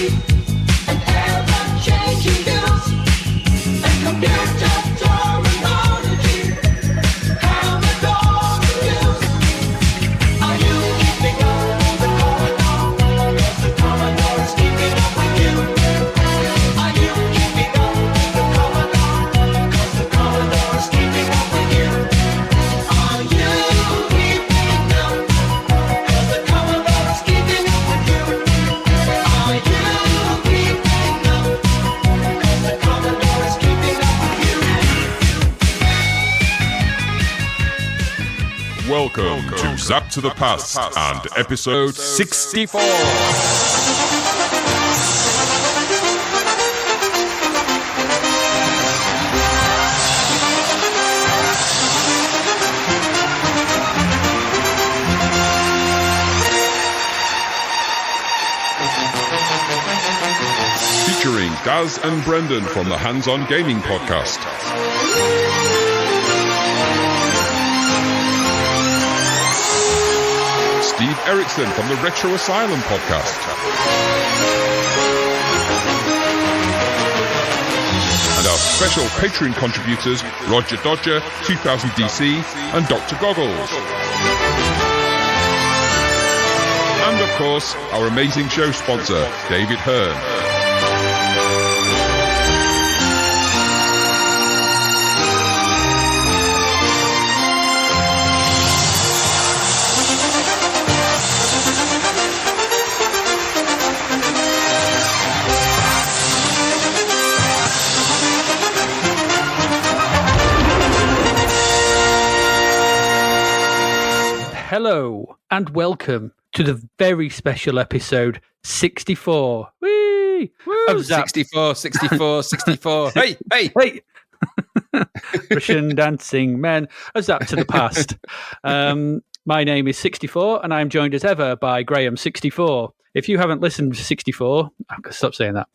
and ever-changing views, and computer terminology, Commodore reviews. Are you keeping up with the Commodore? 'Cause the Commodore is keeping up with you. Are you keeping up with the Commodore? 'Cause the Commodore is keeping up with you. Are you keeping up? 'Cause the Commodore is keeping up with you. Are you keeping up? 'Cause the Commodore is keeping up with you. Welcome to Zapped to the Past and episode 64. Featuring Gaz and Brendan from the Hands On Gaming podcast. Steve Erickson from the Retro Asylum podcast. And our special Patreon contributors, Roger Dodger, 2000 DC, and Dr. Goggles. And of course, our amazing show sponsor, David Hearn. Hello and welcome to the very special episode 64. Whee! Of Zapped. 64. Hey! Hey! Russian dancing men of Zapped to the Past. My name is 64 and I'm joined as ever by Graham 64. If you haven't listened to 64, I'm going to stop saying that.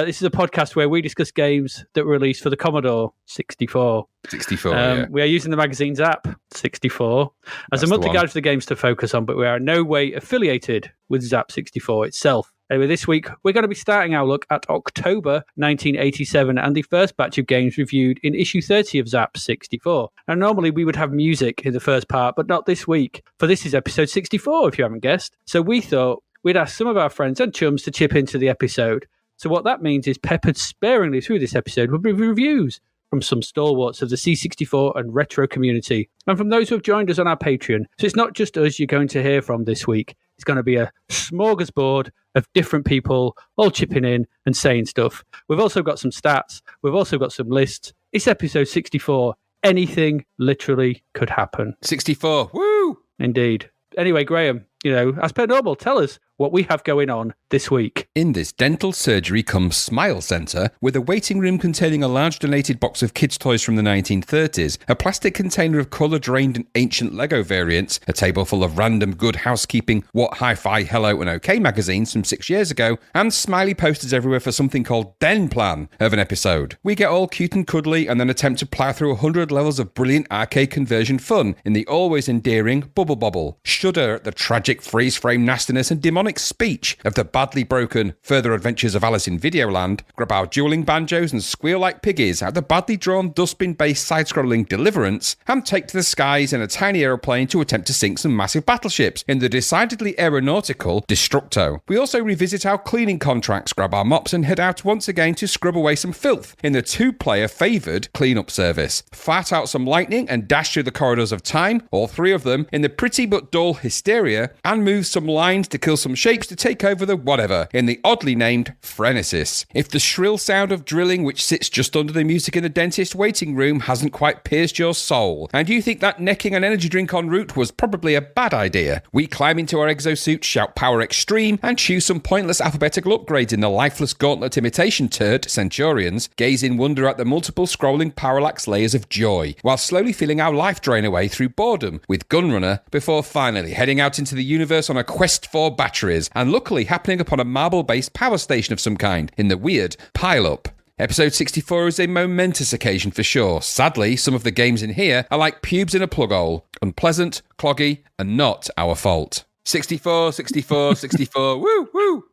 This is a podcast where we discuss games that were released for the Commodore 64. 64, yeah. We are using the magazine Zapped 64 as a monthly guide for the games to focus on, but we are in no way affiliated with Zapped 64 itself. Anyway, this week we're going to be starting our look at October 1987 and the first batch of games reviewed in issue 30 of Zapped 64. Now, normally we would have music in the first part, but not this week, for this is episode 64, if you haven't guessed. So we thought we'd ask some of our friends and chums to chip into the episode. So what that means is peppered sparingly through this episode will be reviews from some stalwarts of the C64 and retro community, and from those who have joined us on our Patreon. So it's not just us you're going to hear from this week. It's going to be a smorgasbord of different people all chipping in and saying stuff. We've also got some stats. We've also got some lists. It's episode 64. Anything literally could happen. 64. Woo! Indeed. Anyway, Graham, as per normal, tell us what we have going on this week. In this dental surgery cum smile centre, with a waiting room containing a large donated box of kids' toys from the 1930s, a plastic container of colour-drained and ancient Lego variants, a table full of random good housekeeping What Hi-Fi, Hello and OK magazines from 6 years ago, and smiley posters everywhere for something called Den Plan of an episode. We get all cute and cuddly and then attempt to plough through 100 levels of brilliant arcade conversion fun in the always endearing Bubble Bobble. Shudder at the tragic freeze-frame nastiness and demonic speech of the badly broken Further Adventures of Alice in Videoland, grab our dueling banjos and squeal like piggies out the badly drawn dustbin-based side-scrolling Deliverance, and take to the skies in a tiny aeroplane to attempt to sink some massive battleships in the decidedly aeronautical Destructo. We also revisit our cleaning contracts, grab our mops and head out once again to scrub away some filth in the two-player favoured clean-up service, fart out some lightning and dash through the corridors of time, all three of them in the pretty but dull Hysteria, and move some lines to kill some shapes to take over the whatever in the oddly named Frenesis. If the shrill sound of drilling which sits just under the music in the dentist waiting room hasn't quite pierced your soul, and you think that necking an energy drink en route was probably a bad idea, we climb into our exosuits, shout power extreme, and choose some pointless alphabetical upgrades in the lifeless gauntlet imitation turd, Centurions, gaze in wonder at the multiple scrolling parallax layers of joy, while slowly feeling our life drain away through boredom with Gunrunner, before finally heading out into the universe on a quest for batteries, and luckily happening upon a marble-based power station of some kind in the weird pile-up. Episode 64 is a momentous occasion for sure. Sadly, some of the games in here are like pubes in a plug hole. Unpleasant, cloggy, and not our fault. 64, 64, 64. Woo, woo.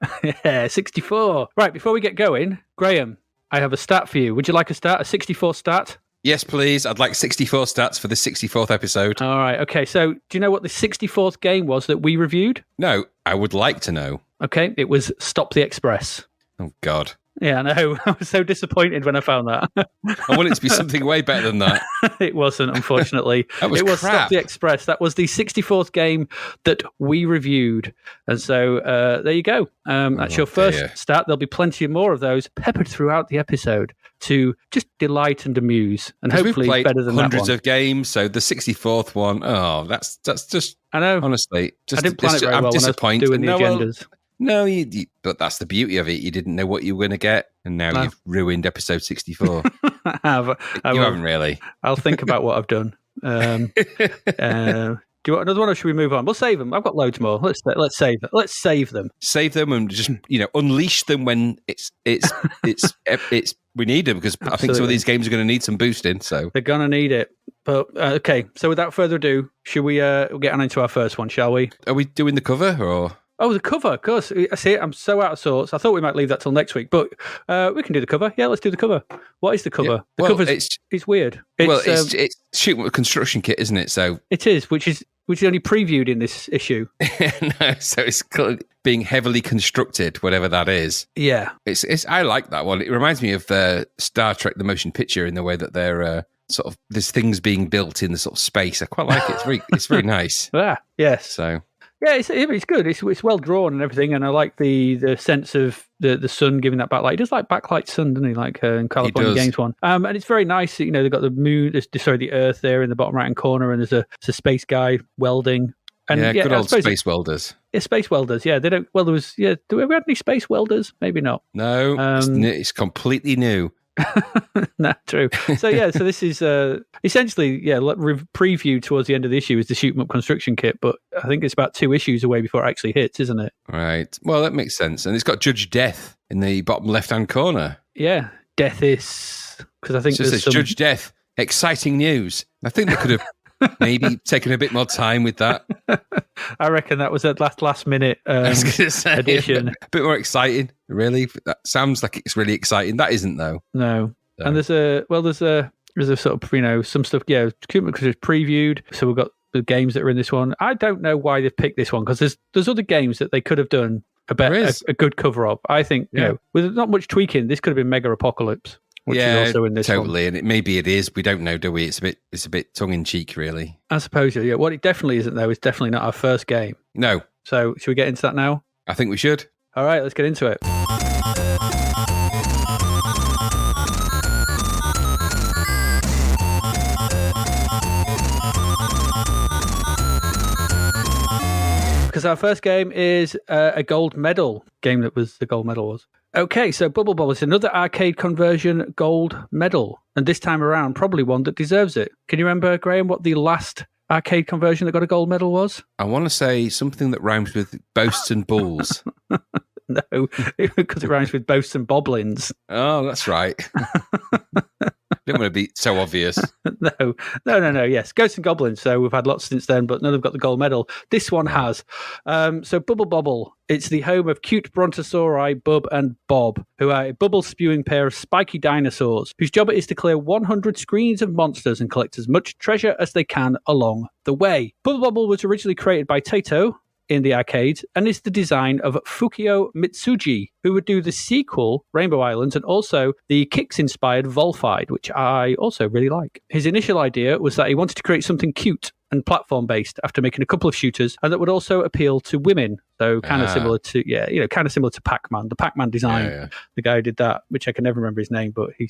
Yeah, 64. Right, before we get going, Graham, I have a stat for you. Would you like a stat, a 64 stat? Yes, please. I'd like 64 stats for the 64th episode. All right, okay. So do you know what the 64th game was that we reviewed? No, I would like to know. Okay, it was Stop the Express. Oh, God. Yeah, I know. I was so disappointed when I found that. I want it to be something way better than that. It wasn't, unfortunately. That was it was crap. Stop the Express. That was the 64th game that we reviewed. And so there you go. That's your first dear. stat. There'll be plenty more of those peppered throughout the episode to just delight and amuse. And 'Cause hopefully we've played better than hundreds that one. of games, so the 64th one, that's just, I know. honestly, just, I didn't plan it very I'm well when I was disappointed. doing the No, well, agendas. no, but that's the beauty of it. You didn't know what you were going to get, and now you've ruined episode 64. I have. You haven't really. I'll think about what I've done. Do you want another one, or should we move on? We'll save them. I've got loads more. Let's save them. Let's save them. Save them and just unleash them when it's we need them, because I think some of Absolutely. these games are going to need some boosting. So They're gonna need it. But okay. So without further ado, should we get on into our first one? Shall we? are we doing the cover or? Oh, the cover, of course. I see it. I'm so out of sorts. I thought we might leave that till next week, but we can do the cover. Yeah, let's do the cover. What is the cover? Yeah. The Well, cover's it's weird. It's shooting with a construction kit, isn't it? So it is, which is only previewed in this issue. no, so it's being heavily constructed, whatever that is. Yeah. It's I like that one. It reminds me of Star Trek: The Motion Picture in the way that they're sort of there's things being built in the sort of space. I quite like it. It's very nice. Ah, yes. So. Yeah, it's good. It's well drawn and everything, and I like the sense of the sun giving that backlight. He does like backlight sun, doesn't he? Like in California Games one. And it's very nice. They've got the moon, the Earth there in the bottom right hand corner, and there's a space guy welding. And good old space welders. Yeah, space welders. Yeah, they don't. Well, there was. Yeah, do we ever have any space welders? Maybe not. No, it's completely new. No, true. So this is essentially preview towards the end of the issue is the shoot 'em up construction kit, but I think it's about 2 issues away before it actually hits, isn't it? Right. Well, that makes sense, and it's got Judge Death in the bottom left-hand corner. Yeah, Death is because I think So it says Judge Death. Exciting news. I think they could have maybe taken a bit more time with that. I reckon that was a last minute I was gonna say, addition. A bit more exciting, really. That sounds like it's really exciting. That isn't though. No. So. And there's a sort of some stuff. Yeah, because it's previewed. So we've got the games that are in this one. I don't know why they've picked this one because there's other games that they could have done a good cover of. I think with not much tweaking, this could have been Mega Apocalypse, which is also in this totally. one. And maybe it is. We don't know, do we? It's a bit tongue in cheek, really. I suppose. Yeah. What it definitely isn't though is definitely not our first game. No. So should we get into that now? I think we should. All right, let's get into it. Because our first game is a gold medal game that was the gold medal was. Okay, so Bubble Bobble is another arcade conversion gold medal. And this time around, probably one that deserves it. Can you remember, Graham, what the last arcade conversion that got a gold medal was? I want to say something that rhymes with boasts and bulls. No, because it rhymes with boasts and boblins. Oh, that's right. Don't want to be so obvious. No. Yes, Ghosts and Goblins. So we've had lots since then, but none have got the gold medal. This one has. So Bubble Bobble. It's the home of cute brontosauri Bub and Bob, who are a bubble-spewing pair of spiky dinosaurs, whose job it is to clear 100 screens of monsters and collect as much treasure as they can along the way. Bubble Bobble was originally created by Taito in the arcades and is the design of Fukio Mitsuji, who would do the sequel, Rainbow Islands, and also the Kicks-inspired Volfied, which I also really like. His initial idea was that he wanted to create something cute and platform-based after making a couple of shooters, and that would also appeal to women. So kind of similar to Pac-Man, the Pac-Man design. Yeah. The guy who did that, which I can never remember his name, but he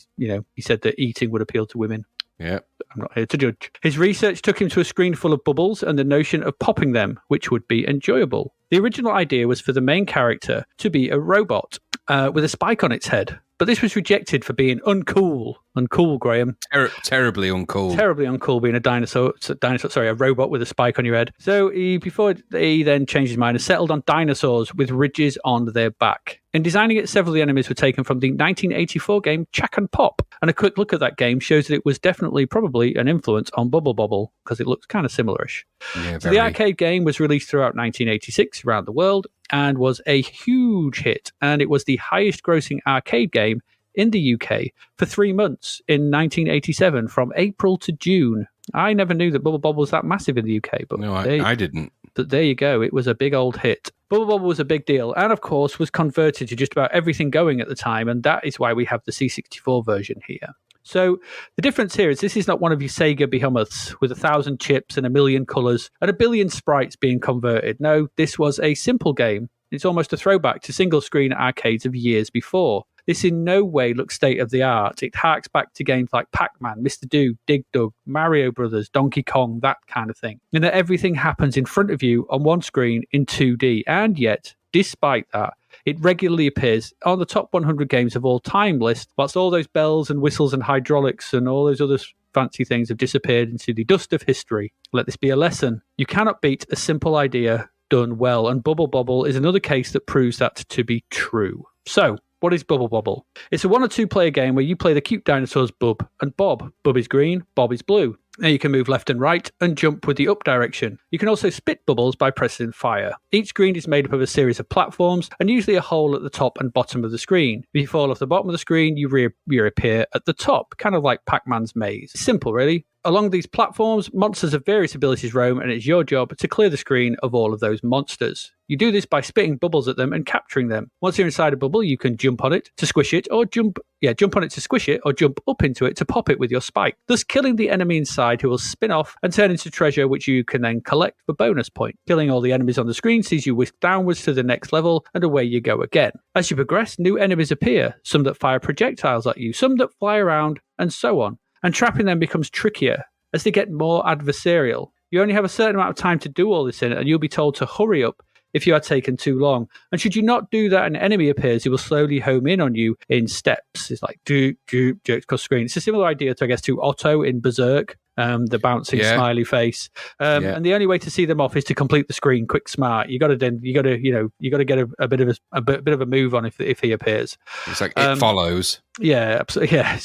said that eating would appeal to women. Yeah. I'm not here to judge. His research took him to a screen full of bubbles and the notion of popping them, which would be enjoyable. The original idea was for the main character to be a robot with a spike on its head. But this was rejected for being uncool. Uncool, Graham. Terribly uncool. Terribly uncool being a robot with a spike on your head. So before he then changed his mind and settled on dinosaurs with ridges on their back. In designing it, several of the enemies were taken from the 1984 game Chack and Pop. And a quick look at that game shows that it was definitely probably an influence on Bubble Bobble because it looks kind of similarish. Yeah, so the arcade game was released throughout 1986 around the world and was a huge hit. And it was the highest grossing arcade game in the UK for 3 months in 1987 from April to June. I never knew that Bubble Bobble was that massive in the UK. But no, I didn't. But there you go. It was a big old hit. Bubble Bobble was a big deal and, of course, was converted to just about everything going at the time. And that is why we have the C64 version here. So the difference here is this is not one of your Sega behemoths with 1,000 chips and 1,000,000 colours and 1,000,000,000 sprites being converted. No, this was a simple game. It's almost a throwback to single-screen arcades of years before. This in no way looks state-of-the-art. It harks back to games like Pac-Man, Mr. Do, Dig Dug, Mario Brothers, Donkey Kong, that kind of thing. And that everything happens in front of you on one screen in 2D. And yet, despite that, it regularly appears on the top 100 games of all time list, whilst all those bells and whistles and hydraulics and all those other fancy things have disappeared into the dust of history. Let this be a lesson. You cannot beat a simple idea done well, and Bubble Bobble is another case that proves that to be true. So, what is Bubble Bobble? It's a 1 or 2 player game where you play the cute dinosaurs Bub and Bob. Bub is green, Bob is blue. Now you can move left and right and jump with the up direction. You can also spit bubbles by pressing fire. Each screen is made up of a series of platforms and usually a hole at the top and bottom of the screen. If you fall off the bottom of the screen, you reappear at the top, kind of like Pac-Man's maze. Simple, really. Along these platforms, monsters of various abilities roam, and it's your job to clear the screen of all of those monsters. You do this by spitting bubbles at them and capturing them. Once you're inside a bubble, you can jump on it to squish it, or jump on it to squish it, or jump up into it to pop it with your spike, thus killing the enemy inside, who will spin off and turn into treasure, which you can then collect for bonus point. Killing all the enemies on the screen sees you whisk downwards to the next level, and away you go again. As you progress, new enemies appear, some that fire projectiles at you, some that fly around, and so on. And trapping them becomes trickier as they get more adversarial. You only have a certain amount of time to do all this in it, and you'll be told to hurry up if you are taken too long. And should you not do that, an enemy appears, he will slowly home in on you in steps. It's like jerks across screen. It's a similar idea to, I guess, to Otto in Berserk. The bouncing smiley face, and the only way to see them off is to complete the screen quick smart. You got to get a bit of a move on if he appears. It's like it follows. Yeah, absolutely. Yeah,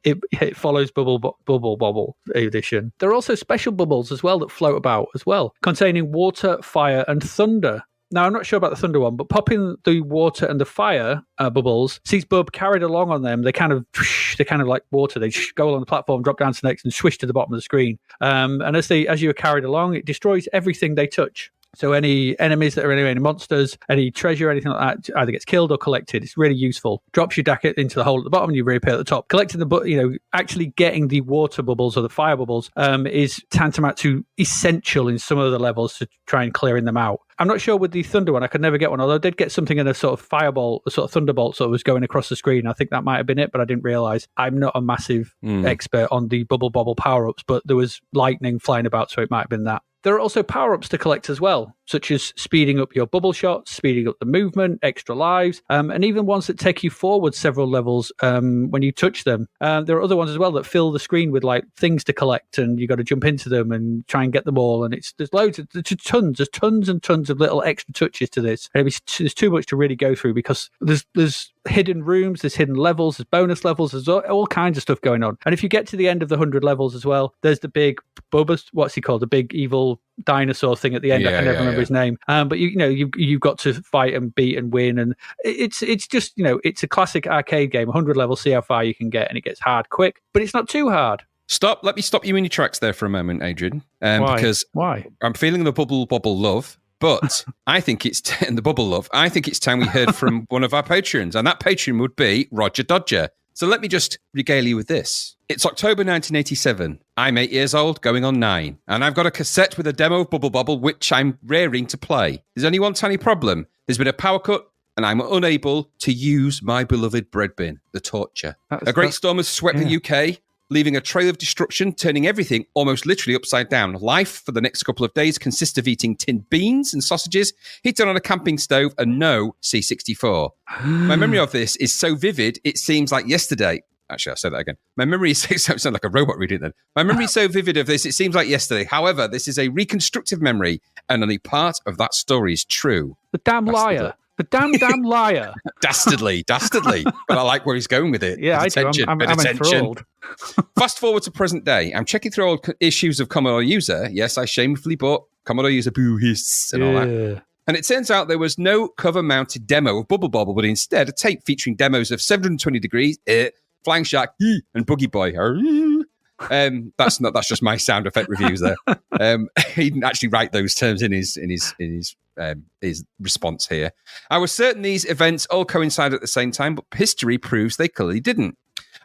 it follows Bubble Bobble edition. There are also special bubbles as well that float about as well, containing water, fire, and thunder. Now, I'm not sure about the thunder one, but popping the water and the fire bubbles sees Bub carried along on them. They're kind of like water. They go along the platform, drop down to the next, and swish to the bottom of the screen. And as you are carried along, it destroys everything they touch. So any enemies that are any monsters, any treasure, anything like that, either gets killed or collected. It's really useful. Drops your jacket into the hole at the bottom and you reappear at the top. Collecting actually getting the water bubbles or the fire bubbles is tantamount to essential in some of the levels to try and clearing them out. I'm not sure with the thunder one. I could never get one, although I did get something in a sort of fireball, a sort of thunderbolt that was going across the screen. I think that might have been it, but I didn't realise. I'm not a massive expert on the Bubble Bobble power-ups, but there was lightning flying about, so it might have been that. There are also power-ups to collect as well, such as speeding up your bubble shots, speeding up the movement, extra lives, and even ones that take you forward several levels when you touch them. There are other ones as well that fill the screen with like things to collect, and you got to jump into them and try and get them all. And there's tons and tons of little extra touches to this. And there's too much to really go through because there's hidden rooms, there's hidden levels, there's bonus levels, there's all kinds of stuff going on. And if you get to the end of the 100 levels as well, there's the big Bubba, what's he called? The big evil dinosaur thing at the end. I can never remember his name. But you've got to fight and beat and win, and it's just it's a classic arcade game. 100 levels, see how far you can get, and it gets hard quick, but it's not too hard. Let me stop you in your tracks there for a moment, Adrian. Why? Because I'm feeling the Bubble Bobble love. But I think it's the Bubble love. I think it's time we heard from one of our patrons, and that patron would be Roger Dodger. So let me just regale you with this. It's October 1987. I'm 8 years old, going on 9, and I've got a cassette with a demo of Bubble Bobble, which I'm raring to play. There's only one tiny problem. There's been a power cut, and I'm unable to use my beloved bread bin, the torture. A great storm has swept the UK. leaving a trail of destruction, turning everything almost literally upside down. Life for the next couple of days consists of eating tinned beans and sausages, heated on a camping stove, and no C64. My memory of this is so vivid, it seems like yesterday. Actually, I'll say that again. My memory is I sound like a robot reading it then. My memory is so vivid of this, it seems like yesterday. However, this is a reconstructive memory, and only part of that story is true. The damn liar. The damn liar. Dastardly. But I like where he's going with it. Yeah, I do. I'm enthralled. Fast forward to present day. I'm checking through old issues of Commodore User. Yes, I shamefully bought Commodore User Boo Hiss and all that. And it turns out there was no cover-mounted demo of Bubble Bobble, but instead a tape featuring demos of 720 Degrees, Flying Shark, and Boogie Boy. That's just my sound effect reviews there. He didn't actually write those terms in his response here. I was certain these events all coincide at the same time, but history proves they clearly didn't.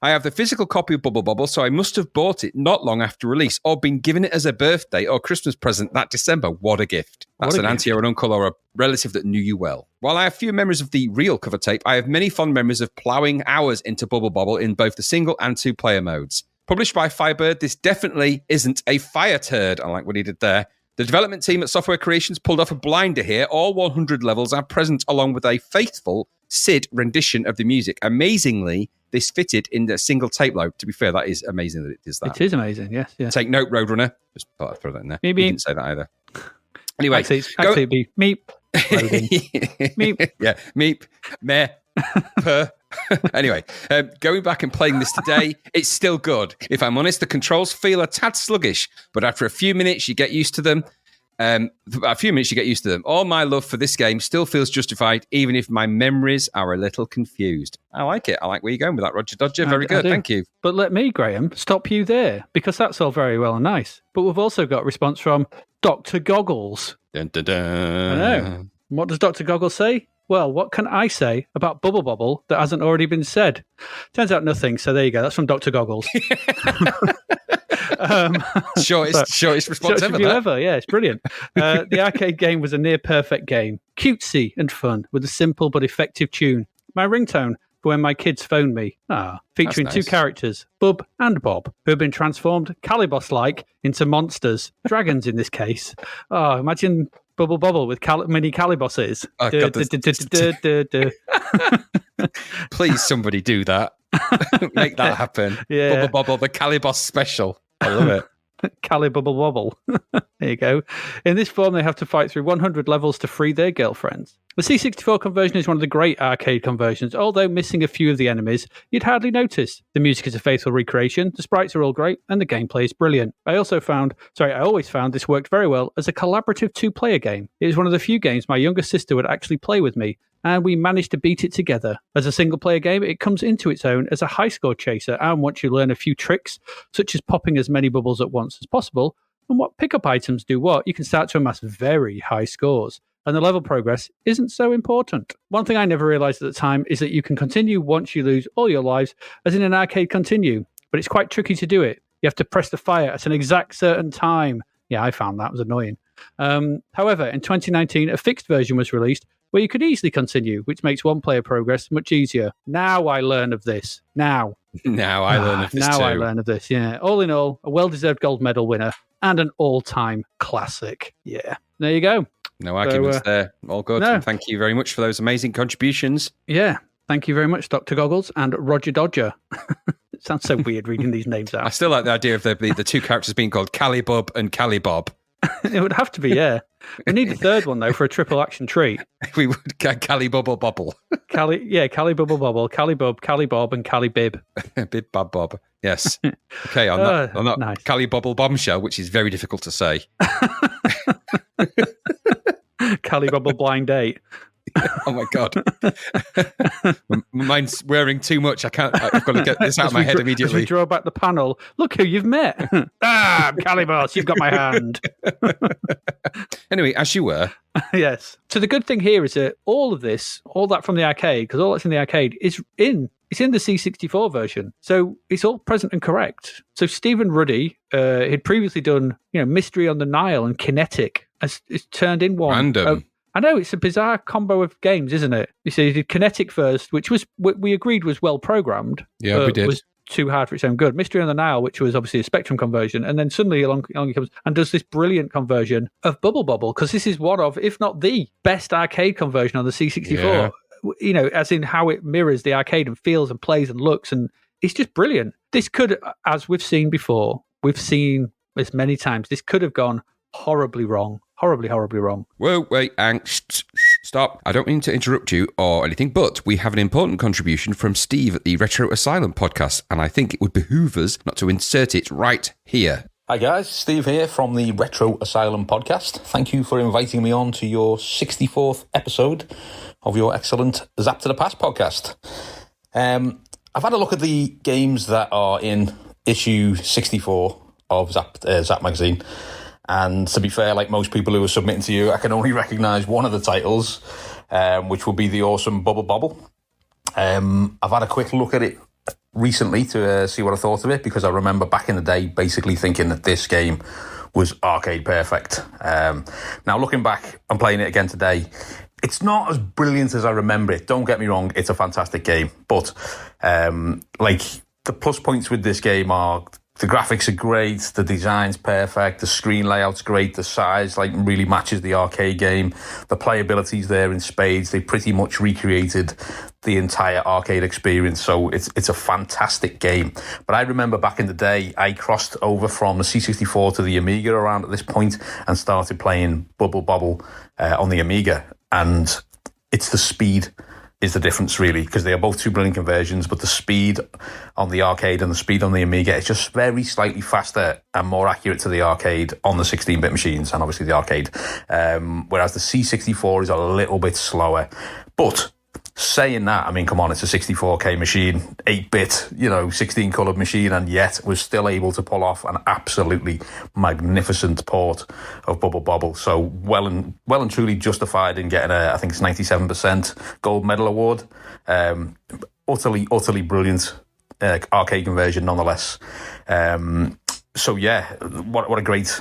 I have the physical copy of Bubble Bobble, so I must have bought it not long after release or been given it as a birthday or Christmas present that December. What a gift. That's an auntie or an uncle or a relative that knew you well. While I have few memories of the real cover tape, I have many fond memories of ploughing hours into Bubble Bobble in both the single and two-player modes. Published by Firebird, this definitely isn't a fire turd. I like what he did there. The development team at Software Creations pulled off a blinder here. All 100 levels are present along with a faithful Sid rendition of the music. Amazingly, this fitted in a single tape load. To be fair, that is amazing that it does that. It is amazing, yes. Take note, Roadrunner. Just thought I'd throw that in there. Maybe. You didn't say that either. Anyway. Actually it'd be meep. Meep. Yeah, meep. Meh. Per. Anyway, going back and playing this today, it's still good. If I'm honest, the controls feel a tad sluggish, but after a few minutes, you get used to them. All my love for this game still feels justified, even if my memories are a little confused. I like it. I like where you're going with that, Roger Dodger. Very good. Thank you. But let me, Graham, stop you there, because that's all very well and nice. But we've also got a response from Dr. Goggles. Dun, dun, dun. I know. What does Dr. Goggles say? Well, what can I say about Bubble Bobble that hasn't already been said? Turns out nothing, so there you go. That's from Dr. Goggles. Shortest response ever. Yeah, it's brilliant. The arcade game was a near-perfect game. Cutesy and fun, with a simple but effective tune. My ringtone for when my kids phone me. Featuring two characters, Bub and Bob, who have been transformed, Calibos-like, into monsters. Dragons, in this case. Oh, imagine Bubble Bobble with mini Calibosses. Oh, please, somebody do that. Make that happen. Yeah. Bubble Bobble, the Calibos special. I love it. Bubble Bobble. There you go. In this form, they have to fight through 100 levels to free their girlfriends. The C64 conversion is one of the great arcade conversions, although missing a few of the enemies, you'd hardly notice. The music is a faithful recreation, the sprites are all great, and the gameplay is brilliant. I always found this worked very well as a collaborative two-player game. It is one of the few games my younger sister would actually play with me, and we managed to beat it together. As a single-player game, it comes into its own as a high-score chaser, and once you learn a few tricks, such as popping as many bubbles at once as possible, and what pickup items do what, you can start to amass very high scores. And the level progress isn't so important. One thing I never realised at the time is that you can continue once you lose all your lives, as in an arcade continue, but it's quite tricky to do it. You have to press the fire at an exact certain time. Yeah, I found that was annoying. However, in 2019, a fixed version was released where you could easily continue, which makes one-player progress much easier. Now I learn of this. Now I learn of this, yeah. All in all, a well-deserved gold medal winner and an all-time classic. Yeah, there you go. No arguments there. All good. No. And thank you very much for those amazing contributions. Yeah. Thank you very much, Dr. Goggles and Roger Dodger. It sounds so weird reading these names out. I still like the idea of the two characters being called Calibub and Calibob. It would have to be, yeah. We need a third one, though, for a triple action treat. We would Calibubble Bobble. Calibubble Bobble, Calibub, Calibob, and Calibib. Bib Bob Bob. Yes. Okay, on that nice. Calibubble Bombshell, which is very difficult to say. Calibubble Blind Date. Oh my God. Mine's wearing too much. I've got to get this out of my head immediately. As we draw back the panel, look who you've met. I'm Calibos, you've got my hand. Anyway, as you were. Yes. So the good thing here is that all that from the arcade, because all that's in the arcade is it's in the C64 version. So it's all present and correct. So Stephen Ruddy had previously done, Mystery on the Nile and Kinetic. It's turned in one. Random. I know, it's a bizarre combo of games, isn't it? You see, he did Kinetic first, which we agreed was well programmed. Yeah, we did. too hard for its own good. Mystery on the Nile, which was obviously a Spectrum conversion, and then suddenly along he comes and does this brilliant conversion of Bubble Bobble, because this is one of, if not the best arcade conversion on the C64. Yeah. You know, as in how it mirrors the arcade and feels and plays and looks, and it's just brilliant. This could, as we've seen before, we've seen this many times, this could have gone horribly wrong. Horribly wrong. Whoa, wait, stop. I don't mean to interrupt you or anything, but we have an important contribution from Steve at the Retro Asylum podcast, and I think it would behoove us not to insert it right here. Hi guys, Steve here from the Retro Asylum podcast. Thank you for inviting me on to your 64th episode of your excellent Zapped to the Past podcast. I've had a look at the games that are in issue 64 of Zap magazine. And to be fair, like most people who are submitting to you, I can only recognise one of the titles, which would be the awesome Bubble Bobble. I've had a quick look at it recently to see what I thought of it, because I remember back in the day basically thinking that this game was arcade perfect. Now, looking back and playing it again today, it's not as brilliant as I remember it. Don't get me wrong, it's a fantastic game. But like the plus points with this game are the graphics are great, the design's perfect, the screen layout's great, the size like really matches the arcade game, the playability's there in spades. They pretty much recreated the entire arcade experience, so it's a fantastic game. But I remember back in the day, I crossed over from the C64 to the Amiga around at this point and started playing Bubble Bobble on the Amiga, and it's the speed is the difference, really, because they are both two brilliant conversions, but the speed on the arcade and the speed on the Amiga is just very slightly faster and more accurate to the arcade on the 16-bit machines and obviously the arcade, whereas the C64 is a little bit slower. But saying that, I mean, come on, it's a 64K machine, 8-bit, 16-coloured machine, and yet was still able to pull off an absolutely magnificent port of Bubble Bobble. So well and truly justified in getting I think it's 97% gold medal award. Utterly brilliant arcade conversion nonetheless. So yeah, what a great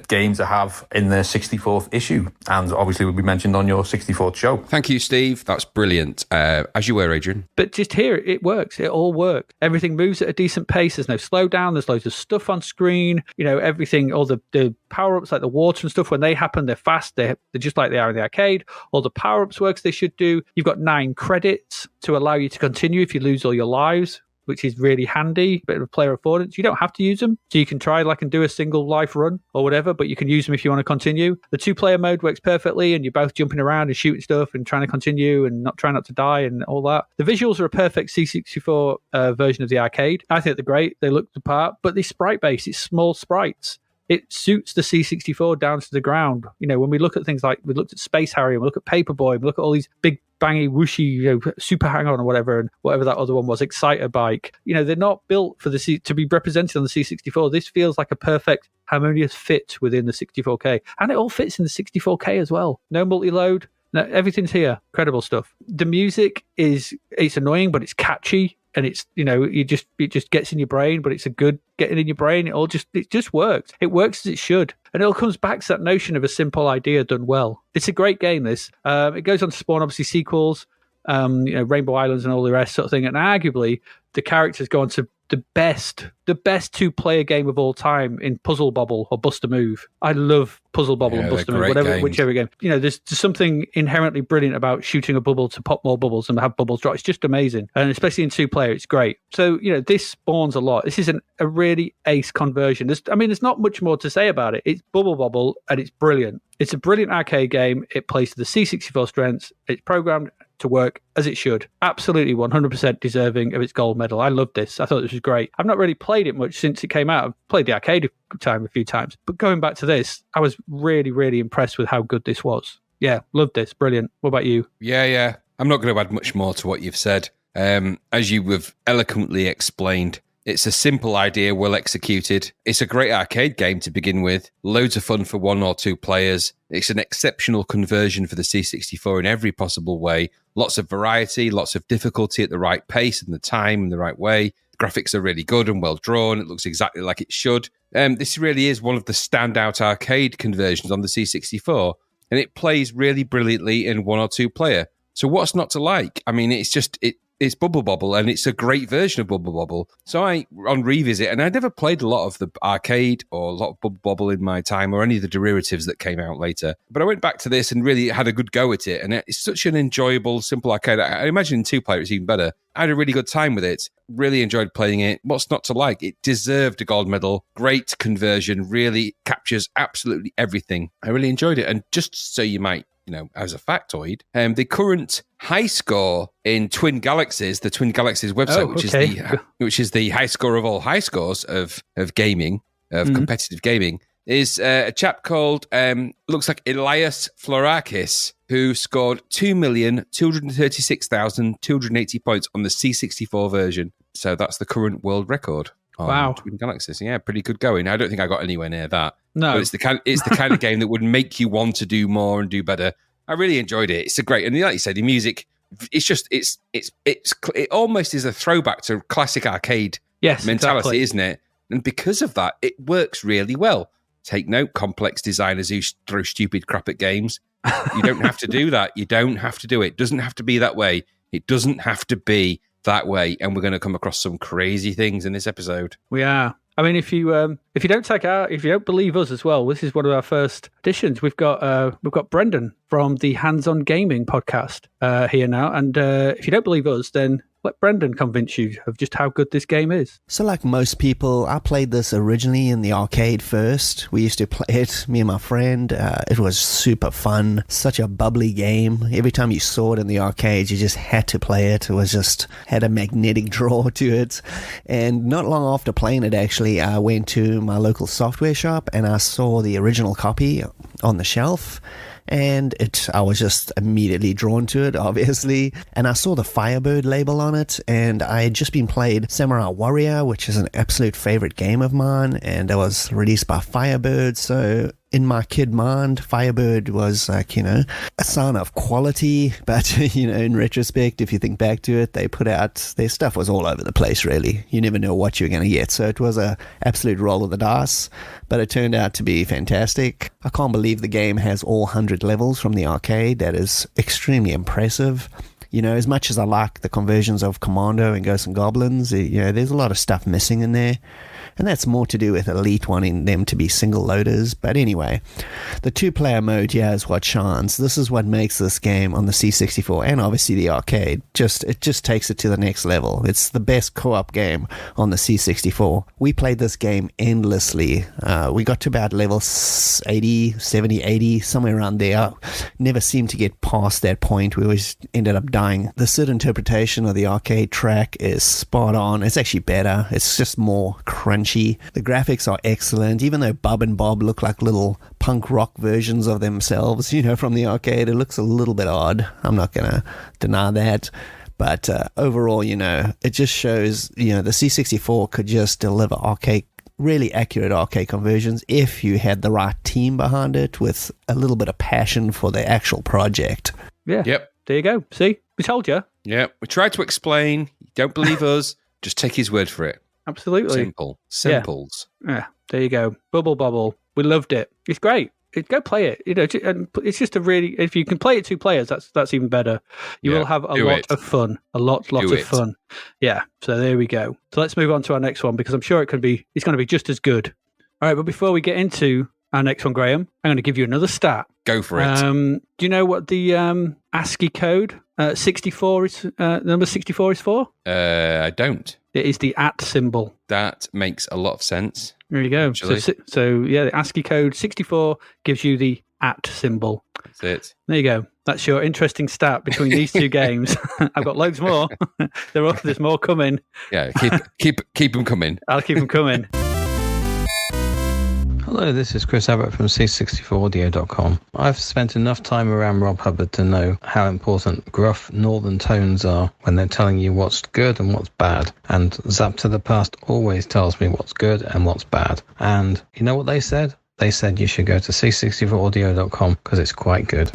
game to have in the 64th issue, and obviously will be mentioned on your 64th show. Thank you, Steve. That's brilliant. As you were, Adrian. But just here, it works. It all works. Everything moves at a decent pace. There's no slowdown. There's loads of stuff on screen. Everything, all the power-ups like the water and stuff, when they happen, they're fast. They're just like they are in the arcade. All the power-ups works they should do. You've got 9 credits to allow you to continue if you lose all your lives, which is really handy, bit of player affordance. You don't have to use them, so you can try and do a single life run or whatever, but you can use them if you want to continue. The 2-player mode works perfectly, and you're both jumping around and shooting stuff and trying to continue and trying not to die and all that. The visuals are a perfect C64 version of the arcade. I think they're great. They look the part, but they're sprite-based. It's small sprites. It suits the C64 down to the ground. When we look at things like, we looked at Space Harrier, we look at Paperboy, we look at all these big bangy whooshy, Super Hang-On or whatever, and whatever that other one was, Exciter Bike. They're not built for to be represented on the C64. This feels like a perfect harmonious fit within the 64K, and it all fits in the 64K as well. No multi-load. No, everything's here. Incredible stuff. The music it's annoying, but it's catchy. And it's, it just gets in your brain, but it's a good getting in your brain. It just works. It works as it should. And it all comes back to that notion of a simple idea done well. It's a great game, this. It goes on to spawn, obviously, sequels, Rainbow Islands and all the rest sort of thing. And arguably, the characters go on to the best 2-player game of all time in Puzzle Bobble or Bust a Move. I love Puzzle Bobble and Bust a Move, whichever game. There's something inherently brilliant about shooting a bubble to pop more bubbles and have bubbles drop. It's just amazing. And especially in 2-player, it's great. So, this spawns a lot. This is a really ace conversion. There's not much more to say about it. It's Bubble Bobble and it's brilliant. It's a brilliant arcade game. It plays to the C64 strengths. It's programmed to work as it should. Absolutely 100% deserving of its gold medal. I loved this. I thought this was great. I've not really played it much since it came out. I've played the arcade a few times. But going back to this, I was really, really impressed with how good this was. Yeah, loved this. Brilliant. What about you? Yeah. I'm not going to add much more to what you've said. As you have eloquently explained, it's a simple idea, well executed. It's a great arcade game to begin with. Loads of fun for 1 or 2 players. It's an exceptional conversion for the C64 in every possible way. Lots of variety, lots of difficulty at the right pace and the time and the right way. The graphics are really good and well drawn. It looks exactly like it should. This really is one of the standout arcade conversions on the C64, and it plays really brilliantly in 1 or 2 player. So what's not to like? It's it's Bubble Bobble, and it's a great version of Bubble Bobble. So I on revisit, and I never played a lot of the arcade or a lot of Bubble Bobble in my time, or any of the derivatives that came out later. But I went back to this and really had a good go at it, and it's such an enjoyable, simple arcade. I imagine in 2-player it's even better. I had a really good time with it. Really enjoyed playing it. What's not to like? It deserved a gold medal. Great conversion. Really captures absolutely everything. I really enjoyed it. And just so you might, as a factoid, the current high score in Twin Galaxies, the Twin Galaxies website, which is the high score of all high scores of gaming, of competitive gaming, is a chap called, looks like Elias Florakis, who scored 2,236,280 points on the C64 version. So that's the current world record on Twin Galaxies. Yeah, pretty good going. I don't think I got anywhere near that. No, but it's the kind of game that would make you want to do more and do better. I really enjoyed it. It's a great, and like you said, the music. It almost is a throwback to classic arcade mentality, isn't it? And because of that, it works really well. Take note, complex designers who throw stupid crap at games. You don't have to do that. You don't have to do it. It doesn't have to be that way. It doesn't have to be that way. And we're going to come across some crazy things in this episode. We are. I mean, if you don't believe us as well, this is one of our first editions. We've got Brendan from the Hands On Gaming podcast here now, and if you don't believe us, then let Brendan convince you of just how good this game is. So like most people, I played this originally in the arcade first. We used to play it, me and my friend. It was super fun. Such a bubbly game. Every time you saw it in the arcade, you just had to play it. It was just had a magnetic draw to it. And not long after playing it, actually, I went to my local software shop and I saw the original copy on the shelf. And I was just immediately drawn to it, obviously. And I saw the Firebird label on it, and I had just been played Samurai Warrior, which is an absolute favorite game of mine, and it was released by Firebird, so in my kid mind, Firebird was like, a sign of quality. But, in retrospect, if you think back to it, they put out, their stuff was all over the place, really. You never know what you're going to get. So it was a absolute roll of the dice, but it turned out to be fantastic. I can't believe the game has all 100 levels from the arcade. That is extremely impressive. As much as I like the conversions of Commodore and Ghosts and Goblins, there's a lot of stuff missing in there. And that's more to do with Elite wanting them to be single loaders. But anyway, the 2-player mode here is what shines. This is what makes this game on the C64 and obviously the arcade. It just takes it to the next level. It's the best co-op game on the C64. We played this game endlessly. We got to about level 80, 70, 80, somewhere around there. Never seemed to get past that point. We always ended up dying. The Sid interpretation of the arcade track is spot on. It's actually better. It's just more crunchy. The graphics are excellent, even though Bub and Bob look like little punk rock versions of themselves, from the arcade. It looks a little bit odd. I'm not going to deny that. But overall, it just shows, the C64 could just deliver really accurate arcade conversions if you had the right team behind it with a little bit of passion for the actual project. Yeah. Yep. There you go. See? We told you. Yeah. We tried to explain. You don't believe us. Just take his word for it. Absolutely. Simples. Yeah, there you go. Bubble Bobble. We loved it. It's great. Go play it. And it's just if you can play it 2 players, that's even better. You will have a lot of fun. A lot of fun. Yeah. So there we go. So let's move on to our next one because I'm sure it's going to be just as good. All right, but before we get into our next one, Graham, I'm going to give you another stat. Go for it. Do you know what the ASCII code 64 is? Number 64 is for? I don't. It is the @ symbol. That makes a lot of sense. There you go. So the ASCII code 64 gives you the @ symbol. That's it. There you go. That's your interesting stat between these 2 games. I've got loads more. There's more coming. Yeah, keep them coming. I'll keep them coming. Hello, this is Chris Abbott from C64audio.com. I've spent enough time around Rob Hubbard to know how important gruff northern tones are when they're telling you what's good and what's bad. And Zapped to the Past always tells me what's good and what's bad. And you know what they said? They said you should go to C64audio.com because it's quite good.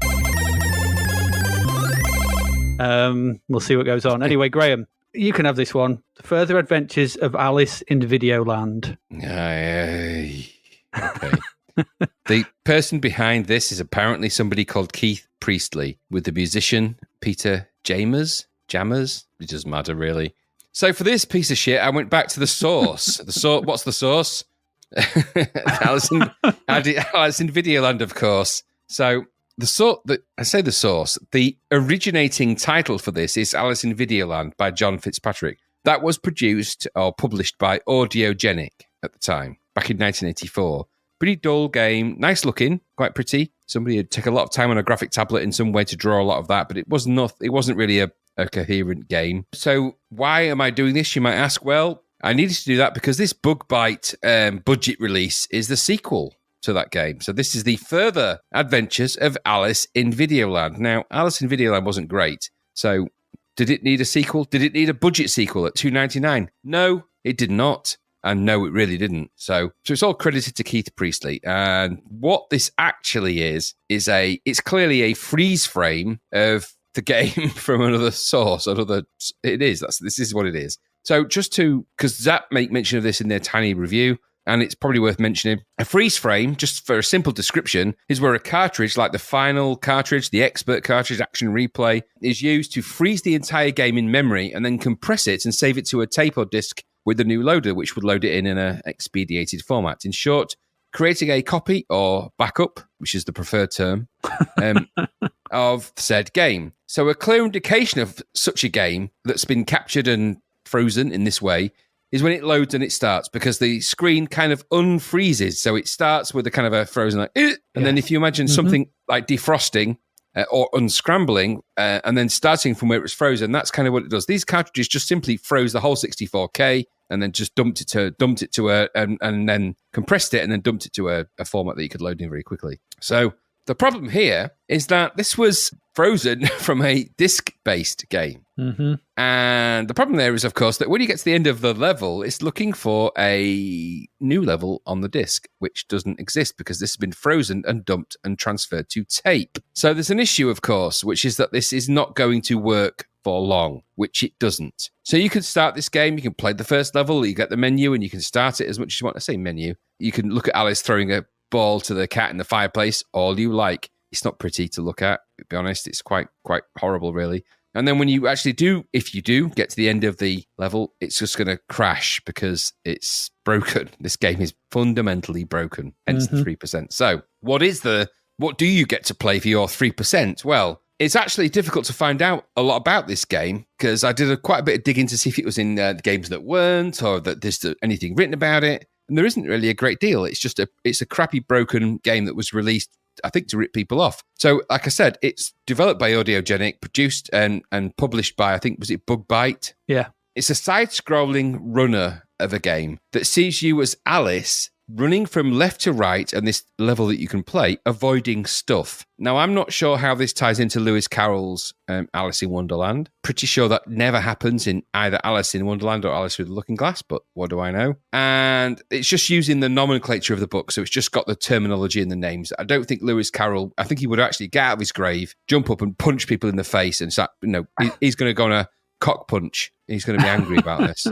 We'll see what goes on. Anyway, Graham, you can have this one. The Further Adventures of Alice in Videoland. Okay. The person behind this is apparently somebody called Keith Priestley with the musician Peter Jamers. jammers. It doesn't matter, really. So for this piece of shit, I went back to the source. What's the source? Alice in Videoland, of course. So the source. The originating title for this is Alice in Videoland by John Fitzpatrick. That was produced or published by Audiogenic at the time, back in 1984. Pretty dull game, nice looking, quite pretty. Somebody had taken a lot of time on a graphic tablet in some way to draw a lot of that, but it wasn't really a coherent game. So why am I doing this, you might ask? Well, I needed to do that because this Bug Bite budget release is the sequel to that game. So this is the further adventures of Alice in Videoland. Now, Alice in Videoland wasn't great. So did it need a sequel? Did it need a budget sequel at $2.99? No, it did not. And no, it really didn't. So it's all credited to Keith Priestley. And what this actually is it's clearly a freeze frame of the game from another source. This is what it is. So because Zapped make mention of this in their tiny review, and it's probably worth mentioning, a freeze frame, just for a simple description, is where a cartridge, like the final cartridge, the expert cartridge, Action Replay, is used to freeze the entire game in memory and then compress it and save it to a tape or disc with a new loader, which would load it in an expedited format. In short, creating a copy or backup, which is the preferred term, of said game. So a clear indication of such a game that's been captured and frozen in this way is when it loads and it starts, because the screen kind of unfreezes. So it starts with a kind of a frozen, and then if you imagine something like defrosting or unscrambling and then starting from where it was frozen, that's kind of what it does. These cartridges just simply froze the whole 64K and then just dumped it to and then compressed it and then dumped it to a format that you could load in very quickly. So the problem here is that this was frozen from a disc-based game. Mm-hmm. And the problem there is, of course, that when you get to the end of the level, it's looking for a new level on the disc, which doesn't exist because this has been frozen and dumped and transferred to tape. So there's an issue, of course, which is that this is not going to work for long, which it doesn't. So you can start this game, you can play the first level, you get the menu, and you can start it as much as you want. I say menu. You can look at Alice throwing a ball to the cat in the fireplace, all you like. It's not pretty to look at, to be honest. It's quite horrible, really. And then when you actually if you do get to the end of the level, it's just going to crash because it's broken. This game is fundamentally broken, hence the 3%. So what do you get to play for your 3%? Well, it's actually difficult to find out a lot about this game because I did quite a bit of digging to see if it was in the games that weren't, or that there's anything written about it. And there isn't really a great deal. It's just it's a crappy, broken game that was released, I think, to rip people off. So, like I said, it's developed by Audiogenic, produced and published by, I think, was it Bug Bite? Yeah. It's a side-scrolling runner of a game that sees you as Alice running from left to right and this level that you can play, avoiding stuff. Now, I'm not sure how this ties into Lewis Carroll's Alice in Wonderland. Pretty sure that never happens in either Alice in Wonderland or Alice with the Looking Glass, but what do I know? And it's just using the nomenclature of the book, so it's just got the terminology and the names. I don't think Lewis Carroll, I think he would actually get out of his grave, jump up and punch people in the face, and start, he's going to go on a cock punch. He's going to be angry about this.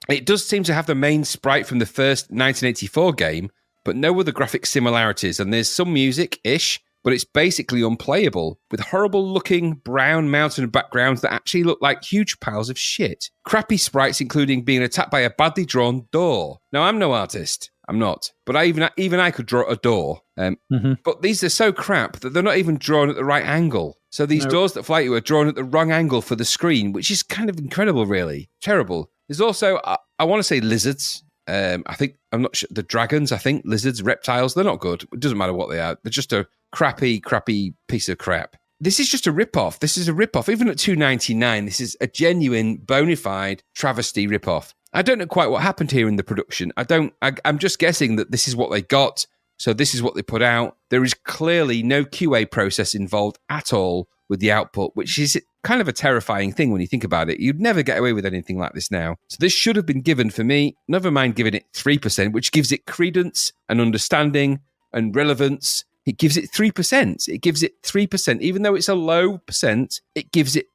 It does seem to have the main sprite from the first 1984 game, but no other graphic similarities. And there's some music-ish, but it's basically unplayable, with horrible-looking brown mountain backgrounds that actually look like huge piles of shit. Crappy sprites, including being attacked by a badly drawn door. Now, I'm no artist. I'm not. But even I could draw a door. But these are so crap that they're not even drawn at the right angle. So these doors that fly at you are drawn at the wrong angle for the screen, which is kind of incredible, really. Terrible. There's also, I want to say lizards. I'm not sure. The dragons, lizards, reptiles, they're not good. It doesn't matter what they are. They're just a crappy piece of crap. This is just a rip-off. This is a rip-off. Even at $2.99, this is a genuine, bona fide travesty rip-off. I don't know quite what happened here in the production. I'm just guessing that this is what they got, so this is what they put out. There is clearly no QA process involved at all with the output, which is kind of a terrifying thing when you think about it. You'd never get away with anything like this now. So this should have been given, for me, never mind giving it 3%, which gives it credence and understanding and relevance. It gives it 3%. It gives it 3%. Even though it's a low percent, it gives it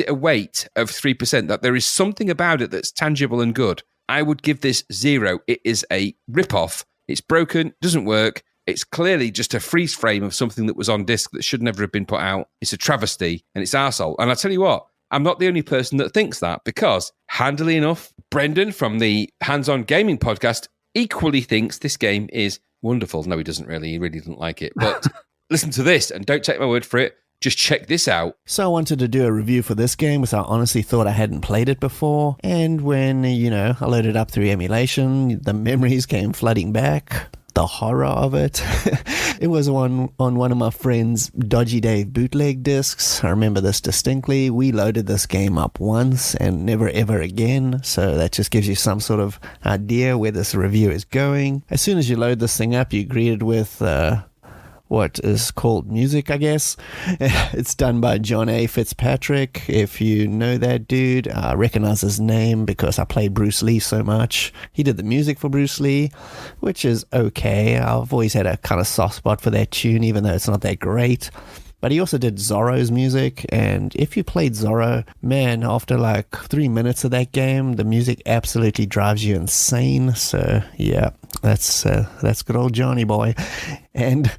a weight of 3%, that there is something about it that's tangible and good. I would give this 0. It is a rip-off. It's broken, doesn't work. It's clearly just a freeze frame of something that was on disc that should never have been put out. It's a travesty, and it's arsehole. And I tell you what, I'm not the only person that thinks that, because handily enough, Brendan from the Hands On Gaming podcast equally thinks this game is wonderful. No, he doesn't really. He really doesn't like it. But listen to this, and don't take my word for it. Just check this out. So I wanted to do a review for this game because I honestly thought I hadn't played it before. And when, I loaded up through emulation, the memories came flooding back. The horror of it. It was on one of my friend's Dodgy Dave bootleg discs. I remember this distinctly. We loaded this game up once and never ever again. So that just gives you some sort of idea where this review is going. As soon as you load this thing up, you're greeted with what is called music, I guess. It's done by John A. Fitzpatrick. If you know that dude, I recognize his name because I play Bruce Lee so much. He did the music for Bruce Lee, which is okay. I've always had a kind of soft spot for that tune, even though it's not that great. But he also did Zorro's music, and if you played Zorro, man, after like 3 minutes of that game, the music absolutely drives you insane. So yeah, that's good old Johnny boy. And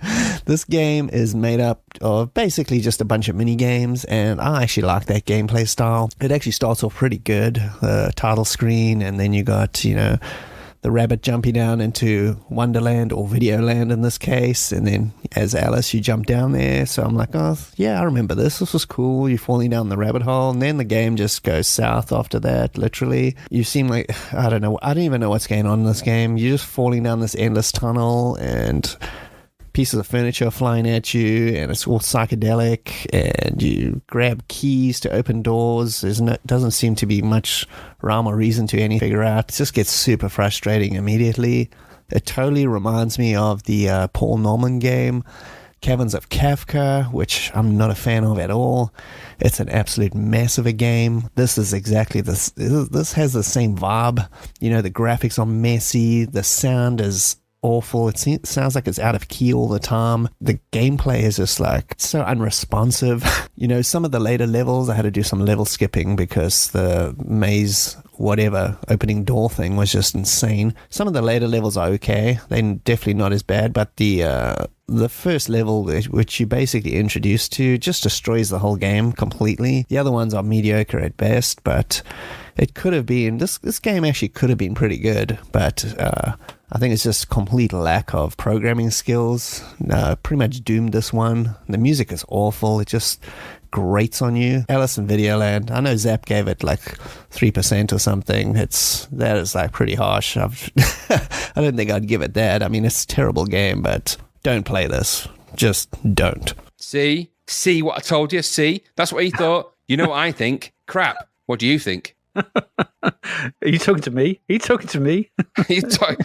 this game is made up of basically just a bunch of mini games, and I actually like that gameplay style. It actually starts off pretty good, title screen, and then you got, the rabbit jumping down into Wonderland or Videoland in this case, and then as Alice you jump down there. So I'm like, oh yeah, I remember this was cool. You're falling down the rabbit hole, and then the game just goes south after that. Literally, you seem like, I don't even know what's going on in this game. You're just falling down this endless tunnel, and pieces of furniture flying at you, and it's all psychedelic, and you grab keys to open doors. Doesn't seem to be much rhyme or reason to any figure out. It just gets super frustrating immediately. It totally reminds me of the Paul Norman game, Caverns of Kafka, which I'm not a fan of at all. It's an absolute mess of a game. This is exactly this. This has the same vibe. The graphics are messy. The sound is awful. It sounds like it's out of key all the time. The gameplay is just like so unresponsive. Some of the later levels I had to do some level skipping because the maze whatever opening door thing was just insane. Some of the later levels are okay. They're definitely not as bad, but the first level, which you basically introduced to, just destroys the whole game completely. The other ones are mediocre at best, but it could have been, this game actually could have been pretty good, but I think it's just complete lack of programming skills. Pretty much doomed this one. The music is awful. It just grates on you. Alice in Videoland, I know Zapped gave it like 3% or something. That is like pretty harsh. I don't think I'd give it that. I mean, it's a terrible game, but don't play this. Just don't. See what I told you? See? That's what he thought. You know what I think? Crap. What do you think? Are you talking to me? Are you talking to me? you talking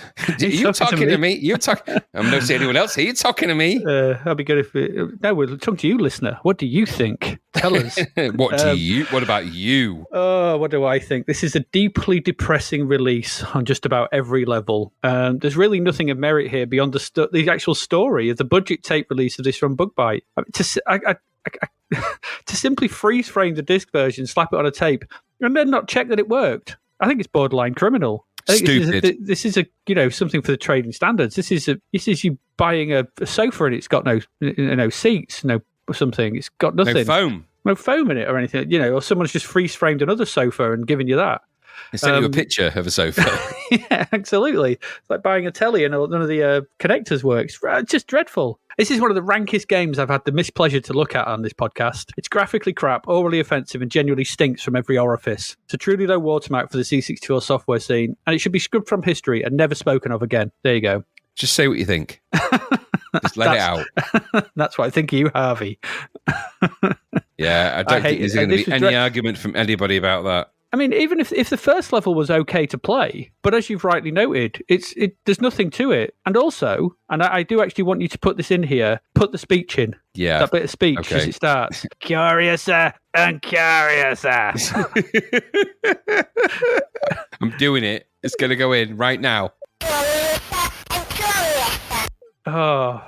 to me? You're talking. I'm not saying anyone else. Are you talking to me? That'd be good if. No, we're talking to you, listener. What do you think? Tell us. What about you? Oh, what do I think? This is a deeply depressing release on just about every level. There's really nothing of merit here beyond the actual story of the budget tape release of this from Bug Bite. To simply freeze frame the disc version, slap it on a tape, and then not check that it worked, I think it's borderline criminal. Stupid. This is something for the trading standards. This is you buying a sofa and it's got no seats, no something. It's got nothing. No foam in it or anything. Or someone's just freeze framed another sofa and given you that. They sent you a picture of a sofa. Yeah, absolutely. It's like buying a telly and none of the connectors works. It's just dreadful. This is one of the rankest games I've had the mispleasure to look at on this podcast. It's graphically crap, orally offensive, and genuinely stinks from every orifice. It's a truly low watermark for the C64 software scene, and it should be scrubbed from history and never spoken of again. There you go. Just say what you think. Just let it out. That's what I think of you, Harvey. Yeah, I don't think there's going to be any argument from anybody about that. I mean, even if the first level was okay to play, but as you've rightly noted, there's nothing to it. And also, and I do actually want you to put this in here, put the speech in. Yeah. That bit of speech as it starts. Curiouser and curiouser. I'm doing it. It's going to go in right now. Oh,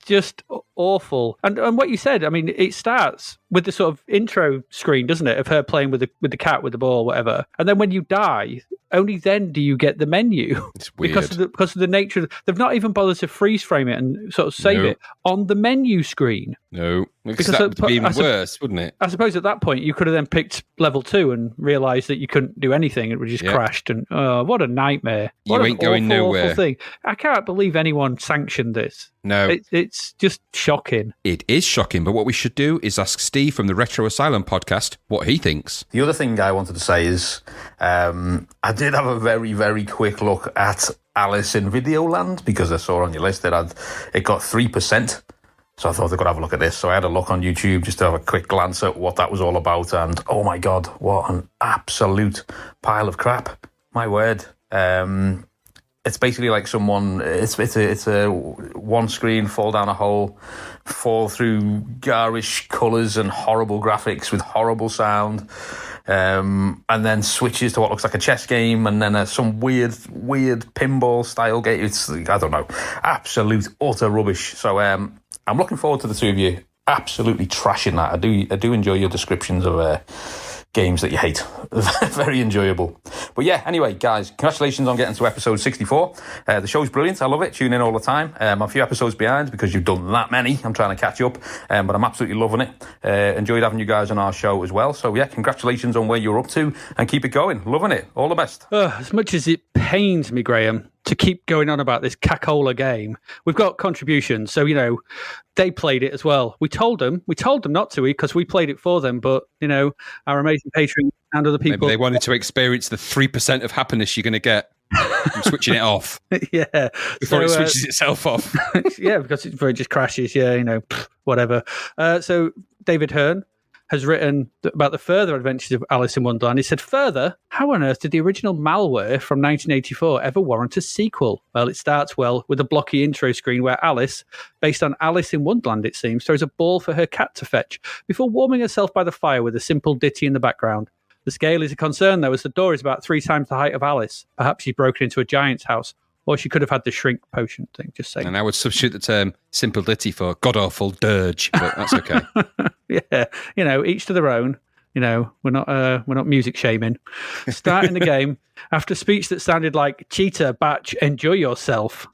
just awful. And what you said, I mean, it starts with the sort of intro screen, doesn't it, of her playing with the cat with the ball, whatever. And then when you die, only then do you get the menu. It's weird. Because of the nature they've not even bothered to freeze frame it and sort of save it on the menu screen. No, because that would be even worse, wouldn't it? I suppose at that point you could have then picked level 2 and realised that you couldn't do anything. It would just crashed. And what a nightmare! What You ain't going nowhere. Awful thing. I can't believe anyone sanctioned this. No, it's just shocking. It is shocking. But what we should do is ask Steve from the Retro Asylum podcast what he thinks. The other thing I wanted to say is I did have a very, very quick look at Alice in Videoland because I saw on your list that it got 3%. So I thought I could have a look at this. So I had a look on YouTube just to have a quick glance at what that was all about. And oh my God, what an absolute pile of crap. My word. It's basically like someone, it's a one screen, fall down a hole, fall through garish colours and horrible graphics with horrible sound. And then switches to what looks like a chess game, and then some weird pinball style game. It's, I don't know, absolute utter rubbish. So I'm looking forward to the two of you absolutely trashing that. I do enjoy your descriptions of games that you hate. Very enjoyable. But yeah, anyway, guys, congratulations on getting to episode 64. The show's brilliant. I love it. Tune in all the time. I'm a few episodes behind because you've done that many. I'm trying to catch up, but I'm absolutely loving it. Enjoyed having you guys on our show as well. So yeah, congratulations on where you're up to and keep it going. Loving it. All the best. As much as it pains me, Graham, to keep going on about this cacola game, we've got contributions. So, they played it as well. We told them not to because we played it for them, but, our amazing patrons and other people. Maybe they wanted to experience the 3% of happiness you're going to get from switching it off. Yeah. Before it switches itself off. Yeah, because it just crashes. Yeah, whatever. So David Hearn has written about the further adventures of Alice in Wonderland. He said, further, how on earth did the original malware from 1984 ever warrant a sequel? Well, it starts well with a blocky intro screen where Alice, based on Alice in Wonderland, it seems, throws a ball for her cat to fetch before warming herself by the fire with a simple ditty in the background. The scale is a concern, though, as the door is about 3 times the height of Alice. Perhaps she's broken into a giant's house. Or she could have had the shrink potion thing, just saying. And I would substitute the term simple ditty for god-awful dirge, but that's okay. Yeah, each to their own. We're not music shaming. Starting the game after a speech that sounded like cheetah, batch, enjoy yourself.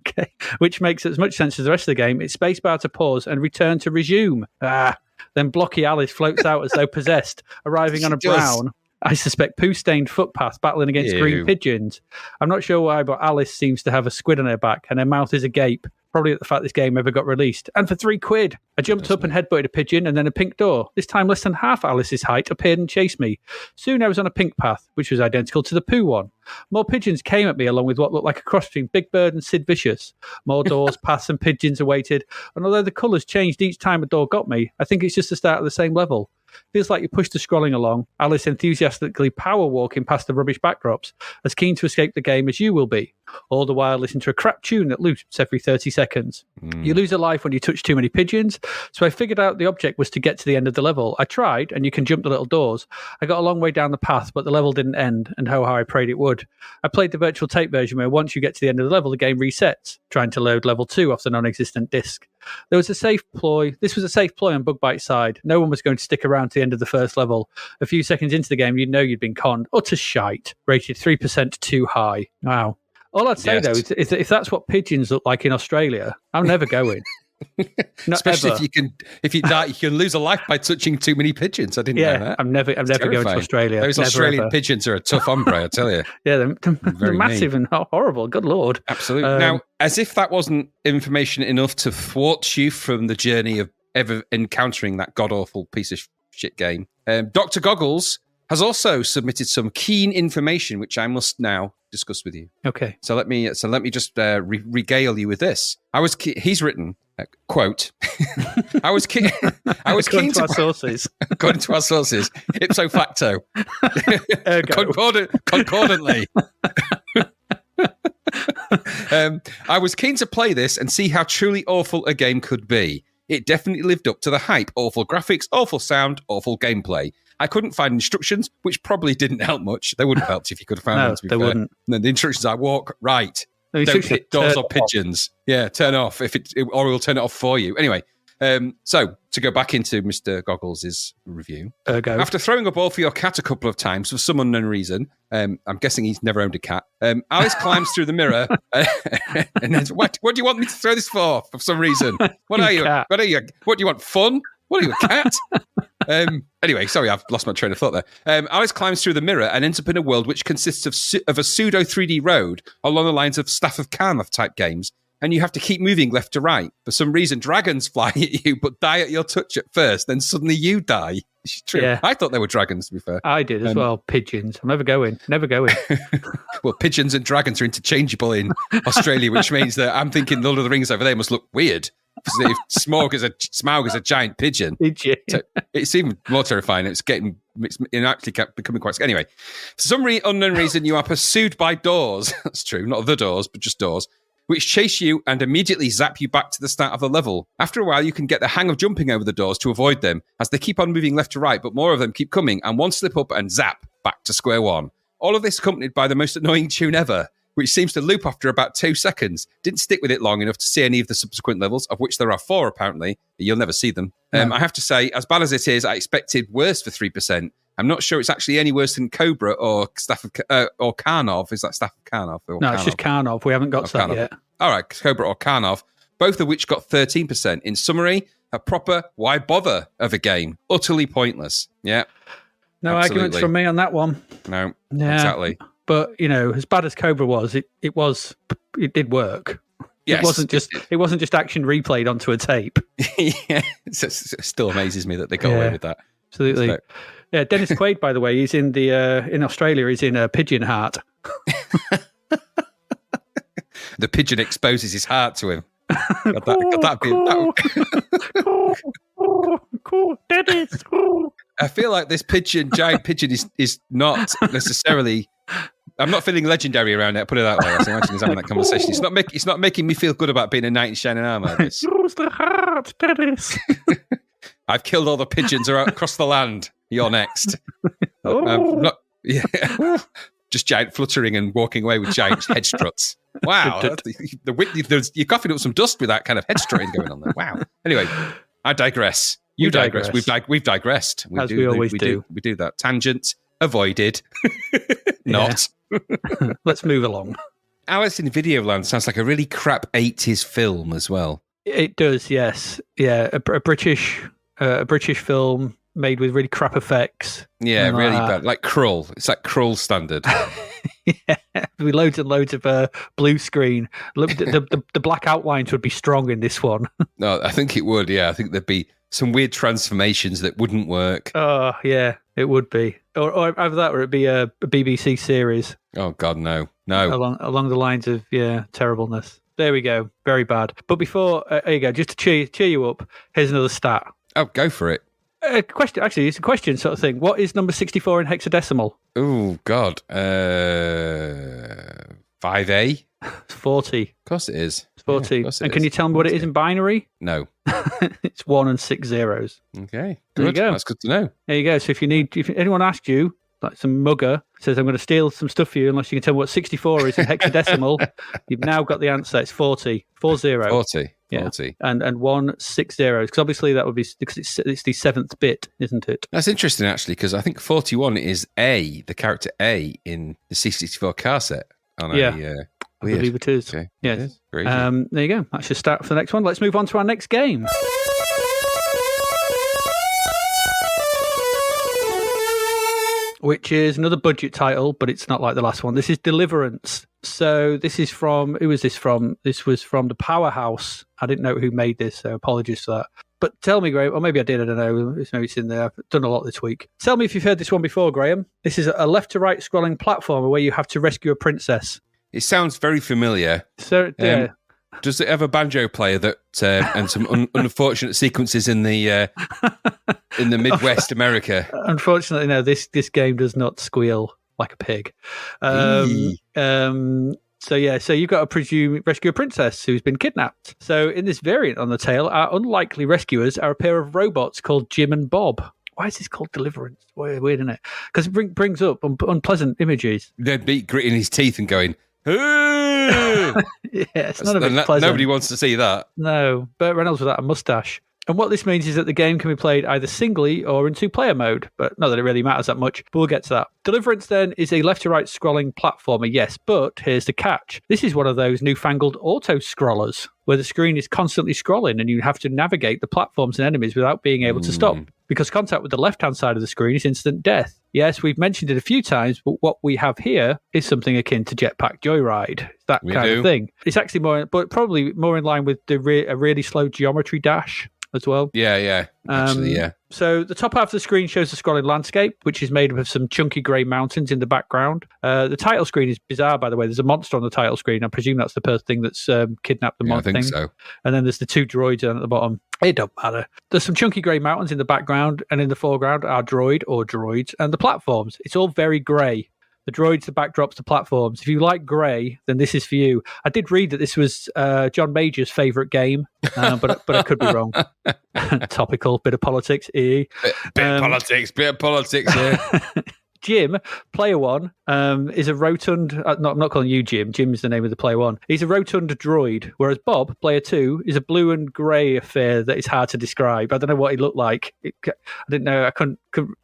Okay, which makes as much sense as the rest of the game. It's spacebar to pause and return to resume. Then blocky Alice floats out as though possessed, arriving on a brown, I suspect, poo-stained footpath battling against green pigeons. I'm not sure why, but Alice seems to have a squid on her back and her mouth is agape, probably at the fact this game ever got released. And for £3, I jumped up and headbutted a pigeon and then a pink door. This time less than half Alice's height appeared and chased me. Soon I was on a pink path, which was identical to the poo one. More pigeons came at me along with what looked like a cross between Big Bird and Sid Vicious. More doors, paths and pigeons awaited, and although the colours changed each time a door got me, I think it's just the start of the same level. Feels like you push the scrolling along, Alice enthusiastically power walking past the rubbish backdrops, as keen to escape the game as you will be, all the while listening to a crap tune that loops every 30 seconds. You lose a life when you touch too many pigeons, so I figured out the object was to get to the end of the level. I tried, and you can jump the little doors. I got a long way down the path, but the level didn't end, and how I prayed it would. I played the virtual tape version where once you get to the end of the level, the game resets, trying to load level 2 off the non-existent disc. This was a safe ploy on Bug Bite's side. No one was going to stick around to the end of the first level. A few seconds into the game, you'd know you'd been conned. Utter shite. Rated 3% too high. Wow. All I'd say, though, is if that's what pigeons look like in Australia, I'm never going. Especially if you die, you can lose a life by touching too many pigeons. I didn't know that. I'm never going to Australia. Those Australian pigeons are a tough hombre, I tell you. Yeah, they're massive and horrible. Good Lord. Absolutely. Now, as if that wasn't information enough to thwart you from the journey of ever encountering that god-awful piece of shit game, Dr. Goggles has also submitted some keen information, which I must now discuss with you. Okay. So let me just regale you with this. He's written, quote, I was keen to our sources. According to our sources, ipso facto, concordantly. I was keen to play this and see how truly awful a game could be. It definitely lived up to the hype. Awful graphics, awful sound, awful gameplay. I couldn't find instructions, which probably didn't help much. They wouldn't have helped if you could have found them, to be fair. Wouldn't. The instructions are walk right, No, Don't hit doors or turn pigeons. Yeah, turn off or we'll turn it off for you. Anyway, so to go back into Mr. Goggles' review, Go. after throwing a ball for your cat a couple of times for some unknown reason, I'm guessing he's never owned a cat. Alice climbs through the mirror and then, what do you want me to throw this for some reason? What are you? Cat. What are you? What do you want? Fun? What are you, a cat? Anyway, sorry, I've lost my train of thought there. Alice climbs through the mirror and ends up in a world which consists of a pseudo 3D road along the lines of Staff of Karnath type games, and you have to keep moving left to right. For some reason, dragons fly at you but die at your touch at first, then suddenly you die. It's true. Yeah. I thought they were dragons, to be fair. I did as well. Pigeons. I'm never going. Well, pigeons and dragons are interchangeable in Australia, which means that I'm thinking Lord of the Rings over there must look weird. If Smaug is a giant pigeon, it's even more terrifying. It's actually becoming quite. Anyway, for some unknown reason, you are pursued by doors. That's true, not the doors, but just doors, which chase you and immediately zap you back to the start of the level. After a while, you can get the hang of jumping over the doors to avoid them, as they keep on moving left to right, but more of them keep coming, and one slip up and zap back to square one. All of this accompanied by the most annoying tune ever, which seems to loop after about 2 seconds. Didn't stick with it long enough to see any of the subsequent levels, of which there are 4 apparently. You'll never see them. I have to say, as bad as it is, I expected worse for 3%. I'm not sure it's actually any worse than Cobra or Staff of or Karnov. Is that Staff of Karnov? No, it's just Karnov. We haven't got to that yet. All right, Cobra or Karnov, both of which got 13%. In summary, a proper why bother of a game. Utterly pointless. Yeah. No arguments from me on that one. No, yeah. Exactly. But, as bad as Cobra was, it did work. Yes, it wasn't just action replayed onto a tape. Yeah, it still amazes me that they got away with that. Absolutely. So. Yeah, Dennis Quaid, by the way, he's in in Australia. He's in Pigeon Heart. The pigeon exposes his heart to him. Cool, Dennis. I feel like this giant pigeon is not necessarily. I'm not feeling legendary around it. Put it that way. I imagine he's having that conversation. It's not making me feel good about being a knight in shining armor. Use the heart, Dennis. I've killed all the pigeons across the land. You're next. Just giant fluttering and walking away with giant head struts. Wow, you're coughing up some dust with that kind of head strutting going on there. Wow. Anyway, I digress. You digress. We've digressed. We always do. We do that. Tangent avoided. Not. Let's move along. Alice in Videoland sounds like a really crap 80s film as well. It does, yes. Yeah, a British film made with really crap effects. Yeah, really bad. Like Krull. It's like Krull standard. Yeah, with loads and loads of blue screen. Look, the black outlines would be strong in this one. No, I think it would. Yeah, I think there'd be some weird transformations that wouldn't work. Oh, yeah, it would be. Or either that, or it'd be a BBC series. Oh God, no. Along the lines of terribleness. There we go. Very bad. But before, there you go. Just to cheer you up. Here's another stat. Oh, go for it. Question. Actually, it's a question sort of thing. What is number 64 in hexadecimal? Oh God. 5A. It's 40. Of course it is. It's 40. Yeah, and can you tell me what it is in binary? No. It's 1 and 6 zeros. Okay. There you Good. go. That's good to know. There you go. So if anyone asks you, like some mugger says, I'm going to steal some stuff for you unless you can tell me what 64 is in hexadecimal, you've now got the answer. It's 40. 40. 40. Yeah. 40. And 1 6 zeros, because obviously that would be because it's the 7th bit, isn't it? That's interesting, actually, because I think 41 is the character A in the C64 car set. I believe it is. Okay. Yes. It is. Very there you go. That's your start for the next one. Let's move on to our next game. Which is another budget title, but it's not like the last one. This is Deliverance. So this is from, who was this from? This was from the Powerhouse. I didn't know who made this, so apologies for that. But tell me, Graham, or maybe I did, I don't know. Maybe it's in there. I've done a lot this week. Tell me if you've heard this one before, Graham. This is a left-to-right scrolling platformer where you have to rescue a princess. It sounds very familiar. So, yeah. Does it have a banjo player that and some unfortunate sequences in the Midwest America? Unfortunately, no. This game does not squeal like a pig. So you've got to rescue a princess who's been kidnapped. So in this variant on the tale, our unlikely rescuers are a pair of robots called Jim and Bob. Why is this called Deliverance? Weird, isn't it? Because it brings up unpleasant images. They'd be gritting his teeth and going, Yeah, it's not a bit pleasant. Nobody wants to see that. No, Burt Reynolds without a mustache. And what this means is that the game can be played either singly or in two-player mode, but not that it really matters that much, but we'll get to that. Deliverance, then, is a left-to-right scrolling platformer, yes, but here's the catch. This is one of those newfangled auto-scrollers, where the screen is constantly scrolling and you have to navigate the platforms and enemies without being able to stop, because contact with the left-hand side of the screen is instant death. Yes, we've mentioned it a few times, but what we have here is something akin to Jetpack Joyride. It's that kind of thing. It's actually more, but probably more in line with a really slow geometry dash as well. Yeah. Actually, yeah. So the top half of the screen shows the scrolling landscape, which is made up of some chunky grey mountains in the background. The title screen is bizarre, by the way. There's a monster on the title screen. I presume that's the person thing that's kidnapped the monster. I think so. And then there's the two droids down at the bottom. It don't matter. There's some chunky grey mountains in the background, and in the foreground are droids and the platforms. It's all very grey. The droids, the backdrops, the platforms. If you like grey, then this is for you. I did read that this was John Major's favourite game, but I could be wrong. Topical, bit of politics. Bit of politics, yeah. Jim, player one, is a rotund... I'm not calling you Jim. Jim is the name of the player one. He's a rotund droid, whereas Bob, player two, is a blue and grey affair that is hard to describe. I don't know what he looked like. I didn't know. I couldn't...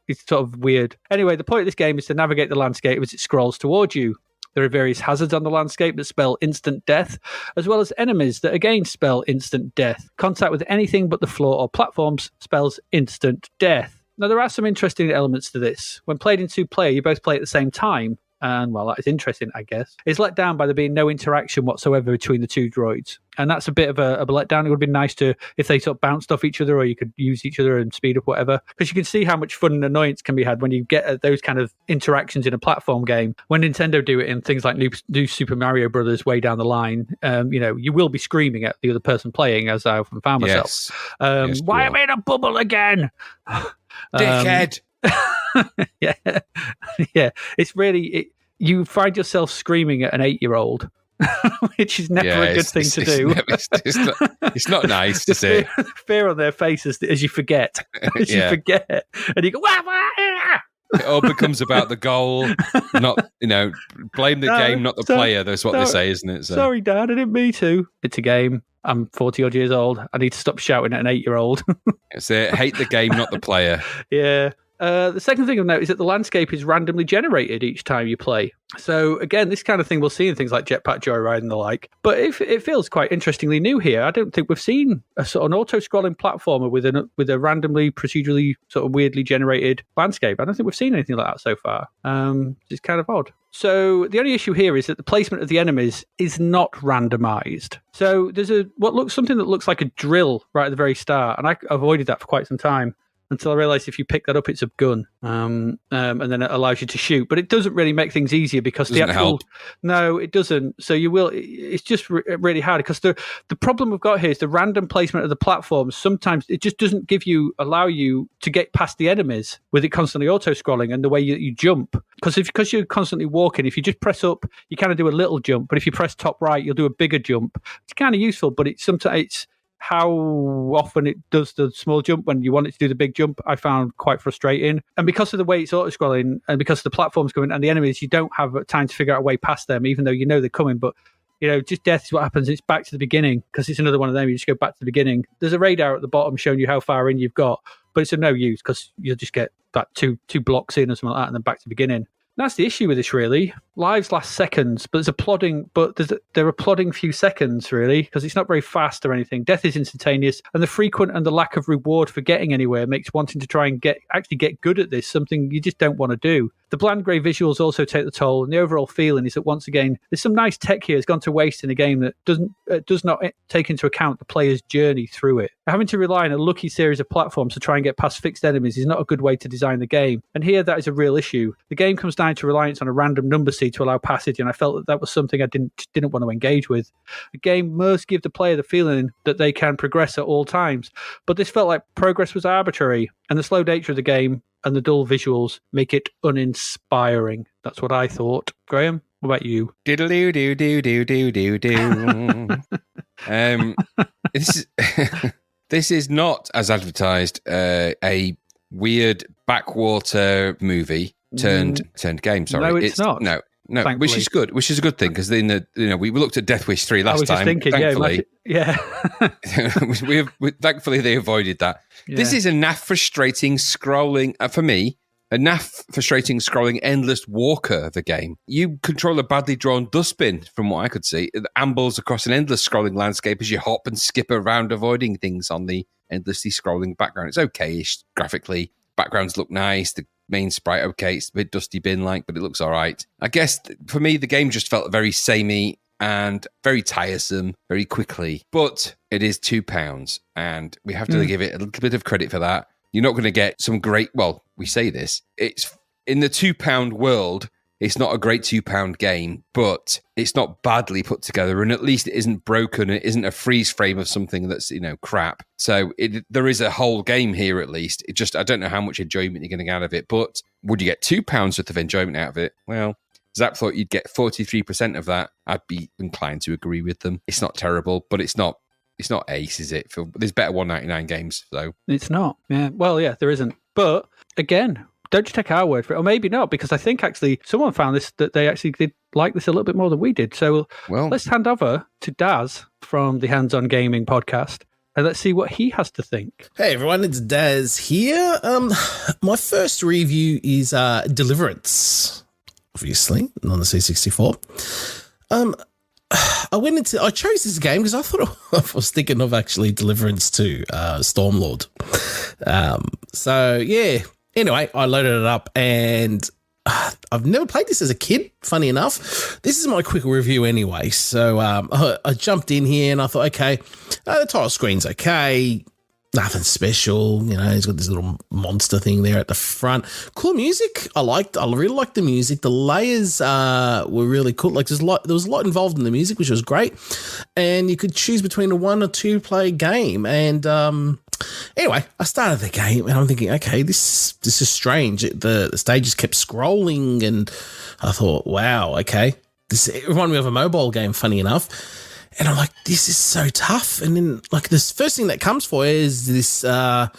It's sort of weird. Anyway, the point of this game is to navigate the landscape as it scrolls towards you. There are various hazards on the landscape that spell instant death, as well as enemies that again spell instant death. Contact with anything but the floor or platforms spells instant death. Now, there are some interesting elements to this. When played in two-player, you both play at the same time, and, well, that is interesting, I guess. It's let down by there being no interaction whatsoever between the two droids, and that's a bit of a letdown. It would be nice to, if they sort of bounced off each other, or you could use each other and speed up whatever, because you can see how much fun and annoyance can be had when you get those kind of interactions in a platform game. When Nintendo do it in things like new Super Mario Brothers way down the line, you will be screaming at the other person playing, as I often found myself. Yes, why am I in a bubble again? Dickhead. Yeah. It's really you find yourself screaming at an 8-year-old, which is never a good thing to do. It's not nice to say. Fear on their faces as you forget, and you go, wah, wah. It all becomes about the goal, not blame the game, not the player. That's what they say, isn't it? So. Sorry, Dad, I didn't mean to. It's a game. I'm 40 odd years old. I need to stop shouting at an 8-year-old. It's it. Hate the game, not the player. Yeah. The second thing of note is that the landscape is randomly generated each time you play. So, again, this kind of thing we'll see in things like Jetpack Joyride and the like. But it feels quite interestingly new here. I don't think we've seen a sort of an auto-scrolling platformer with a randomly, procedurally, sort of weirdly generated landscape. I don't think we've seen anything like that so far. It's kind of odd. So the only issue here is that the placement of the enemies is not randomized. So there's something that looks like a drill right at the very start, and I avoided that for quite some time. Until I realised if you pick that up, it's a gun, and then it allows you to shoot. But it doesn't really make things easier because doesn't help. No, it doesn't. So you will. It's just really hard because the problem we've got here is the random placement of the platforms. Sometimes it just doesn't allow you to get past the enemies with it constantly auto scrolling and the way you jump. Because you're constantly walking, if you just press up, you kind of do a little jump. But if you press top right, you'll do a bigger jump. It's kind of useful, but it's how often it does the small jump when you want it to do the big jump, I found quite frustrating. And because of the way it's auto-scrolling and because the platforms coming and the enemies, you don't have time to figure out a way past them, even though you know they're coming. But, just death is what happens. It's back to the beginning because it's another one of them. You just go back to the beginning. There's a radar at the bottom showing you how far in you've got, but it's of no use because you'll just get that two blocks in or something like that and then back to the beginning. That's the issue with this, really. Lives last seconds, but there are plodding few seconds, really, because it's not very fast or anything. Death is instantaneous, and the frequent and the lack of reward for getting anywhere makes wanting to try and get good at this something you just don't want to do. The bland grey visuals also take the toll, and the overall feeling is that, once again, there's some nice tech here that's gone to waste in a game that does not take into account the player's journey through it. Having to rely on a lucky series of platforms to try and get past fixed enemies is not a good way to design the game, and here that is a real issue. The game comes down to reliance on a random number seed to allow passage, and I felt that was something I didn't want to engage with. The game must give the player the feeling that they can progress at all times, but this felt like progress was arbitrary, and the slow nature of the game and the dull visuals make it uninspiring. That's what I thought. Graham, what about you? Diddle do do do do do do. This is not, as advertised, a weird backwater movie turned game. Sorry, No, it's not. No, No, thankfully. which is good. Which is a good thing because we looked at Death Wish 3 last I was just time. thinking, thankfully, yeah. thankfully they avoided that. This is a naff frustrating scrolling for me. A naff frustrating scrolling endless walker of the game. You control a badly drawn dustbin, from what I could see. It ambles across an endless scrolling landscape as you hop and skip around, avoiding things on the endlessly scrolling background. It's okay-ish graphically. Backgrounds look nice. The main sprite, okay, it's a bit Dusty Bin-like, but it looks all right. I guess for me, the game just felt very samey and very tiresome very quickly. But it is £2, and we have to give it a little bit of credit for that. You're not going to get some great, well, we say this, it's in the £2 world, it's not a great £2 game, but it's not badly put together, and at least it isn't broken, it isn't a freeze frame of something that's, crap. So there is a whole game here at least. It just, I don't know how much enjoyment you're going to get out of it, but would you get £2 worth of enjoyment out of it? Well, Zap thought you'd get 43% of that. I'd be inclined to agree with them. It's not terrible, but it's not ace, is it? There's better $1.99 games, so. It's not. Yeah. Well, yeah, there isn't. But again, don't you take our word for it, or maybe not, because I think actually someone found this that they actually did like this a little bit more than we did. So let's hand over to Daz from the Hands on Gaming podcast, and let's see what he has to think. Hey everyone, it's Daz here. My first review is Deliverance, obviously, on the C64. I chose this game because I thought I was thinking of actually Deliverance 2, Stormlord. So yeah. Anyway, I loaded it up and I've never played this as a kid, funny enough. This is my quick review anyway. So I jumped in here and I thought, okay, the title screen's okay. Nothing special. He's got this little monster thing there at the front. Cool music. I really liked the music. The layers were really cool. Like there was a lot involved in the music, which was great. And you could choose between a 1 or 2 play game. And anyway, I started the game and I'm thinking, okay, this is strange. The stages kept scrolling and I thought, wow, okay. It reminded me of a mobile game, funny enough. And I'm like, this is so tough. And then, like, this first thing that comes for you is this, I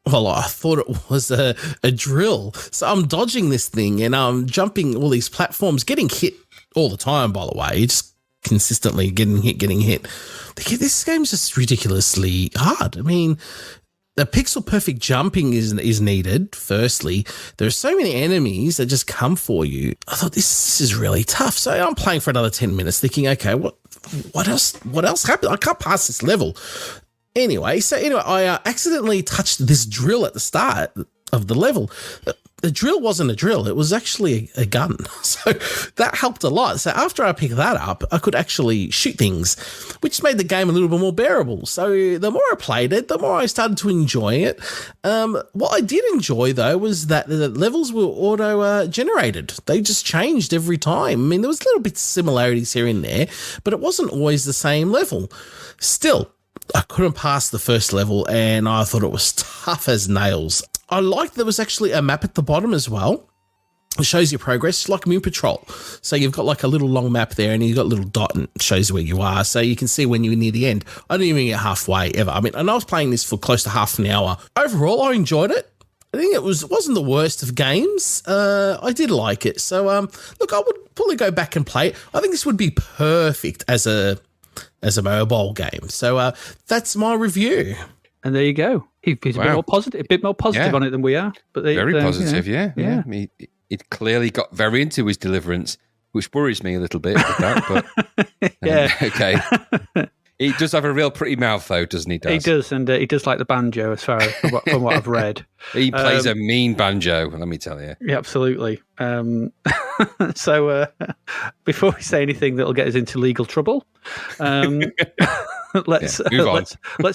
thought it was a drill. So I'm dodging this thing and I'm jumping all these platforms, getting hit all the time, by the way, just consistently getting hit. This game's just ridiculously hard. I mean, the pixel perfect jumping is needed, firstly. There are so many enemies that just come for you. I thought this is really tough. So I'm playing for another 10 minutes thinking, okay, what else happened? I can't pass this level. Anyway, I accidentally touched this drill at the start of the level. The drill wasn't a drill. It was actually a gun. So that helped a lot. So after I picked that up, I could actually shoot things, which made the game a little bit more bearable. So the more I played it, the more I started to enjoy it. What I did enjoy, though, was that the levels were auto-generated. They just changed every time. I mean, there was little bits of similarities here and there, but it wasn't always the same level. Still, I couldn't pass the first level, and I thought it was tough as nails. I liked there was actually a map at the bottom as well. It shows your progress, like Moon Patrol. So you've got like a little long map there, and you've got a little dot and it shows where you are. So you can see when you're near the end. I didn't even get halfway ever. I mean, and I was playing this for close to half an hour. Overall, I enjoyed it. I think it wasn't the worst of games. I did like it. So look, I would probably go back and play it. I think this would be perfect as a mobile game. So that's my review. And there you go. He's a bit more positive on it than we are. But very positive, yeah. He clearly got very into his Deliverance, which worries me a little bit. But okay. He does have a real pretty mouth, though, doesn't he? He does, and he does like the banjo, as far as from what I've read. He plays a mean banjo, let me tell you. Yeah, absolutely. So before we say anything that'll get us into legal trouble, let's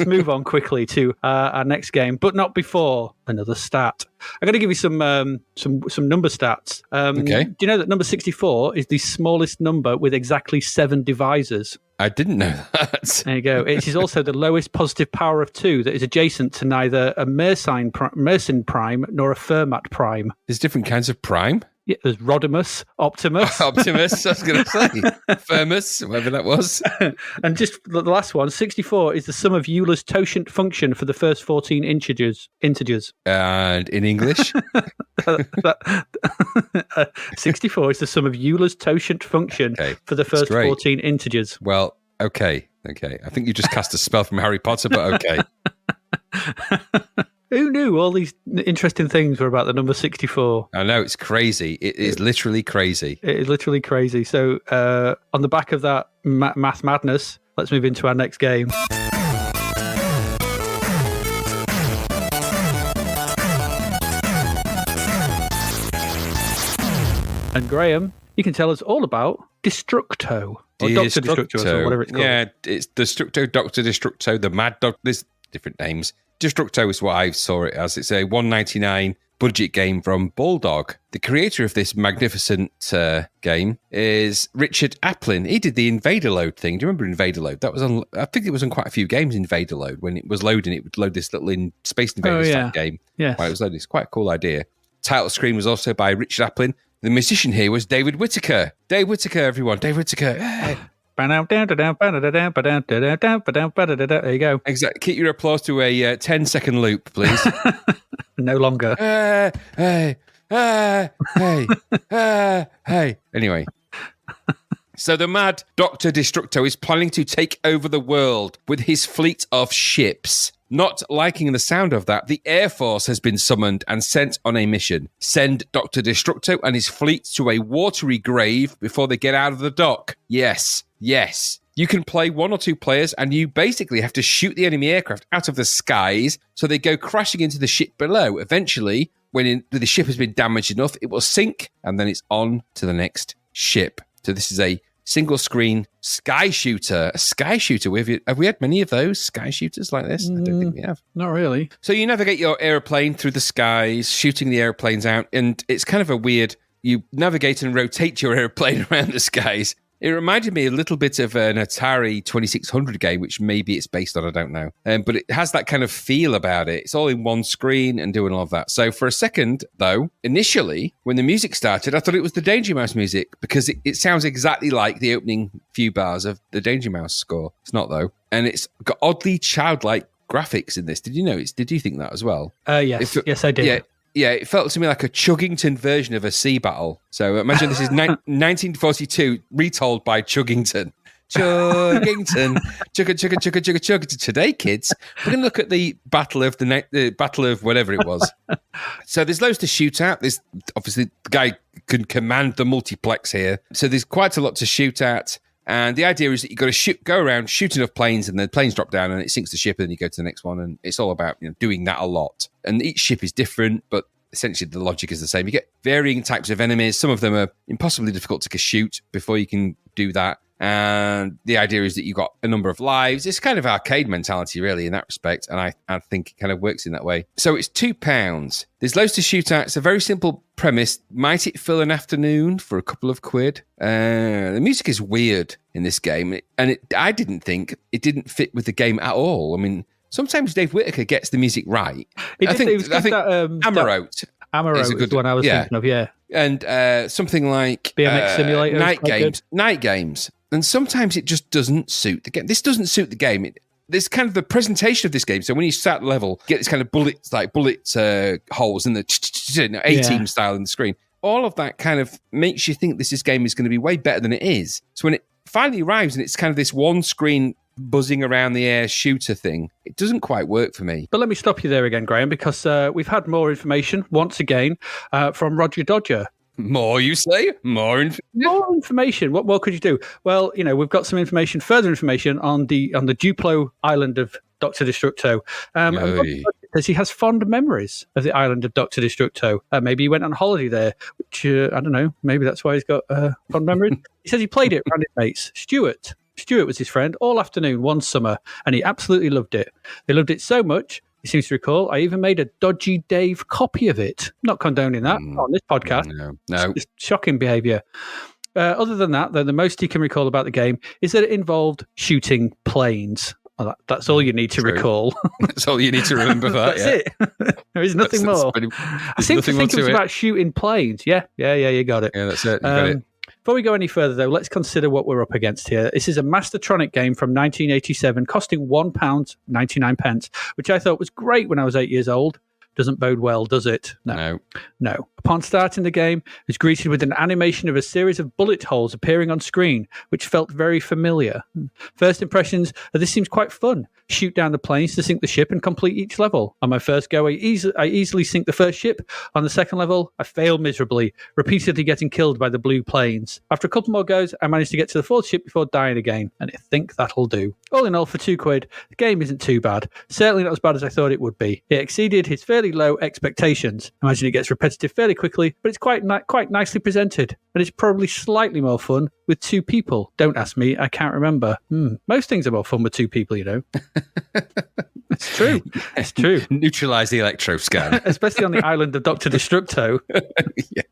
move on quickly to our next game, but not before another stat. I'm going to give you some number stats. Okay. Do you know that number 64 is the smallest number with exactly 7 divisors? I didn't know that. There you go. It is also the lowest positive power of 2 that is adjacent to neither a Mersenne prime nor a Fermat prime. There's different kinds of prime? Yeah, there's Rodimus, Optimus. Optimus, I was going to say. Firmus, whatever that was. And just the last one, 64 is the sum of Euler's totient function for the first 14 integers. And in English? 64 is the sum of Euler's totient function for the first 14 integers. Well, okay. I think you just cast a spell from Harry Potter, but okay. Who knew all these interesting things were about the number 64? I know, it's crazy. It is literally crazy. It is literally crazy. So on the back of that math madness, let's move into our next game. And Graham, you can tell us all about Destructo. Or Dr. Destructo, or whatever it's called. Yeah, it's Destructo, Dr. Destructo, the Mad Dog. There's different names. Destructo is what I saw it as. It's a $1.99 budget game from Bulldog. The creator of this magnificent game is Richard Applin. He did the Invader Load thing. Do you remember Invader Load? That was on. I think it was on quite a few games. Invader Load, when it was loading, it would load this little Space Invaders type game. Yes. While it was loading. It's quite a cool idea. Title screen was also by Richard Applin. The musician here was David Whittaker. Dave Whittaker, everyone. Dave Whittaker. There you go. Exactly. Keep your applause to a 10-second loop, please. No longer. Hey. Anyway. So the mad Dr. Destructo is planning to take over the world with his fleet of ships. Not liking the sound of that, the Air Force has been summoned and sent on a mission. Send Dr. Destructo and his fleet to a watery grave before they get out of the dock. Yes. You can play 1 or 2 players and you basically have to shoot the enemy aircraft out of the skies so they go crashing into the ship below. Eventually, when the ship has been damaged enough, it will sink and then it's on to the next ship. So this is a single screen sky shooter. A sky shooter. Have we had many of those sky shooters like this? I don't think we have. Not really. So you navigate your airplane through the skies, shooting the airplanes out, and it's kind of a weird, you navigate and rotate your airplane around the skies. It reminded me a little bit of an Atari 2600 game, which maybe it's based on, I don't know. But it has that kind of feel about it. It's all in one screen and doing all of that. So for a second, though, initially, when the music started, I thought it was the Danger Mouse music because it sounds exactly like the opening few bars of the Danger Mouse score. It's not, though. And it's got oddly childlike graphics in this. Did you notice? Did you think that as well? Yes. Yes, I did. Yeah, it felt to me like a Chuggington version of a sea battle. So imagine this is 1942, retold by Chuggington. Chuggington, chugga. Today, kids, we're going to look at the battle of the battle of whatever it was. So there's loads to shoot at. There's obviously the guy can command the multiplex here. So there's quite a lot to shoot at. And the idea is that you've got to go around, shoot enough planes, and the planes drop down and it sinks the ship, and then you go to the next one. And it's all about doing that a lot. And each ship is different, but essentially the logic is the same. You get varying types of enemies. Some of them are impossibly difficult to shoot before you can do that. And the idea is that you've got a number of lives. It's kind of arcade mentality, really, in that respect. And I think it kind of works in that way. So it's £2. There's loads to shoot at. It's a very simple premise. Might it fill an afternoon for a couple of quid? The music is weird in this game. I didn't think it didn't fit with the game at all. I mean, sometimes Dave Whittaker gets the music right. I think Amarote. Amarote is the one I was thinking of, yeah. And something like BMX Simulator. Night games. And sometimes it just doesn't suit the game. This doesn't suit the game. There's kind of the presentation of this game. So when you start the level, you get this kind of bullet holes in the A-team style in the screen. All of that kind of makes you think this game is going to be way better than it is. So when it finally arrives and it's kind of this one screen buzzing around the air shooter thing, it doesn't quite work for me. But let me stop you there again, Graham, because we've had more information once again from Roger Dodger. More, you say? More information. What more could you do? Well, we've got some further information on the Duplo island of Dr. Destructo. Because he has fond memories of the island of Dr. Destructo. Maybe he went on holiday there, which, I don't know, maybe that's why he's got fond memories. He says he played it around his mates. Stuart was his friend all afternoon one summer, and he absolutely loved it. They loved it so much, he seems to recall, I even made a Dodgy Dave copy of it. Not condoning that on this podcast. No. It's shocking behaviour. Other than that, though, the most he can recall about the game is that it involved shooting planes. Well, that's all you need to recall. That's all you need to remember. That's it. There is nothing more. I seem to think it was about shooting planes. Yeah, you got it. Yeah, that's it. You got it. Before we go any further, though, let's consider what we're up against here. This is a Mastertronic game from 1987, costing £1.99, which I thought was great when I was 8 years old. Doesn't bode well, does it? No. Upon starting the game, it's greeted with an animation of a series of bullet holes appearing on screen, which felt very familiar. First impressions are this seems quite fun. Shoot down the planes to sink the ship and complete each level. On my first go, I easily sink the first ship. On the second level, I failed miserably, repeatedly getting killed by the blue planes. After a couple more goes, I managed to get to the fourth ship before dying again, and I think that'll do. All in all, for £2, the game isn't too bad. Certainly not as bad as I thought it would be. It exceeded his fairly low expectations. I imagine it gets repetitive fairly quickly, but it's quite nicely presented, and it's probably slightly more fun with 2 people. Don't ask me, I can't remember. Most things are more fun with 2 people, you know. It's true. It's true. Neutralise the electro scan. Especially on the island of Dr. Destructo. Yeah.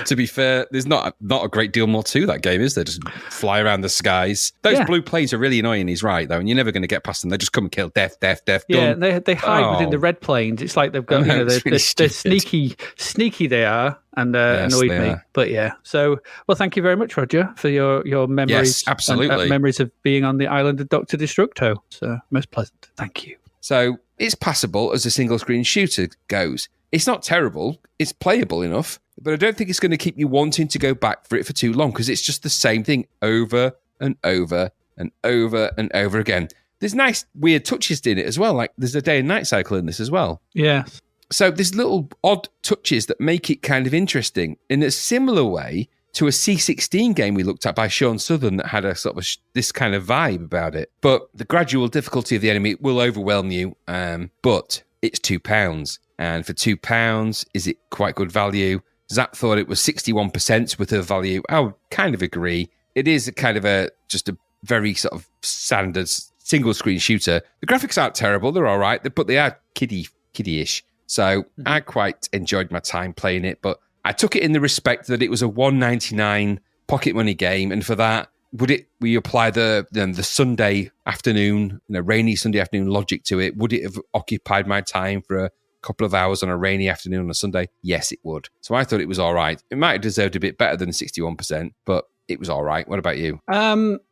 To be fair, there's not a great deal more to that game, is there? Just fly around the skies. Those blue planes are really annoying, he's right, though, and you're never going to get past them. They just come and kill. Death, Yeah, done. and they hide within the red planes. It's like they've got, they're sneaky they are, and annoyed me. Are. But yeah, so, well, thank you very much, Roger, for your memories. Yes, absolutely. Memories of being on the island of Dr. Destructo. So, most pleasant. Thank you. So it's passable as a single screen shooter goes. It's not terrible. It's playable enough, but I don't think it's going to keep you wanting to go back for it for too long because it's just the same thing over and over and over and over again. There's nice, weird touches in it as well. Like there's a day and night cycle in this as well. Yes. So there's little odd touches that make it kind of interesting in a similar way to a C16 game we looked at by Sean Southern that had a sort of this kind of vibe about it. But the gradual difficulty of the enemy will overwhelm you, but it's £2. And for £2, is it quite good value? Zap thought it was 61% with her value. I would kind of agree. It is just a very sort of standard single screen shooter. The graphics aren't terrible. They're all right, but they are kiddie-ish. So I quite enjoyed my time playing it, but I took it in the respect that it was a $1.99 pocket money game, and for that, we apply the Sunday afternoon, rainy Sunday afternoon logic to it? Would it have occupied my time for a couple of hours on a rainy afternoon on a Sunday? Yes, it would. So I thought it was all right. It might have deserved a bit better than 61%, but it was all right. What about you?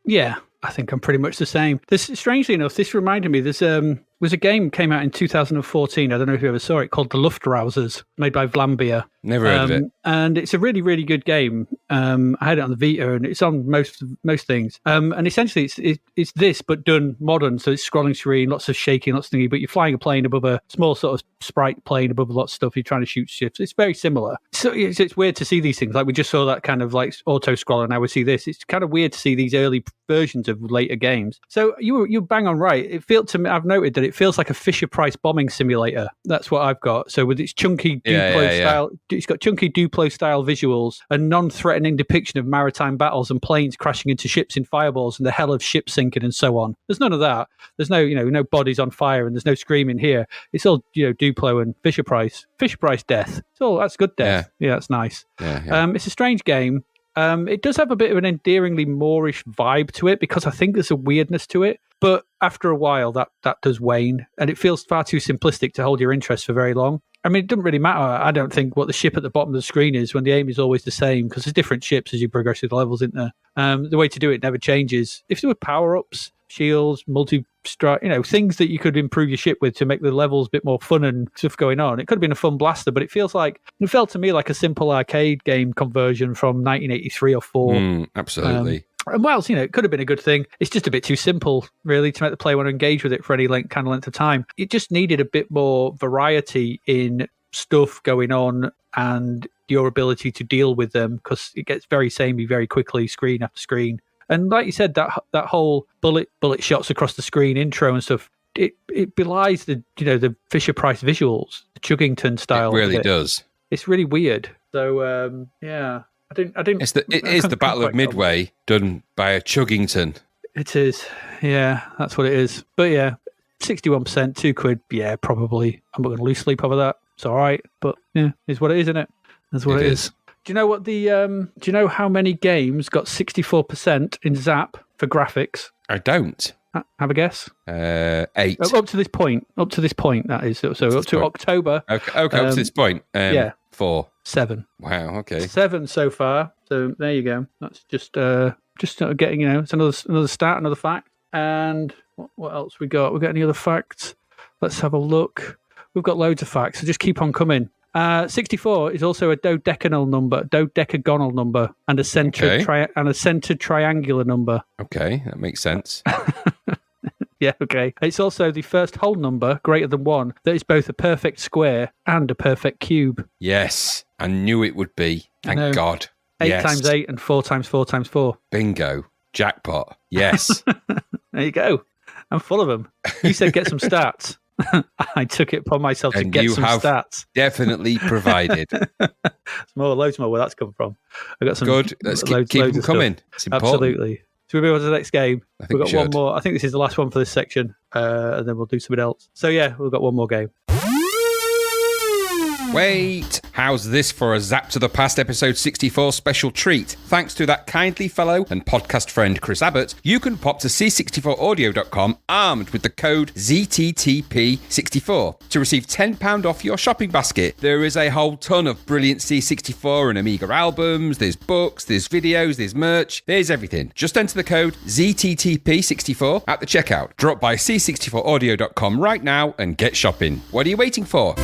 Yeah, I think I'm pretty much the same. Strangely enough, this reminded me, was a game came out in 2014. I don't know if you ever saw it, called The Luftrausers, made by Vlambeer. Never heard of it. And it's a really, really good game. I had it on the Vita, and it's on most things. And essentially, it's this, but done modern. So it's scrolling screen, lots of shaking, lots of thingy, but you're flying a plane above a small sort of sprite plane above a lot of stuff. You're trying to shoot ships. It's very similar. So it's weird to see these things. Like we just saw that kind of like auto-scroller, and now we see this. It's kind of weird to see these early versions of later games. So you bang on right. It feels to me, I've noted that it feels like a Fisher-Price bombing simulator. That's what I've got. So with its chunky Duplo style, it's got chunky Duplo style visuals, a non-threatening depiction of maritime battles and planes crashing into ships in fireballs and the hell of ships sinking and so on. There's none of that. There's no bodies on fire and there's no screaming here. It's all Duplo and Fisher-Price death. That's good death. Yeah, that's nice. It's a strange game. It does have a bit of an endearingly Moorish vibe to it because I think there's a weirdness to it. But after a while, that does wane, and it feels far too simplistic to hold your interest for very long. I mean, it doesn't really matter, I don't think, what the ship at the bottom of the screen is when the aim is always the same, because there's different ships as you progress through the levels, isn't there? The way to do it never changes. If there were power-ups, shields, multi-strike, things that you could improve your ship with to make the levels a bit more fun and stuff going on, it could have been a fun blaster, but it felt to me like a simple arcade game conversion from 1983 or 4. Absolutely. And whilst, it could have been a good thing, it's just a bit too simple, really, to make the player want to engage with it for any length of time. It just needed a bit more variety in stuff going on and your ability to deal with them, because it gets very samey very quickly, screen after screen. And like you said, that whole bullet shots across the screen intro and stuff, it belies the Fisher-Price visuals, the Chuggington style. It really does. It's really weird. So, yeah. I didn't. It is the Battle of Midway done by a Chuggington. It is, yeah, that's what it is. But yeah, 61%, £2. Yeah, probably. I'm not going to lose sleep over that. It's all right, but yeah, it's what it is, isn't it? That's what it is. Do you know what do you know how many games got 64% in Zap for graphics? I don't. Have a guess. 8. Up to this point. That is. So up to October. Okay, up to this point. 4. 7. Wow. Okay. 7 so far. So there you go. That's just sort of getting, it's another stat, another fact. And what else we got? We got any other facts? Let's have a look. We've got loads of facts, so just keep on coming. 64 is also a dodecagonal number, and a centered triangular number. Okay, that makes sense. Yeah, okay. It's also the first whole number greater than 1 that is both a perfect square and a perfect cube. Yes, I knew it would be. Thank God. 8 times 8 and 4 times 4 times 4. Bingo. Jackpot. Yes. There you go. I'm full of them. You said get some stats. I took it upon myself to get some stats. Definitely provided. Loads more where that's come from. I got some. Good. Let's keep them coming. It's important. Absolutely. So we'll move on to the next game. We've got one more. I think this is the last one for this section, and then we'll do something else. So yeah, we've got one more game. Wait, how's this for a Zap to the Past episode 64 special treat? Thanks to that kindly fellow and podcast friend Chris Abbott, you can pop to c64audio.com armed with the code ZTTP64 to receive £10 off your shopping basket. There is a whole ton of brilliant C64 and Amiga albums, there's books, there's videos, there's merch, there's everything. Just enter the code ZTTP64 at the checkout. Drop by c64audio.com right now and get shopping. What are you waiting for?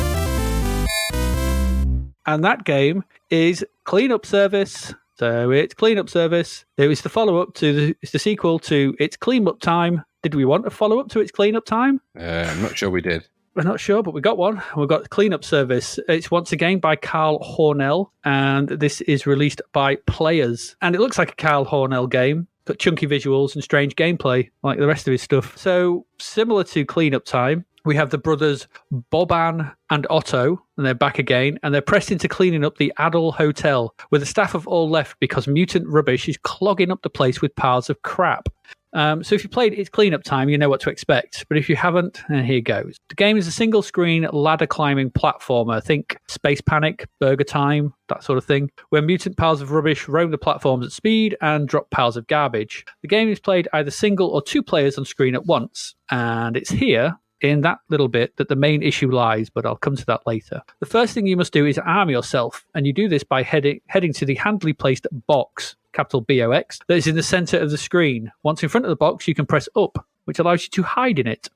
And that game is Cleanup Service. So it's Cleanup Service. It was the follow-up to it's the sequel to It's Cleanup Time. Did we want a follow-up to It's Cleanup Time? I'm not sure we did. We're not sure, but we got one. We've got Cleanup Service. It's once again by Carl Hornell, and this is released by Players. And it looks like a Carl Hornell game. Got chunky visuals and strange gameplay, like the rest of his stuff. So similar to Cleanup Time, we have the brothers Boban and Otto, and they're back again, and they're pressed into cleaning up the Adel Hotel, where the staff have all left because mutant rubbish is clogging up the place with piles of crap. So if you played It's Cleanup Time, you know what to expect. But if you haven't, here goes. The game is a single-screen ladder-climbing platformer. Think Space Panic, Burger Time, that sort of thing, where mutant piles of rubbish roam the platforms at speed and drop piles of garbage. The game is played either single or 2 players on screen at once, and it's here in that little bit that the main issue lies, but I'll come to that later. The first thing you must do is arm yourself, and you do this by heading to the handily placed box, capital BOX, that is in the center of the screen. Once in front of the box, you can press up, which allows you to hide in it.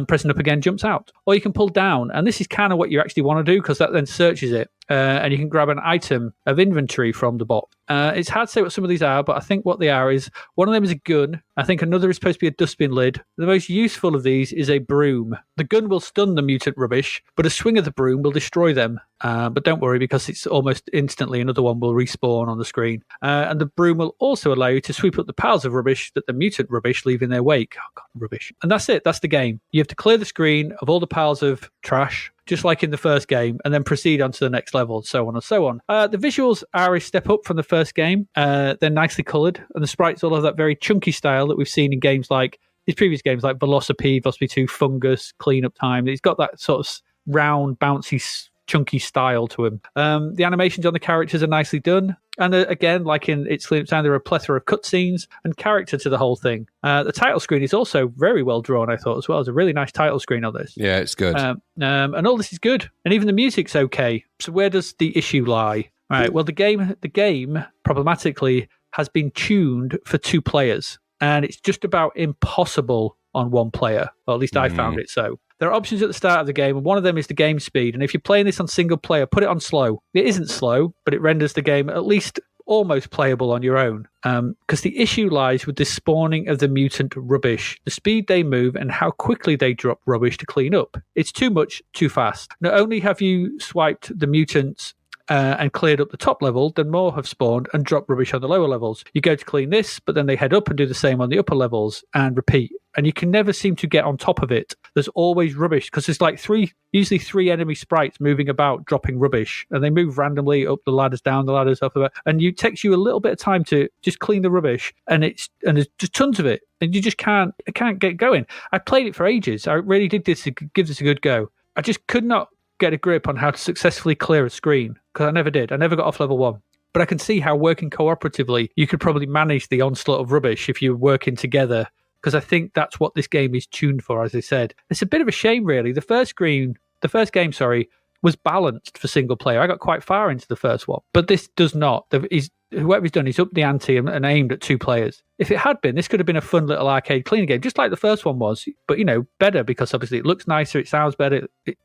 Pressing up again jumps out. Or you can pull down, and this is kind of what you actually want to do, because that then searches it, and you can grab an item of inventory from the box. It's hard to say what some of these are, but I think what they are is, one of them is a gun. I think another is supposed to be a dustbin lid. The most useful of these is a broom. The gun will stun the mutant rubbish, but a swing of the broom will destroy them. But don't worry, because it's almost instantly another one will respawn on the screen. And the broom will also allow you to sweep up the piles of rubbish that the mutant rubbish leave in their wake. Oh, God, rubbish. And that's it. That's the game. You have to clear the screen of all the piles of trash, just like in the first game, and then proceed on to the next level, and so on and so on. The visuals are a step up from the first game. They're nicely coloured, and the sprites all have that very chunky style that we've seen in games like these previous games, like Velocipede, Velocipede 2, Fungus, Cleanup Time. It's got that sort of round, bouncy, chunky style to him. The animations on the characters are nicely done. And again, like in It's Cleanup Time, there are a plethora of cutscenes and character to the whole thing. The title screen is also very well drawn, I thought, as well. It's a really nice title screen on this. Yeah, it's good. And all this is good. And even the music's okay. So where does the issue lie? All right, well, the game, problematically, has been tuned for 2 players. And it's just about impossible on 1 player. Or at least I found it so. There are options at the start of the game, and one of them is the game speed. And if you're playing this on single player, put it on slow. It isn't slow, but it renders the game at least almost playable on your own. Because the issue lies with the spawning of the mutant rubbish, the speed they move, and how quickly they drop rubbish to clean up. It's too much, too fast. Not only have you swiped the mutants and cleared up the top level, then more have spawned and dropped rubbish on the lower levels. You go to clean this, but then they head up and do the same on the upper levels and repeat. And you can never seem to get on top of it. There's always rubbish, because there's like usually three enemy sprites moving about, dropping rubbish, and they move randomly up the ladders, down the ladders, up the, and it takes you a little bit of time to just clean the rubbish, and there's just tons of it, and you just can't get going. I played it for ages. I really did give this a good go. I just could not get a grip on how to successfully clear a screen, because I never did. I never got off level 1. But I can see how working cooperatively, you could probably manage the onslaught of rubbish if you're working together, because I think that's what this game is tuned for, as I said. It's a bit of a shame, really. The first game, was balanced for single player. I got quite far into the first one, but this does not. Whoever's done, he's upped the ante and aimed at 2 players. If it had been, this could have been a fun little arcade cleaner game, just like the first one was, but, better because obviously it looks nicer, it sounds better, it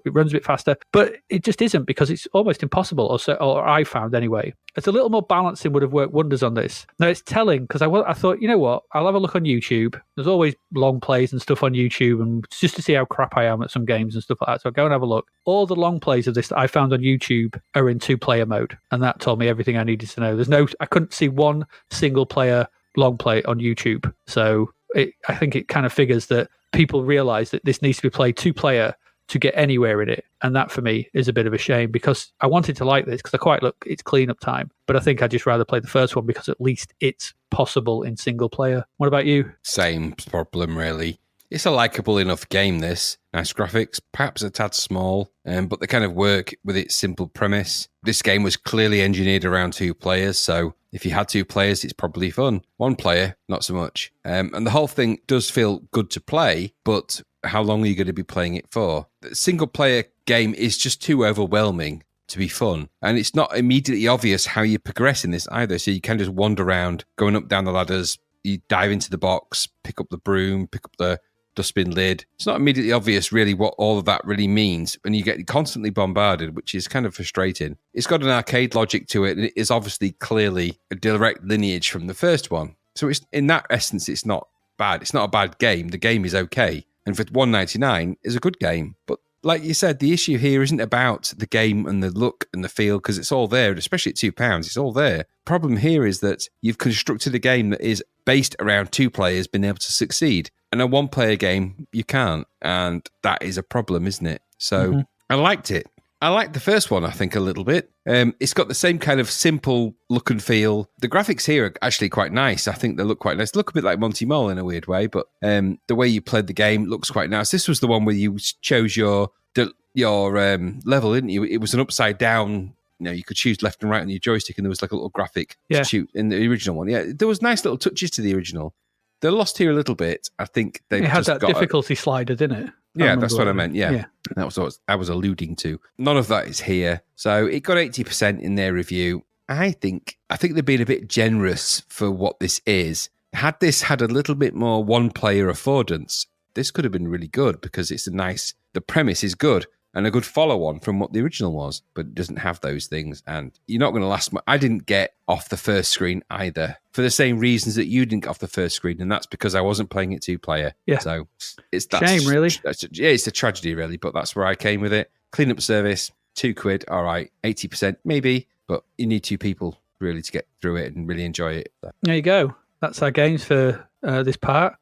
runs a bit faster, but it just isn't because it's almost impossible, or I found anyway. It's a little more balancing would have worked wonders on this. Now, it's telling because I thought, you know what, I'll have a look on YouTube. There's always long plays and stuff on YouTube, and just to see how crap I am at some games and stuff like that. So I'll go and have a look. All the long plays of this that I found on YouTube are in 2-player mode, and that told me everything I needed to know. I couldn't see one single player long play on YouTube. So I think it kind of figures that people realize that this needs to be played 2-player to get anywhere in it. And that for me is a bit of a shame because I wanted to like this because it's cleanup time. But I think I'd just rather play the first one because at least it's possible in single player. What about you? Same problem, really. It's a likeable enough game, this. Nice graphics, perhaps a tad small, but they kind of work with its simple premise. This game was clearly engineered around 2 players, so if you had 2 players, it's probably fun. 1 player, not so much. And the whole thing does feel good to play, but how long are you going to be playing it for? The single player game is just too overwhelming to be fun. And it's not immediately obvious how you progress in this either, so you can just wander around, going up, down the ladders, you dive into the box, pick up the broom, pick up the dustbin lid. It's not immediately obvious really what all of that really means, and you get constantly bombarded, which is kind of frustrating. It's got an arcade logic to it, and it is obviously clearly a direct lineage from the first one. So it's in that essence, it's not bad. It's not a bad game. The game is okay, and for $1.99 is a good game. But like you said, the issue here isn't about the game and the look and the feel, because it's all there, especially at £2. It's all there. Problem here is that you've constructed a game that is based around 2 players being able to succeed. And a 1-player game, you can't. And that is a problem, isn't it? So I liked it. I liked the first one, I think, a little bit. It's got the same kind of simple look and feel. The graphics here are actually quite nice. I think they look quite nice. They look a bit like Monty Mole in a weird way, but the way you played the game looks quite nice. This was the one where you chose your level, didn't you? It was an upside down. You could choose left and right on your joystick, and there was like a little graphic to shoot in the original one. Yeah, there was nice little touches to the original. They're lost here a little bit. I think they had that difficulty slider, didn't it? Yeah, that's what I meant. Yeah. That was what I was alluding to. None of that is here. So it got 80% in their review. I think they've been a bit generous for what this is. Had this had a little bit more 1-player affordance, this could have been really good because the premise is good and a good follow-on from what the original was, but it doesn't have those things, and you're not going to last much. I didn't get off the first screen either, for the same reasons that you didn't get off the first screen, and that's because I wasn't playing it 2-player. Yeah. So it's shame, really. It's a tragedy, really, but that's where I came with it. Cleanup service, £2, all right, 80%, maybe, but you need 2 people really to get through it and really enjoy it. So. There you go. That's our games for this part.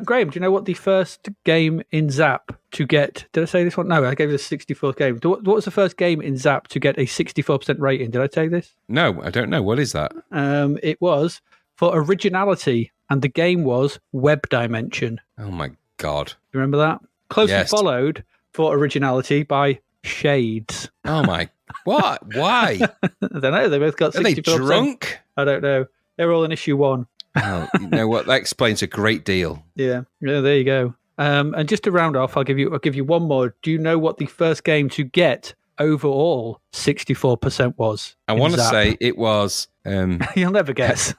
Graham, do you know what the first game in Zap to get... Did I say this one? No, I gave you the 64th game. What was the first game in Zap to get a 64% rating? Did I tell you this? No, I don't know. What is that? It was for originality, and the game was Web Dimension. Oh, my God. You remember that? Closely followed for originality by Shades. Oh, my... What? Why? I don't know. They both got 64%. Are they drunk? I don't know. They were all in issue 1. Well, you know what? That explains a great deal. Yeah, there you go. And just to round off, I'll give you one more. Do you know what the first game to get overall 64% was? I want to say it was. You'll never guess.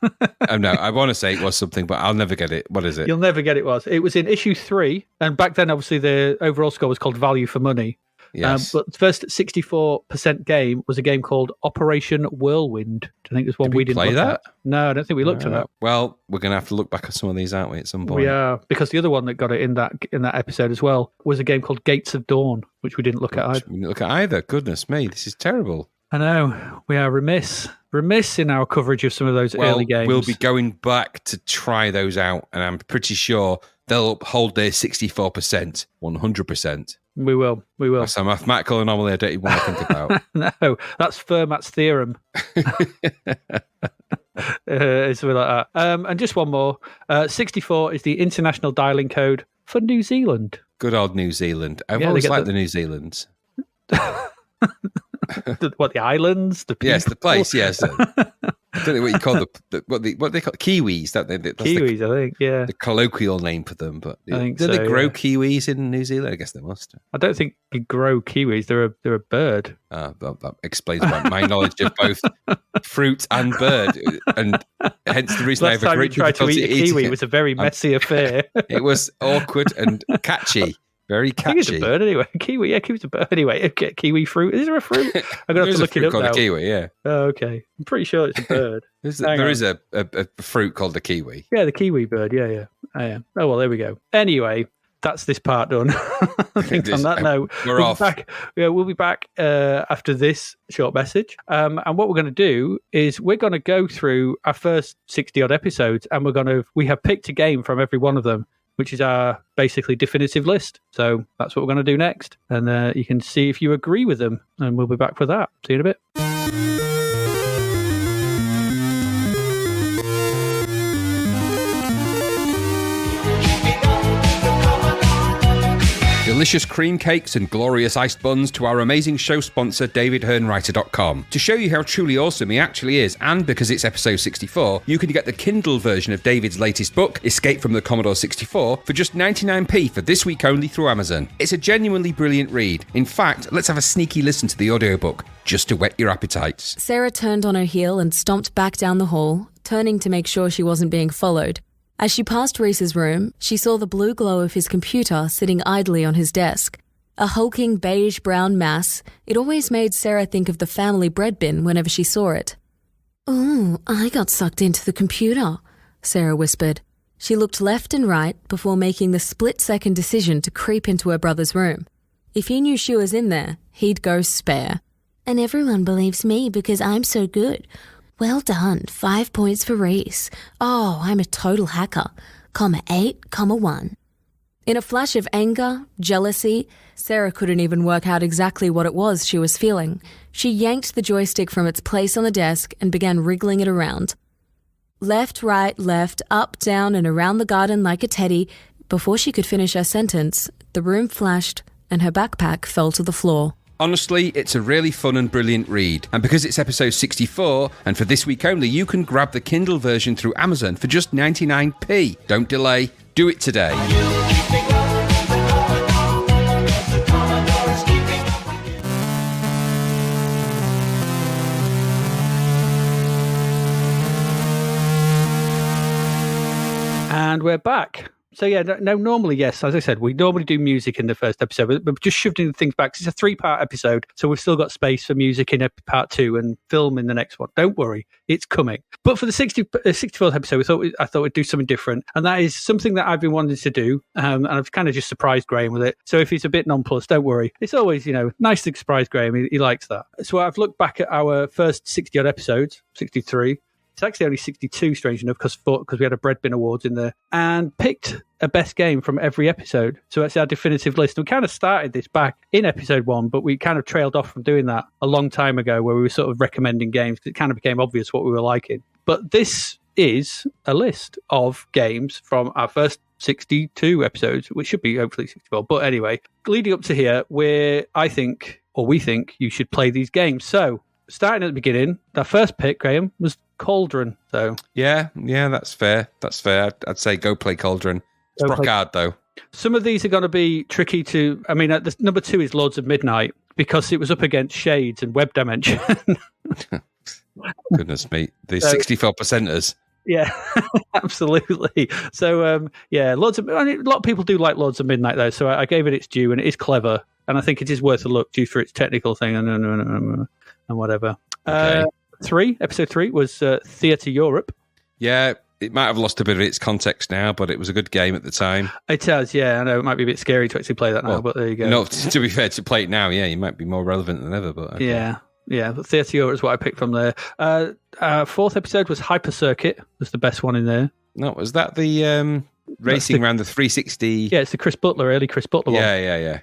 Oh no, I want to say it was something, but I'll never get it. What is it? You'll never get it. It was in issue 3, and back then, obviously, the overall score was called Value for Money. Yes. But the first 64% game was a game called Operation Whirlwind. I think there's one we didn't play look that? at. No, I don't think we looked at it. Well, we're going to have to look back at some of these, aren't we, at some point? We are, because the other one that got it in that episode as well was a game called Gates of Dawn, which we didn't look at either. We didn't look at either. Goodness me, this is terrible. I know. We are remiss in our coverage of some of those early games. We'll be going back to try those out, and I'm pretty sure they'll uphold their 64%, 100%. We will. That's a mathematical anomaly I don't even want to think about. No, that's Fermat's theorem. It's something like that. And just one more. 64 is the international dialing code for New Zealand. Good old New Zealand. I've always liked the New Zealands. The islands? The people? Yes, the place, yes. don't know what you call what they call kiwis, don't they? That's Kiwis, I think, yeah. the colloquial name for them. But I think do they so, grow yeah. kiwis in New Zealand? I guess they must. I don't think you grow kiwis. They're a bird. That explains my knowledge of both fruit and bird, and hence the reason I Last have a time you great tried to difficulty eat a eating kiwi it. was a very messy affair. It was awkward and catchy. Very I think it's a catchy. bird anyway. Kiwi, yeah, kiwi's a bird anyway. Okay, kiwi fruit. Is there a fruit? I'm going to have There is to a look it fruit up called now. a kiwi, yeah. Oh, okay. I'm pretty sure it's a bird. There is a fruit called a kiwi. Yeah, the kiwi bird. Yeah. Oh, well, there we go. Anyway, that's this part done. I think on that note, we're we'll off. Be back, we'll be back after this short message. And what we're going to do is we're going to go through our first 60-odd episodes, and we have picked a game from every one of them, which is our basically definitive list. So that's what we're going to do next. And you can see if you agree with them, and we'll be back for that. See you in a bit. Delicious cream cakes and glorious iced buns to our amazing show sponsor, DavidHearnWriter.com. To show you how truly awesome he actually is, and because it's episode 64, you can get the Kindle version of David's latest book, Escape from the Commodore 64, for just 99p for this week only through Amazon. It's a genuinely brilliant read. In fact, let's have a sneaky listen to the audiobook, just to whet your appetites. Sarah turned on her heel and stomped back down the hall, turning to make sure she wasn't being followed. As she passed Reese's room, she saw the blue glow of his computer sitting idly on his desk. A hulking beige-brown mass, it always made Sarah think of the family bread bin whenever she saw it. "Ooh, I got sucked into the computer," Sarah whispered. She looked left and right before making the split-second decision to creep into her brother's room. If he knew she was in there, he'd go spare. "And everyone believes me because I'm so good. Well done, 5 points for Reese. Oh, I'm a total hacker. 8, 1. In a flash of anger, jealousy, Sarah couldn't even work out exactly what it was she was feeling. She yanked the joystick from its place on the desk and began wriggling it around. Left, right, left, up, down, and around the garden like a teddy. Before she could finish her sentence, the room flashed and her backpack fell to the floor. Honestly, it's a really fun and brilliant read. And because it's episode 64, and for this week only, you can grab the Kindle version through Amazon for just 99p. Don't delay. Do it today. And we're back. So yeah, no, normally, yes, as I said, we normally do music in the first episode, but we're just shifting things back. It's a 3-part episode, so we've still got space for music in part 2 and film in the next one. Don't worry, it's coming. But for the 64th episode, I thought we'd do something different, and that is something that I've been wanting to do, and I've kind of just surprised Graham with it. So if he's a bit nonplussed, don't worry. It's always, nice to surprise Graham. He likes that. So I've looked back at our first 60-odd episodes, 63. It's actually only 62, strange enough, because we had a Bread Bin Awards in there, and picked a best game from every episode. So that's our definitive list. We kind of started this back in episode 1, but we kind of trailed off from doing that a long time ago, where we were sort of recommending games. It kind of became obvious what we were liking. But this is a list of games from our first 62 episodes, which should be hopefully 64. But anyway, leading up to here, we think you should play these games. So starting at the beginning, our first pick, Graham, was Cauldron. So Yeah, that's fair. I'd say go play Cauldron. It's rock hard, though. some of these are going to be tricky to. I mean, the number 2 is Lords of Midnight because it was up against Shades and Web Dimension. Goodness me, the 64%ers. Yeah, absolutely. So, a lot of people do like Lords of Midnight, though. So I gave it its due, and it is clever, and I think it is worth a look due for its technical thing and whatever. Okay. Episode 3 was Theatre Europe. Yeah, it might have lost a bit of its context now, but it was a good game at the time. It has, yeah. I know it might be a bit scary to actually play that now, but there you go. No, to be fair, to play it now, yeah, you might be more relevant than ever. But okay. Yeah, but Theatre Europe is what I picked from there. 4th episode was Hyper Circuit, was the best one in there. No, was that the racing around the 360? Yeah, it's the early Chris Butler one. Yeah.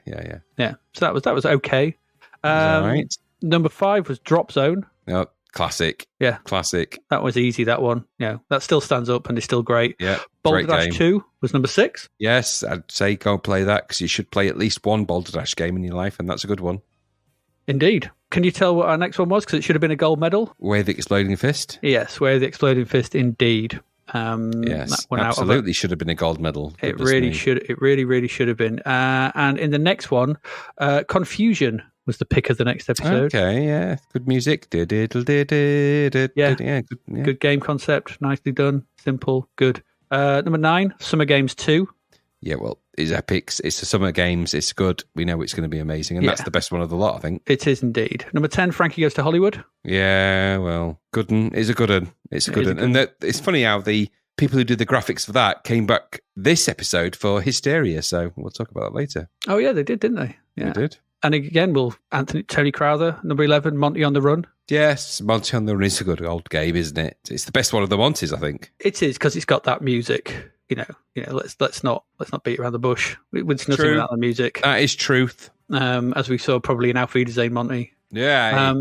Yeah, so that was okay. All right. Number 5 was Drop Zone. Oh, classic. Yeah. Classic. That was easy, that one. Yeah, that still stands up and is still great. Yeah, Boulder great Dash game. 2 was number 6. Yes, I'd say go play that because you should play at least one Boulder Dash game in your life, and that's a good one. Indeed. Can you tell what our next one was? Because it should have been a gold medal. Way of the Exploding Fist? Yes, Way of the Exploding Fist, indeed. Yes, that one absolutely should have been a gold medal. It really should. It really should have been. And in the next one, Confusion was the pick of the next episode. Okay, yeah, good music. Yeah, good game concept, nicely done, simple, good. Number 9, Summer Games 2. Yeah, well, it's epic. It's the Summer Games. It's good. We know it's going to be amazing, and that's the best one of the lot, I think. It is indeed. Number 10, Frankie Goes to Hollywood. Yeah, well, good one. It's a good one. It's a good one. And it's funny how the people who did the graphics for that came back this episode for Hysteria, so we'll talk about that later. Oh, yeah, they did, didn't they? Yeah. They did. And again, Tony Crowther, number 11, Monty on the Run. Yes, Monty on the Run is a good old game, isn't it? It's the best one of the Montys, I think. It is, because it's got that music. You know, let's not beat around the bush. It's nothing True. without the music. That is truth. As we saw probably in Auf Wiedersehen, Monty. Yeah.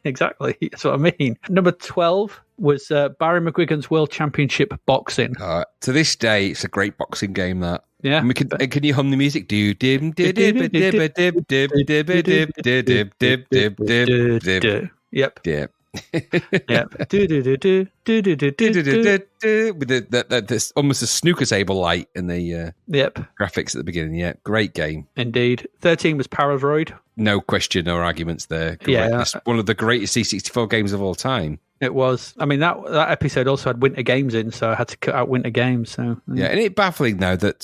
Exactly. That's what I mean. Number 12 was Barry McGuigan's World Championship Boxing. To this day, it's a great boxing game, that. Yeah. And can you hum the music? Do dim dib dib dib dib dib dib dib dib dib dib dib. Yep. Yeah. Yep. With the almost a snooker table light and the graphics at the beginning. Yeah, great game. Indeed. 13 was Paradroid. No question or arguments there. Yeah. It's one of the greatest C64 games of all time. It was. I mean, that episode also had Winter Games in, so I had to cut out Winter Games. So yeah, and it's baffling though that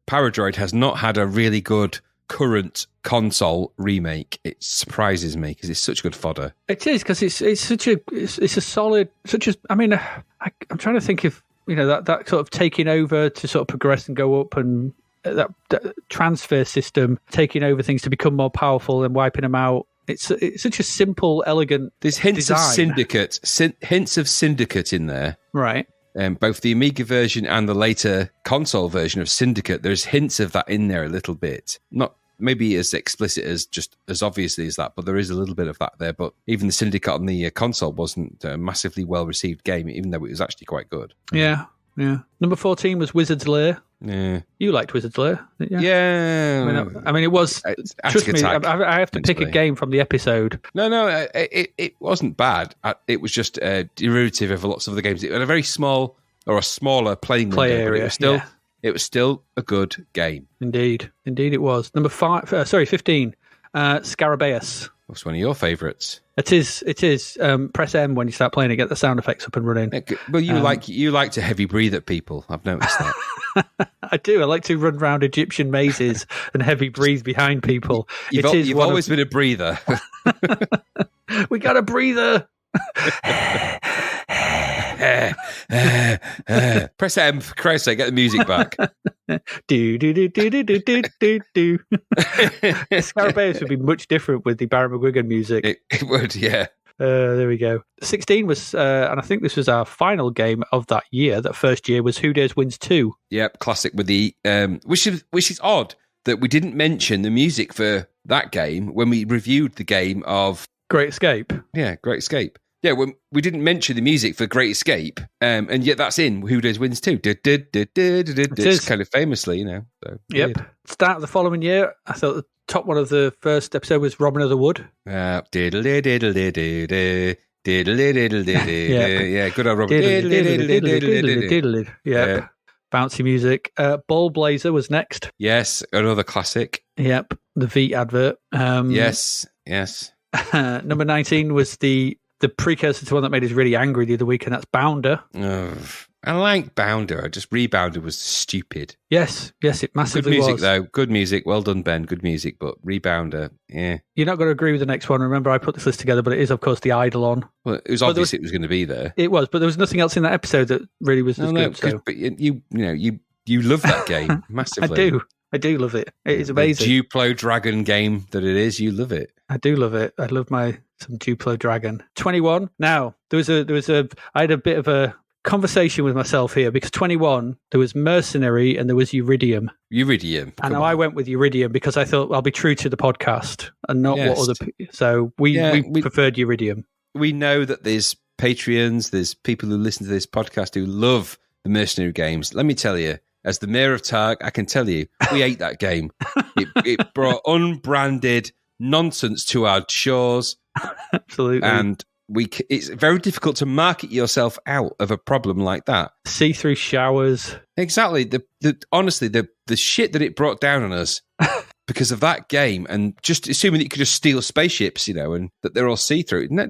Paradroid has not had a really good current console remake. It surprises me because it's such good fodder. It is, because it's a solid, I mean, I'm trying to think if, that sort of taking over to sort of progress and go up, and that transfer system taking over things to become more powerful and wiping them out. It's such a simple, elegant. There's hints design. hints of Syndicate in there, right? Both the Amiga version and the later console version of Syndicate. There's hints of that in there a little bit, not maybe as explicit as obviously as that, but there is a little bit of that there. But even the Syndicate on the console wasn't a massively well received game, even though it was actually quite good. Yeah. Number 14 was Wizard's Lair. Yeah, you liked Wizard's Lair, didn't you? Yeah. I mean, it was. Trust me, I have to pick a game from the episode. No, it wasn't bad. It was just a derivative of lots of other games. It had a very small or a smaller play area. It was still a good game. Indeed it was. Number 15, Scarabaeus. What's one of your favourites? It is. Press M when you start playing it, get the sound effects up and running. Well, you like to heavy breathe at people. I've noticed that. I do. I like to run around Egyptian mazes and heavy breathe behind people. You've always been a breather. We got a breather. Press M for Christ's sake, get the music back. do. Scarabaeus would be much different with the Barry McGuigan music. It would, yeah. There we go. 16 was, and I think this was our final game of that year. That first year was Who Dares Wins 2. Yep, classic with the which is odd that we didn't mention the music for that game when we reviewed the game of Great Escape. Yeah, Great Escape. Yeah, when we didn't mention the music for Great Escape, and yet that's in Who Dares Wins 2. It's kind of famously, So yep. Weird. Start of the following year, I thought the top one of the first episode was Robin of the Wood. Yeah, good old Robin. Yep. Bouncy music. Ball Blazer was next. Yes, another classic. Yep, the V advert. Yes. Number 19 was the precursor to one that made us really angry the other week, and that's Bounder. I like Bounder. Just Rebounder was stupid. Yes, it massively was. Good music, was. though. Good music. Well done, Ben. Good music, but Rebounder, yeah. You're not going to agree with the next one. Remember, I put this list together, but it is, of course, the Eidolon. Well, it was obvious it was going to be there. It was, but there was nothing else in that episode that really was as good. So. But you love that game massively. I do love it. It is amazing. The Duplo Dragon game that it is, you love it. I do love it. I love some Duplo Dragon. 21. Now, I had a bit of a conversation with myself here, because 21, there was Mercenary and there was Uridium. And I went with Uridium because I thought I'll be true to the podcast and not what other people. So we preferred Uridium. We know that there's Patreons, there's people who listen to this podcast who love the Mercenary games. Let me tell you, as the mayor of Targ, I can tell you, we ate that game. It brought unbranded nonsense to our shores. Absolutely. And it's very difficult to market yourself out of a problem like that. See-through showers. Exactly. Honestly, the shit that it brought down on us because of that game, and just assuming that you could just steal spaceships, and that they're all see-through. No.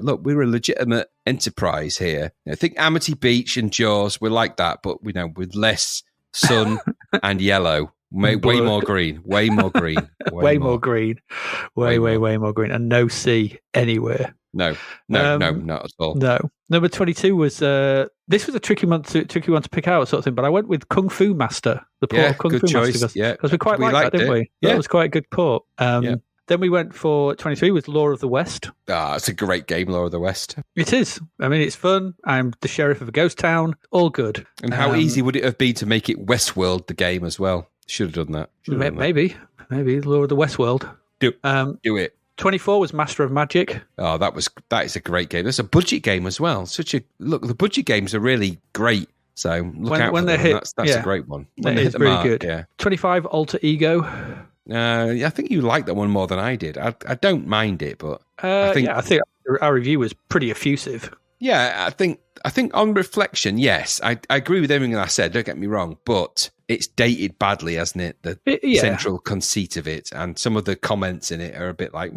Look, we're a legitimate enterprise here. Think Amity Beach and Jaws. We're like that, but with less sun and yellow. Way more green. Way more green. Way more green. Way more green. And no sea anywhere. No, not at all. No. Number 22 was this was a tricky one to pick out, sort of thing. But I went with Kung Fu Master, the port of Kung Fu choice. Master, because we quite liked that, didn't we? Yeah, that was quite a good port. Then we went for 23 with Law of the West. It's a great game, Law of the West. It is. I mean, it's fun. I'm the sheriff of a ghost town. All good. And how easy would it have been to make it Westworld the game as well? Should have done that. Maybe Law of the Westworld. Do it. 24 was Master of Magic. Oh, that is a great game. That's a budget game as well. The budget games are really great. So look out when they hit. That's a great one. It is really good. Yeah. 25 Alter Ego. I think you like that one more than I did. I don't mind it, but I think our review was pretty effusive. Yeah, I think on reflection, yes, I agree with everything I said. Don't get me wrong, but it's dated badly, hasn't it? The central conceit of it, and some of the comments in it are a bit like,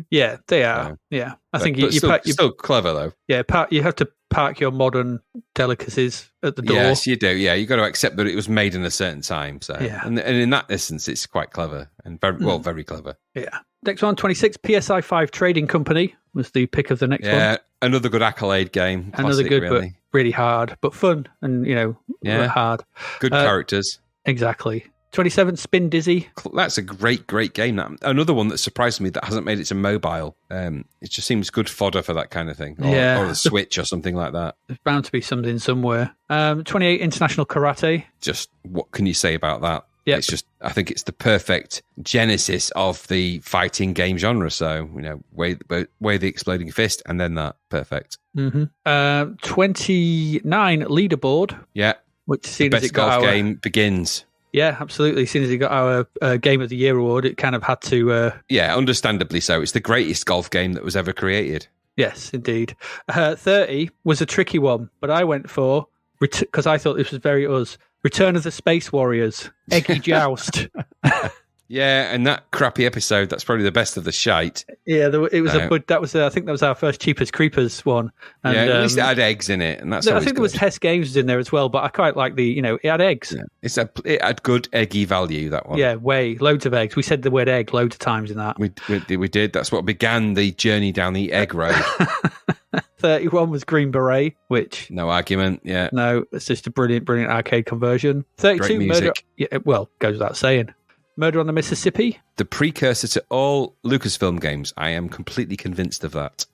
yeah, they are. Yeah, I think you're still clever though. Yeah, you have to park your modern delicacies at the door. Yes, you do. Yeah, you got to accept that it was made in a certain time. So, and in that essence, it's quite clever and very clever. Yeah. Next one, 26, PSI 5 Trading Company was the pick of the next one. Yeah, another good Accolade game. Another good, really. But really hard, but fun and, hard. Good characters. Exactly. 27, Spin Dizzy. That's a great game. Another one that surprised me that hasn't made it to mobile. It just seems good fodder for that kind of thing. Or the Switch or something like that. There's bound to be something somewhere. 28, International Karate. Just what can you say about that? Yep. It's just, I think it's the perfect genesis of the fighting game genre. So, way the exploding fist and then that. Perfect. Mm-hmm. 29, Leaderboard. Yeah. Which the best golf game begins. Yeah, absolutely. As soon as it got our Game of the Year award, it kind of had to... Yeah, understandably so. It's the greatest golf game that was ever created. Yes, indeed. 30 was a tricky one, but I went for, because I thought this was very us, Return of the Space Warriors, Eggy Joust. Yeah, and that crappy episode, that's probably the best of the shite. Yeah, it was I think that was our first Cheapers Creepers one. And, at least it had eggs in it, and that's I think there was Hess Games in there as well, but I quite like it had eggs. Yeah. It had good eggy value, that one. Yeah, loads of eggs. We said the word egg loads of times in that. We did. That's what began the journey down the egg road. 31 was Green Beret, which... No argument, yeah. No, it's just a brilliant arcade conversion. 32, Murder... Yeah, well, goes without saying. Murder on the Mississippi. The precursor to all Lucasfilm games. I am completely convinced of that.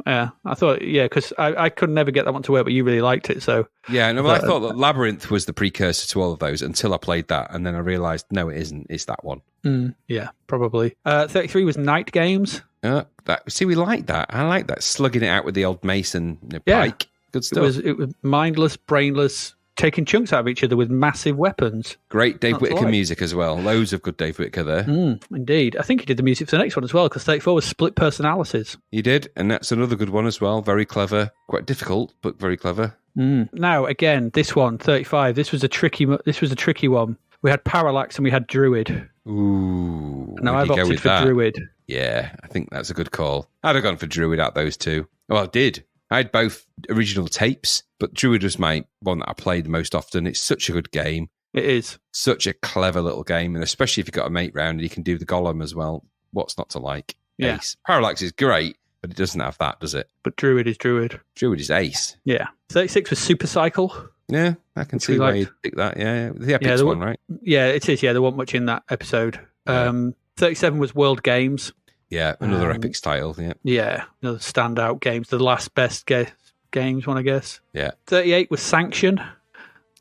Yeah, I thought, because I could never get that one to work, but you really liked it, so... Yeah, no, I thought that Labyrinth was the precursor to all of those until I played that, and then I realised, no, it isn't. It's that one. Yeah, probably. 33 was Night Games. We like that. I like that. Slugging it out with the old mason pike. Good stuff. It was mindless, brainless, taking chunks out of each other with massive weapons. Great Dave Whittaker music as well. Loads of good Dave Whittaker there. Indeed. I think he did the music for the next one as well, because 34 was Split Personalities. He did, and that's another good one as well. Very clever. Quite difficult, but very clever. Now, again, this one, 35, this was a tricky one. We had Parallax and we had Druid. Ooh. Now I've opted for Druid. Yeah, I think that's a good call. I'd have gone for Druid out those two. Well, I did. I had both original tapes, but Druid was my one that I played most often. It's such a good game. It is. Such a clever little game, and especially if you've got a mate round and you can do the golem as well. What's not to like? Yeah. Ace. Parallax is great, but it doesn't have that, does it? But Druid is Druid. Druid is ace. Yeah. 36 was Super Cycle. Yeah, I can see why you pick that. Yeah, the Epics one, right? Yeah, it is. Yeah, there wasn't much in that episode. 37 was World Games. Yeah, another Epics title. Yeah, another standout games. The last best games one, I guess. Yeah. 38 was Sanction.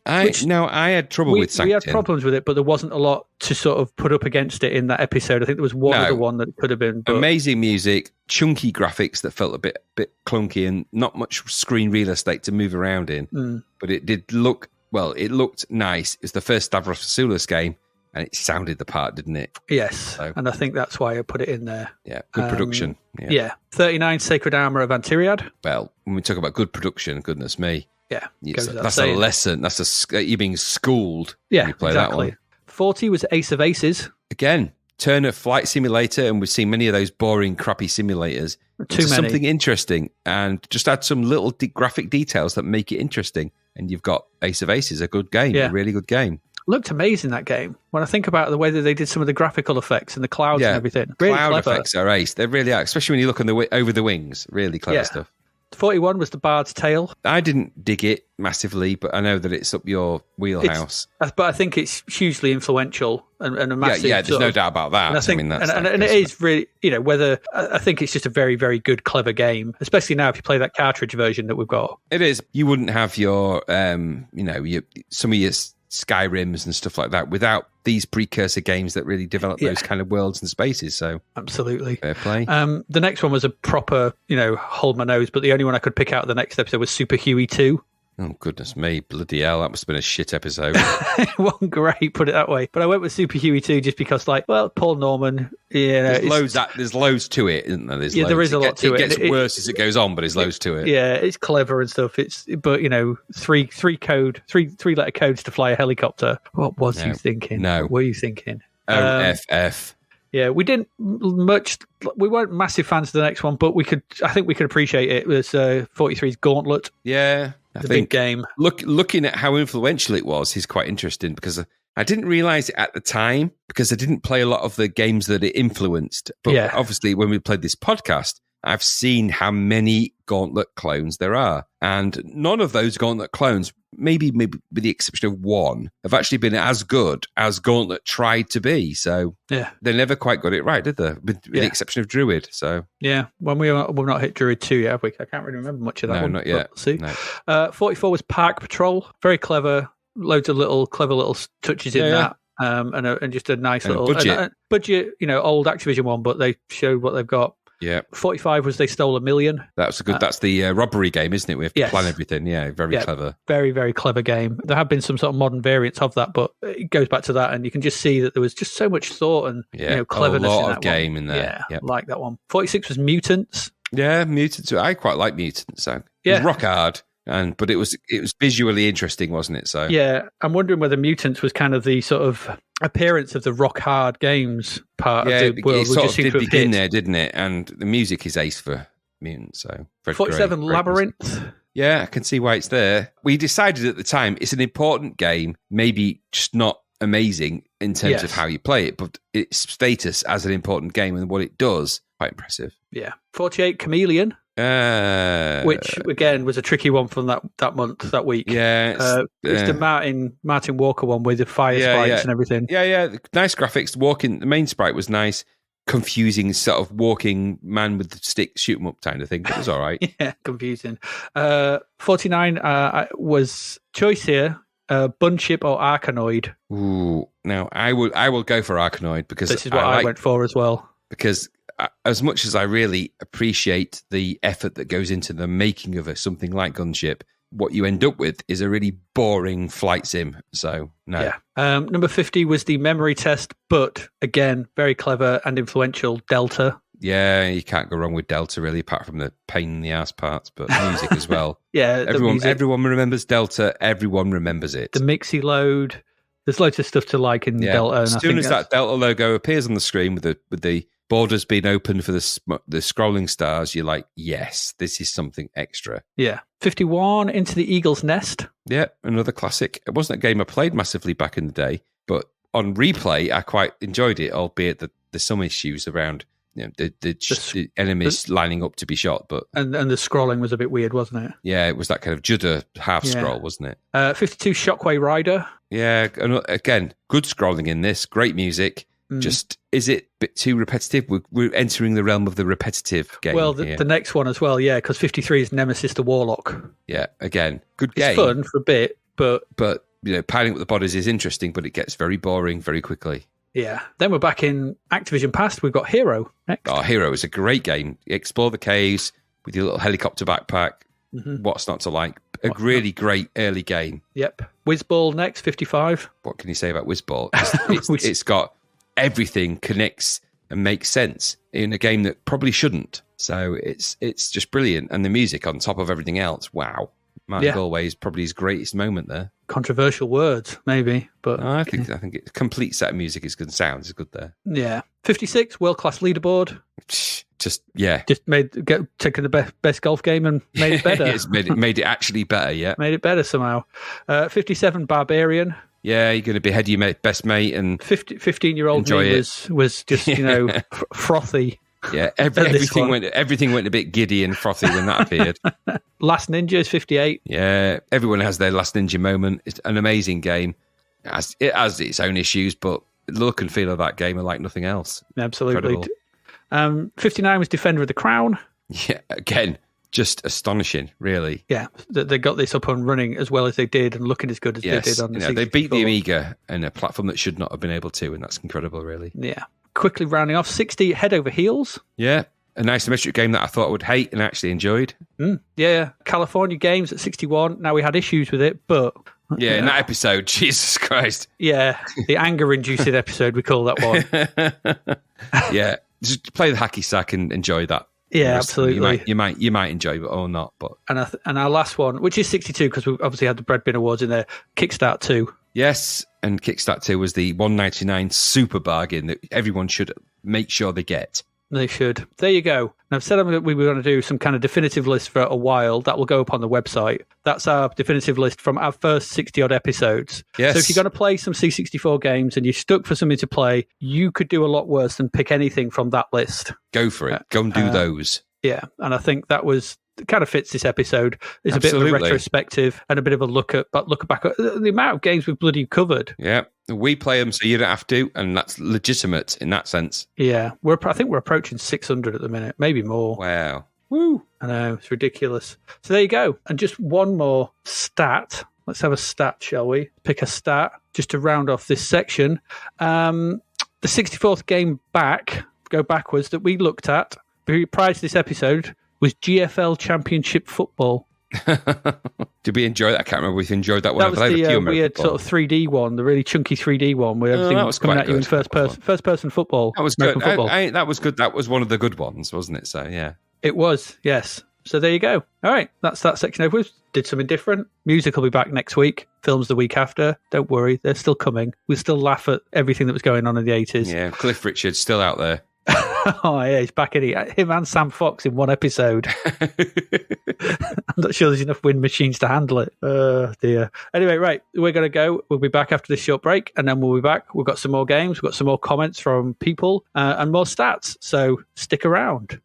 I had trouble with Sanction. We had problems with it, but there wasn't a lot to sort of put up against it in that episode. I think there was one other one that it could have been. But... Amazing music, chunky graphics that felt a bit clunky, and not much screen real estate to move around in. But it did look, it looked nice. It's the first Stavros Vassoulis game. and it sounded the part, didn't it? Yes, So- and I think that's why I put it in there. Yeah, good production. Yeah. 39, Sacred Armor of Antiriad. Well, when we talk about good production, goodness me, Yeah, that's a lesson. You're being schooled. Yeah, when you play exactly. that one. 40 was Ace of Aces. Again, turn a flight simulator, and we've seen many of those boring, crappy simulators. Too many. Something interesting, and just add some little graphic details that make it interesting. And you've got Ace of Aces, a good game, a really good game. Looked amazing, that game. When I think about the way that they did some of the graphical effects and the clouds and everything. Really Cloud clever. effects are ace. They really are, especially when you look on over the wings. Really clever stuff. 41 was The Bard's Tale. I didn't dig it massively, but I know that it's up your wheelhouse. But I think it's hugely influential and a massive. Yeah, there's no doubt about that. And I think, and it is really, whether I think it's just a very, very good, clever game, especially now if you play that cartridge version that we've got. It is. You wouldn't have your, some of your Skyrims and stuff like that without these precursor games that really develop those kind of worlds and spaces. So absolutely, fair play. The next one was a proper, hold my nose, but the only one I could pick out of the next episode was Super Huey 2. Oh, goodness me. Bloody hell. That must have been a shit episode. It wasn't great, put it that way. But I went with Super Huey 2 just because, Paul Norman, there's loads to it, isn't there? There is a lot to it. It gets worse as it goes on, but there's loads to it. Yeah, it's clever and stuff. But three letter codes to fly a helicopter. What was you thinking? No. What were you thinking? OFF. Yeah, we didn't much. We weren't massive fans of the next one, but I think we could appreciate it. It was 43's Gauntlet. Yeah. I think big game. Looking at how influential it was is quite interesting because I didn't realize it at the time because I didn't play a lot of the games that it influenced. But obviously, when we played this podcast, I've seen how many Gauntlet clones there are. And none of those Gauntlet clones, maybe with the exception of one, have actually been as good as Gauntlet tried to be. So they never quite got it right, did they? With the exception of Druid. So yeah, when we've not hit Druid 2 yet, have we? I can't really remember much of that one. No, not yet. We'll see. No. 44 was Park Patrol. Very clever. Loads of clever little touches in that. And just a nice little budget, old Activision one, but they showed what they've got. Yeah. 45 was They Stole $1 Million. That's a good. That's the robbery game, isn't it? We have to plan everything. Yeah, very clever. Very, very clever game. There have been some sort of modern variants of that, but it goes back to that, and you can just see that there was just so much thought and cleverness a lot in that of game in there. Yeah, like that one. 46 was Mutants. Yeah, Mutants. I quite like Mutants. So it was rock hard. But it was visually interesting, wasn't it? So yeah, I'm wondering whether Mutants was kind of the sort of appearance of the rock hard games part of the world. It sort of did begin there, didn't it? And the music is ace for Mutants. So 47 great Labyrinth. music. Yeah, I can see why it's there. We decided at the time it's an important game, maybe just not amazing in terms of how you play it, but its status as an important game and what it does, quite impressive. Yeah. 48 Chameleon. Which again was a tricky one from that week. Yeah, it's the Martin Walker one with the fire sprites and everything. Yeah, nice graphics. The main sprite was nice. Confusing sort of walking man with the stick, shoot 'em up kind of thing. But it was all right. Yeah, confusing. 49 was choice here: Bunship or Arkanoid. Ooh, now I will go for Arkanoid because this is what I went for as well. Because as much as I really appreciate the effort that goes into the making of something like Gunship, what you end up with is a really boring flight sim. So, no. Yeah. Number 50 was the memory test, but again, very clever and influential, Delta. Yeah, you can't go wrong with Delta, really, apart from the pain in the ass parts, but music as well. Yeah, everyone remembers Delta. Everyone remembers it. The Mixie load. There's loads of stuff to like in Delta. And as soon as that Delta logo appears on the screen with the borders being open for the scrolling stars, you're like, yes, this is something extra. Yeah. 51, Into the Eagle's Nest. Yeah, another classic. It wasn't a game I played massively back in the day, but on replay, I quite enjoyed it, albeit that there's some issues around the enemies lining up to be shot. But and the scrolling was a bit weird, wasn't it? Yeah, it was that kind of Judder half scroll, wasn't it? 52, Shockwave Rider. Yeah, again, good scrolling in this, great music. Just, is it a bit too repetitive? We're entering the realm of the repetitive game. Well, the next one as well, because 53 is Nemesis the Warlock. Yeah, again, good game. It's fun for a bit, but piling up the bodies is interesting, but it gets very boring very quickly. Yeah. Then we're back in Activision past. We've got Hero next. Oh, Hero is a great game. You explore the caves with your little helicopter backpack. what's not to like? A really great early game. Yep. Whizball next, 55. What can you say about Whizball? It's got everything connects and makes sense in a game that probably shouldn't. So it's just brilliant. And the music on top of everything else, wow. Martin Galway is probably his greatest moment there. Controversial words, maybe, but I think a complete set of music is good. Sounds is good there. Yeah. 56, world-class leaderboard. Just taken the best golf game and made it better. It's made it actually better, yeah. Made it better somehow. 57, Barbarian. Yeah, you're going to behead your best mate and 15-year-old me was just, frothy. Yeah, everything went a bit giddy and frothy when that appeared. Last Ninja is 58. Yeah, everyone has their Last Ninja moment. It's an amazing game. It has its own issues, but the look and feel of that game are like nothing else. Absolutely. 59 was Defender of the Crown. Yeah, again, just astonishing, really. Yeah, they got this up and running as well as they did and looking as good as they did on the 64. They beat the Amiga and a platform that should not have been able to, and that's incredible, really. Yeah. Quickly rounding off, 60, Head Over Heels. Yeah, an isometric game that I thought I would hate and actually enjoyed. Yeah, California Games at 61. Now, we had issues with it, but... Yeah, in that episode, Jesus Christ. Yeah, the anger-inducing episode, we call that one. Yeah, just play the hacky sack and enjoy that. Yeah, absolutely. You might enjoy it or not, but... And our last one, which is 62, because we obviously had the Bread Bin Awards in there, Kickstart 2. Yes, and Kickstart 2 was the $1.99 super bargain that everyone should make sure they get. They should. There you go. And I've said we were going to do some kind of definitive list for a while. That will go up on the website. That's our definitive list from our first 60-odd episodes. Yes. So if you're going to play some C64 games and you're stuck for something to play, you could do a lot worse than pick anything from that list. Go for it. Go and do those. Yeah, and I think that kind of fits this episode. It's a bit of a retrospective and a bit of a look back at the amount of games we've bloody covered. Yeah, we play them so you don't have to, and that's legitimate in that sense. Yeah, I think we're approaching 600 at the minute, maybe more. Wow. Woo! I know, it's ridiculous. So there you go. And just one more stat. Let's have a stat, shall we? Pick a stat just to round off this section. The 64th game go backwards, that we looked at prior to this episode was GFL Championship Football. Did we enjoy that? I can't remember if we enjoyed that one. That was the weird sort of 3D one, the really chunky 3D one where everything was coming at you in first person football. That was good. That was good. That was one of the good ones, wasn't it? So, yeah. It was, yes. So there you go. All right, that's that section over. Did something different. Music will be back next week. Films the week after. Don't worry, they're still coming. We'll still laugh at everything that was going on in the 80s. Yeah, Cliff Richard's still out there. Oh, yeah, he's back in it. Him and Sam Fox in one episode. I'm not sure there's enough wind machines to handle it. Oh, dear. Anyway, right, we're going to go. We'll be back after this short break, and then we'll be back. We've got some more games. We've got some more comments from people and more stats. So stick around.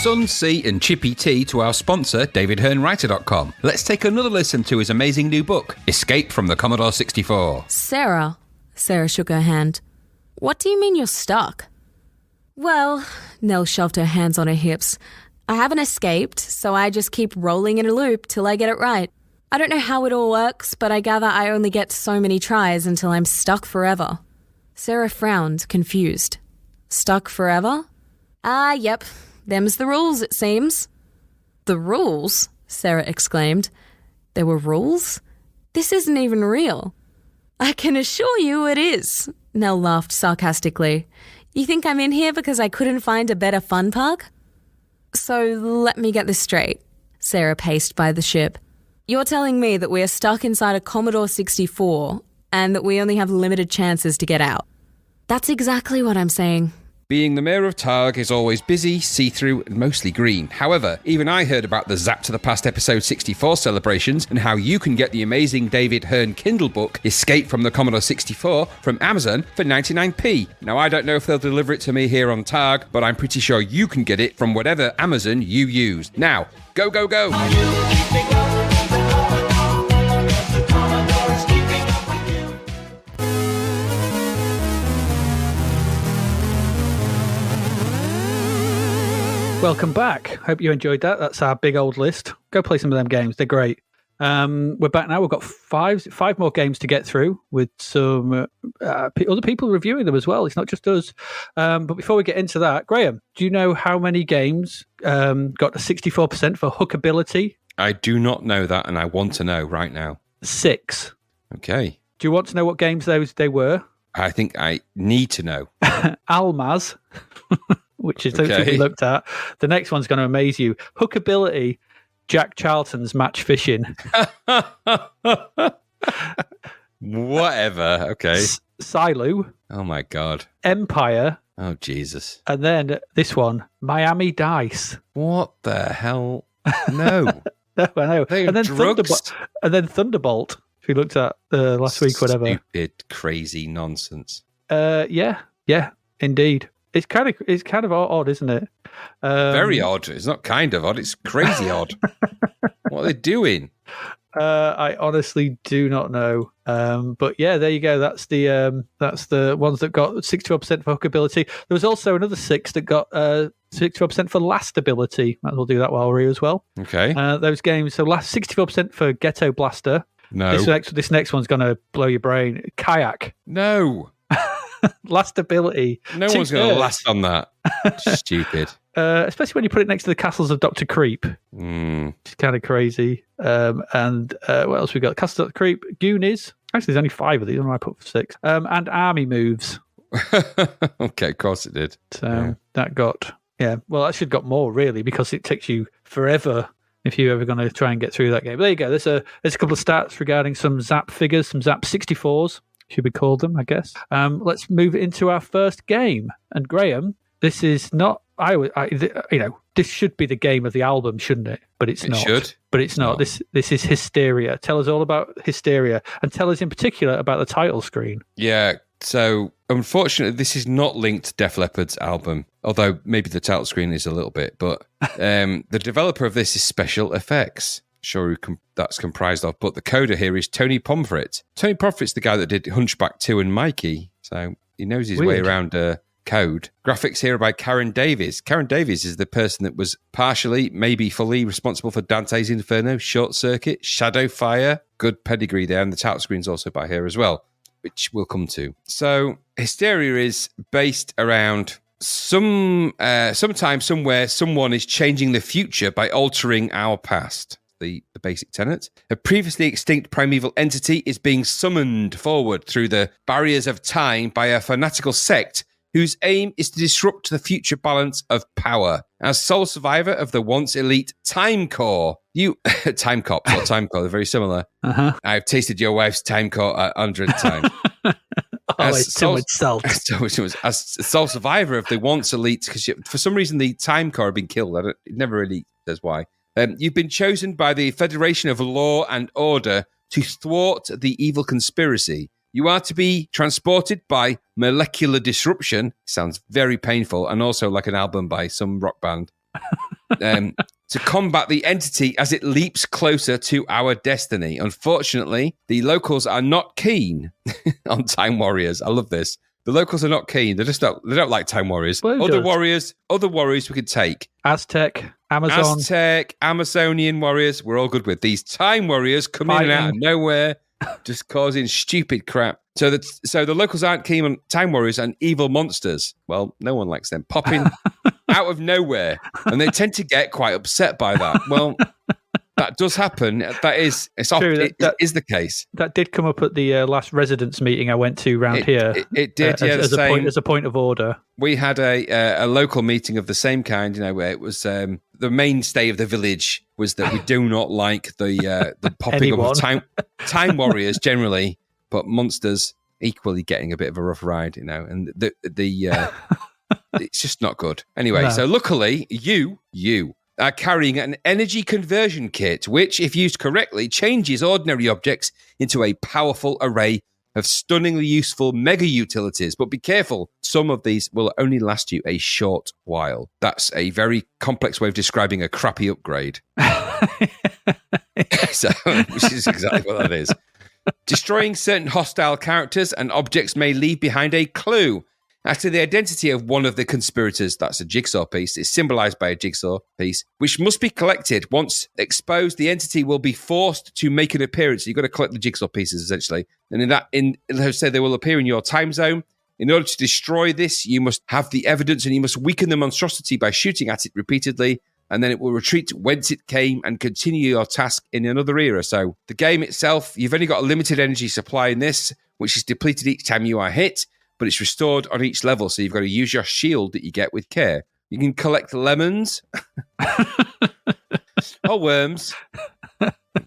Sun, Sea and Chippy Tea to our sponsor, DavidHearnWriter.com. Let's take another listen to his amazing new book, Escape from the Commodore 64. Sarah shook her hand. What do you mean you're stuck? Well, Nell shoved her hands on her hips. I haven't escaped, so I just keep rolling in a loop till I get it right. I don't know how it all works, but I gather I only get so many tries until I'm stuck forever. Sarah frowned, confused. Stuck forever? Yep. Them's the rules, it seems. The rules? Sarah exclaimed. There were rules? This isn't even real. I can assure you it is, Nell laughed sarcastically. You think I'm in here because I couldn't find a better fun park? So let me get this straight. Sarah paced by the ship. You're telling me that we're stuck inside a Commodore 64 and that we only have limited chances to get out. That's exactly what I'm saying. Being the mayor of Targ is always busy, see-through, and mostly green. However, even I heard about the Zapped to the Past episode 64 celebrations and how you can get the amazing David Hearn Kindle book, Escape from the Commodore 64, from Amazon for 99p. Now, I don't know if they'll deliver it to me here on Targ, but I'm pretty sure you can get it from whatever Amazon you use. Now, go, go, go! Welcome back. Hope you enjoyed that. That's our big old list. Go play some of them games. They're great. We're back now. We've got five more games to get through with some other people reviewing them as well. It's not just us. But before we get into that, Graham, do you know how many games got a 64% for hookability? I do not know that, and I want to know right now. 6. Do Okay. you want to know what games they were? I think I need to know. Almaz, which is something we looked at. The next one's going to amaze you. Hookability, Jack Charlton's Match Fishing. Whatever. Okay. Silu. Oh, my God. Empire. Oh, Jesus. And then this one, Miami Dice. What the hell? No. No, I know. They And then drugs. Thunderbolt, if we looked at last week, whatever. Stupid, crazy nonsense. Yeah, indeed. It's kind of odd, isn't it? Very odd. It's not kind of odd. It's crazy odd. What are they doing? I honestly do not know. But yeah, there you go. That's the ones that got 64% for hookability. There was also another 6 that got 64% for lastability. Might as well do that while we're here as well. Okay. Those games. So 64% for Ghetto Blaster. No. This next one's going to blow your brain. Kayak. No. Lastability. No one's going to last on that. Stupid. Especially when you put it next to the Castles of Dr. Creep. It's kind of crazy. And what else we got? Castles of Dr. Creep, Goonies. Actually, there's only 5 of these. I don't know why I put 6. And Army Moves. Okay, of course it did. So that got, well, that should got more, really, because it takes you forever if you're ever going to try and get through that game. But there you go. There's a couple of stats regarding some Zap figures, some Zap 64s. Should we call them, I guess. Let's move into our first game. And Graham, this is not, this should be the game of the album, shouldn't it? But it's not. It should. But it's not. This is Hysteria. Tell us all about Hysteria, and tell us in particular about the title screen. Yeah, so unfortunately, this is not linked to Def Leppard's album, although maybe the title screen is a little bit. But the developer of this is Special Effects. Sure, that's comprised of, but the coder here is Tony Pomfret. Tony Pomfret's the guy that did Hunchback 2 and Mikey, so he knows his way around code. Graphics here are by Karen Davies. Karen Davies is the person that was partially, maybe fully responsible for Dante's Inferno, Short Circuit, Shadowfire. Good pedigree there, and the title screen's also by her as well, which we'll come to. So Hysteria is based around sometime, somewhere, someone is changing the future by altering our past. The basic tenet. A previously extinct primeval entity is being summoned forward through the barriers of time by a fanatical sect whose aim is to disrupt the future balance of power. As sole survivor of the once elite Time Core, Time Cops or Time Core, they're very similar. Uh-huh. I've tasted your wife's Time Core 100 times. It's too much salt. As sole survivor of the once elite, because for some reason the Time Core have been killed. It never really says why. You've been chosen by the Federation of Law and Order to thwart the evil conspiracy. You are to be transported by molecular disruption. Sounds very painful, and also like an album by some rock band. To combat the entity as it leaps closer to our destiny. Unfortunately, the locals are not keen on Time Warriors. I love this. The locals are not keen. They don't like Time Warriors. Other warriors we could take. Aztec, Amazonian warriors, we're all good with. These Time Warriors come in and out of nowhere, just causing stupid crap. So the locals aren't keen on Time Warriors and evil monsters. Well, no one likes them. Popping out of nowhere. And they tend to get quite upset by that. Well, that does happen. It's true. It is the case. That did come up at the last residents meeting I went to around here. It did, as a point of order. We had a local meeting of the same kind, where it was the mainstay of the village was that we do not like the popping up of time warriors generally, but monsters equally getting a bit of a rough ride, and it's just not good. Anyway, So luckily you are carrying an energy conversion kit, which, if used correctly, changes ordinary objects into a powerful array of stunningly useful mega utilities. But be careful, some of these will only last you a short while. That's a very complex way of describing a crappy upgrade. Which is exactly what that is. Destroying certain hostile characters and objects may leave behind a clue. as to the identity of one of the conspirators. That's a jigsaw piece. It's symbolized by a jigsaw piece, which must be collected. Once exposed, the entity will be forced to make an appearance. You've got to collect the jigsaw pieces, essentially. And let's say they will appear in your time zone. In order to destroy this, you must have the evidence and you must weaken the monstrosity by shooting at it repeatedly, and then it will retreat whence it came and continue your task in another era. So the game itself, you've only got a limited energy supply in this, which is depleted each time you are hit, but it's restored on each level, so you've got to use your shield that you get with care. You can collect lemons or worms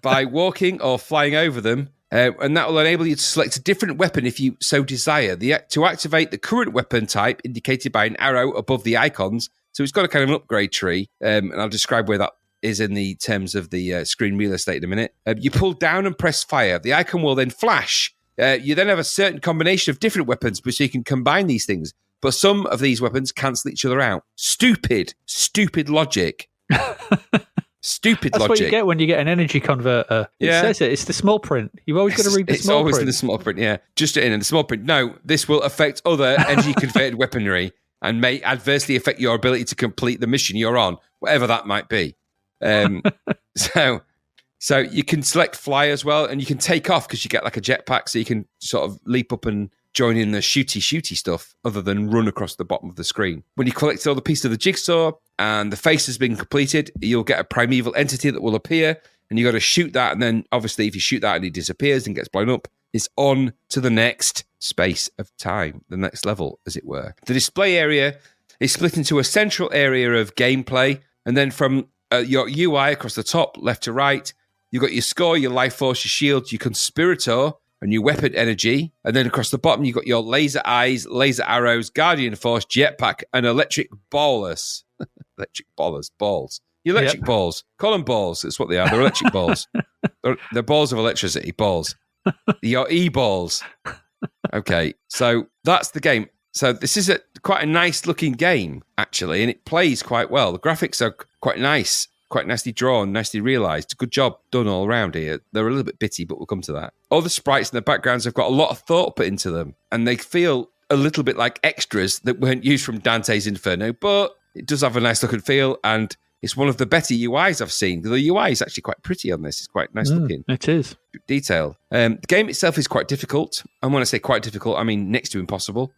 by walking or flying over them, and that will enable you to select a different weapon if you so desire. To activate the current weapon type indicated by an arrow above the icons, so it's got a kind of an upgrade tree, and I'll describe where that is in the terms of the screen real estate in a minute. You pull down and press fire. The icon will then flash. You then have a certain combination of different weapons, so you can combine these things. But some of these weapons cancel each other out. Stupid logic. Stupid That's logic. what you get when you get an energy converter. It says it. It's the small print. You've always got to read the small print. It's always in the small print, yeah. Just in the small print. No, this will affect other energy converted weaponry and may adversely affect your ability to complete the mission you're on, whatever that might be. So you can select fly as well, and you can take off because you get like a jetpack, so you can sort of leap up and join in the shooty stuff other than run across the bottom of the screen. When you collect all the pieces of the jigsaw and the face has been completed, you'll get a primeval entity that will appear, and you got to shoot that, and then obviously if you shoot that and it disappears and gets blown up, it's on to the next space of time, the next level, as it were. The display area is split into a central area of gameplay, and then from your UI across the top, left to right, you've got your score, your life force, your shield, your conspirator, and your weapon energy. And then across the bottom, you've got your laser eyes, laser arrows, guardian force, jetpack, and electric ballers. Electric balls. Your electric balls. Call them balls. That's what they are. They're electric balls. They're balls of electricity. Balls. Your e-balls. Okay, so that's the game. So this is quite a nice-looking game, actually, and it plays quite well. The graphics are quite nice. Quite nicely drawn, nicely realised. Good job done all around here. They're a little bit bitty, but we'll come to that. All the sprites in the backgrounds have got a lot of thought put into them, and they feel a little bit like extras that weren't used from Dante's Inferno, but it does have a nice look and feel, and it's one of the better UIs I've seen. The UI is actually quite pretty on this. It's quite nice looking. It is. Detail. The game itself is quite difficult. And when I say quite difficult, I mean next to impossible.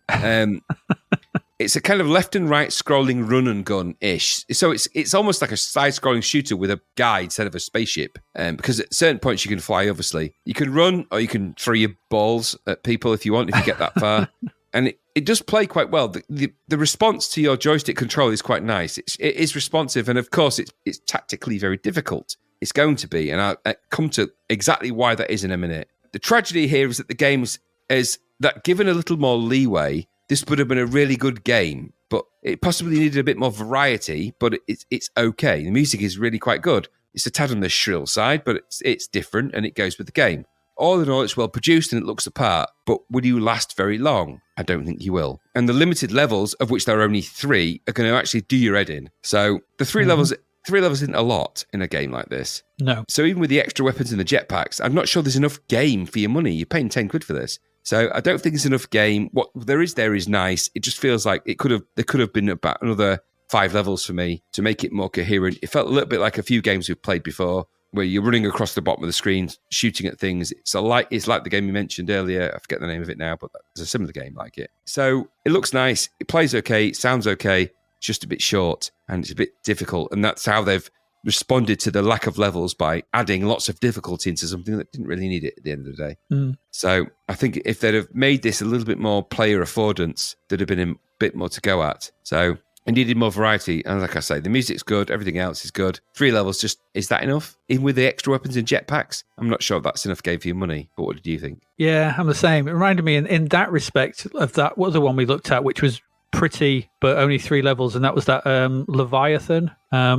It's a kind of left and right scrolling run and gun-ish. So it's almost like a side-scrolling shooter with a guide instead of a spaceship. Because at certain points you can fly, obviously. You can run or you can throw your balls at people if you want, if you get that far. And it does play quite well. The response to your joystick control is quite nice. It is responsive, and of course it's tactically very difficult. It's going to be, and I'll come to exactly why that is in a minute. The tragedy here is that the game is that given a little more leeway, this would have been a really good game, but it possibly needed a bit more variety, but it's okay. The music is really quite good. It's a tad on the shrill side, but it's different, and it goes with the game. All in all, it's well produced and it looks the part, but will you last very long? I don't think you will. And the limited levels, of which there are only 3, are going to actually do your head in. So the 3 levels isn't a lot in a game like this. No. So even with the extra weapons and the jetpacks, I'm not sure there's enough game for your money. You're paying 10 quid for this. So I don't think it's enough game. What there is nice. It just feels like there could have been about another 5 levels for me to make it more coherent. It felt a little bit like a few games we've played before, where you're running across the bottom of the screen, shooting at things. It's like the game you mentioned earlier. I forget the name of it now, but there's a similar game like it. So it looks nice. It plays okay. It sounds okay. It's just a bit short and it's a bit difficult. And that's how they've responded to the lack of levels, by adding lots of difficulty into something that didn't really need it at the end of the day. So I think if they'd have made this a little bit more player affordance, there'd have been a bit more to go at. So it needed more variety. And like I say, the music's good. Everything else is good. 3 levels, is that enough? Even with the extra weapons and jetpacks? I'm not sure if that's enough game for your money. But what did you think? Yeah, I'm the same. It reminded me in that respect of that other one we looked at, which was pretty, but only 3 levels, and that was that Leviathan,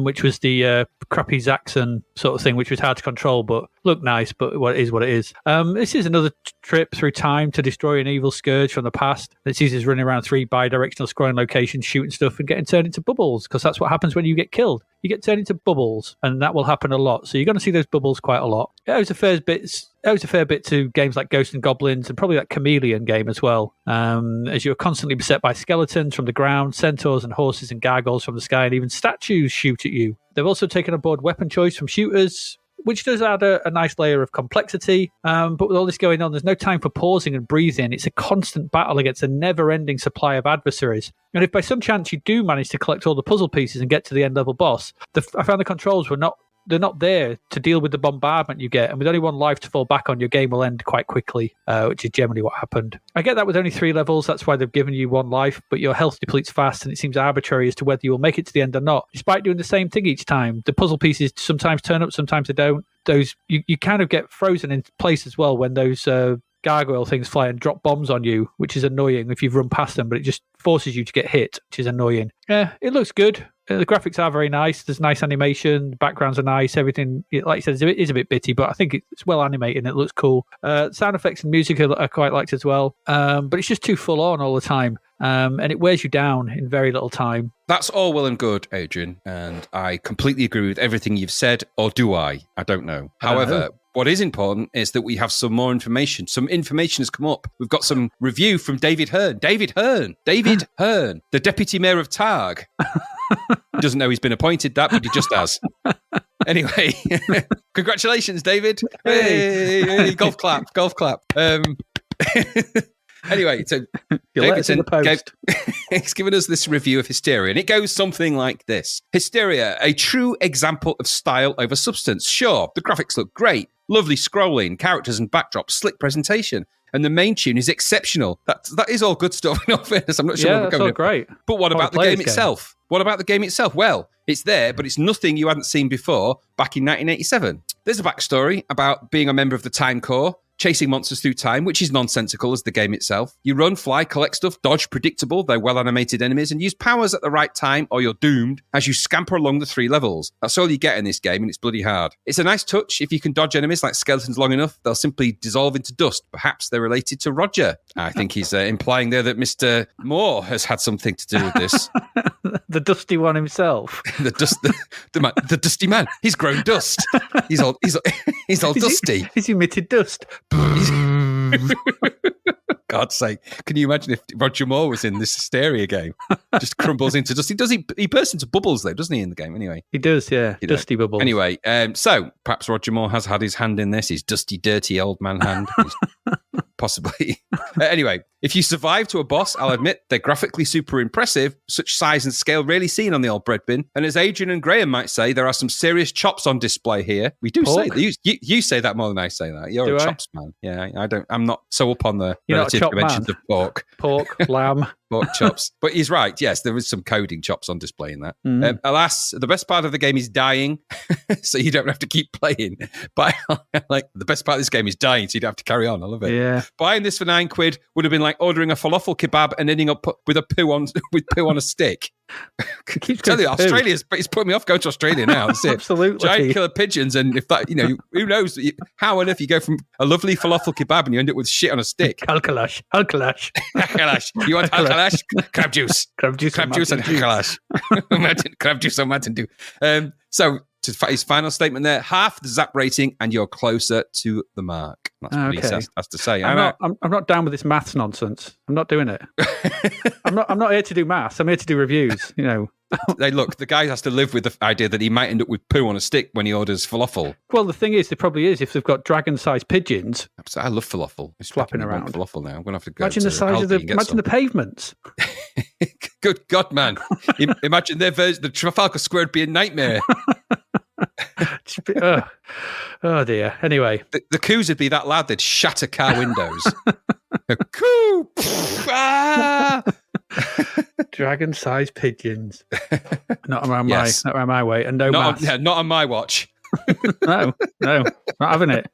which was the crappy Zaxxon sort of thing, which was hard to control, but looked nice, but what it is. This is another trip through time to destroy an evil scourge from the past. It uses running around 3 bi-directional scrolling locations, shooting stuff and getting turned into bubbles, because that's what happens when you get killed. you get turned into bubbles, and that will happen a lot. So you're going to see those bubbles quite a lot. It owes a fair bit to games like Ghosts and Goblins and probably that Chameleon game as well, as you're constantly beset by skeletons from the ground, centaurs and horses and gargoyles from the sky, and even statues shoot at you. They've also taken on board weapon choice from shooters, which does add a nice layer of complexity. But with all this going on, there's no time for pausing and breathing. It's a constant battle against a never-ending supply of adversaries. And if by some chance you do manage to collect all the puzzle pieces and get to the end-level boss, I found the controls they're not there to deal with the bombardment you get, and with only one life to fall back on, your game will end quite quickly, which is generally what happened. I get that with only 3 levels, that's why they've given you 1 life, but your health depletes fast, and it seems arbitrary as to whether you will make it to the end or not, despite doing the same thing each time. The puzzle pieces sometimes turn up, sometimes they don't. You kind of get frozen in place as well when those gargoyle things fly and drop bombs on you, which is annoying if you've run past them, but it just forces you to get hit, which is annoying. Yeah, it looks good. The graphics are very nice. There's nice animation. The backgrounds are nice. Everything, like you said, is a bit bitty, but I think it's well animated and it looks cool. Sound effects and music I quite liked as well. But it's just too full on all the time. And it wears you down in very little time. That's all well and good, Adrian, and I completely agree with everything you've said, or do I? I don't know. However, what is important is that we have some more information. Some information has come up. We've got some review from David Hearn. David Hearn, the Deputy Mayor of Targ. Doesn't know he's been appointed that, but he just has. Anyway, congratulations, David. Hey, golf clap. Anyway, so Davidson he's given us this review of Hysteria, and it goes something like this. Hysteria, a true example of style over substance. Sure, the graphics look great, lovely scrolling, characters and backdrops, slick presentation, and the main tune is exceptional. That is all good stuff, in all fairness. I'm not sure where we're going. Great. But what about the game itself? What about the game itself? Well, it's there, but it's nothing you hadn't seen before back in 1987. There's a backstory about being a member of the Time Corps, chasing monsters through time, which is nonsensical as the game itself. You run, fly, collect stuff, dodge predictable, though well-animated enemies, and use powers at the right time or you're doomed as you scamper along the 3 levels. That's all you get in this game, and it's bloody hard. It's a nice touch. If you can dodge enemies like skeletons long enough, they'll simply dissolve into dust. Perhaps they're related to Roger. I think he's implying there that Mr. Moore has had something to do with this. The dusty one himself. the dusty man. He's grown dust. He's all dusty. He's emitted dust. God's sake. Can you imagine if Roger Moore was in this Hysteria game? Just crumbles into dust. He bursts into bubbles, though, doesn't he, in the game, anyway? He does, yeah. Dusty bubbles. Anyway, so perhaps Roger Moore has had his hand in this, his dusty, dirty old man hand. Possibly. Anyway, if you survive to a boss, I'll admit they're graphically super impressive. Such size and scale rarely seen on the old bread bin. And as Adrian and Graham might say, there are some serious chops on display here. We do say that. You say that more than I say that. You're a chops man. Yeah, I'm not so up on the relative dimensions of pork. Pork, lamb. Pork chops. But he's right. Yes, there is some coding chops on display in that. Alas, the best part of the game is dying, so you don't have to keep playing. But like the best part of this game is dying, so you don't have to carry on. I love it. Yeah. Buying this for £9 would have been like ordering a falafel kebab and ending up with poo on a stick. Tell you, it's putting me off going to Australia now. That's it. Absolutely. Giant killer pigeons, and if that, who knows how on earth you go from a lovely falafel kebab and you end up with shit on a stick. Halkalash. You want halkalash? Crab juice and halkalash. Imagine crab juice on Mountain Dew. So to his final statement there, half the Zap rating and you're closer to the mark. That's what he has to say. I'm not down with this maths nonsense. I'm not doing it. I'm not here to do maths. I'm here to do reviews, Hey, look, the guy has to live with the idea that he might end up with poo on a stick when he orders falafel. Well, the thing is, there probably is if they've got dragon-sized pigeons. I love falafel. It's flapping around. Falafel now. I'm going to have to go. Imagine the size of the pavements. Good God, man! Imagine their version, the Trafalgar Square would be a nightmare. Oh dear. Anyway, the coups would be that loud they'd shatter car windows. A coup! Dragon-sized pigeons. Not around my way, and no maths. Not on my watch. No, not having it.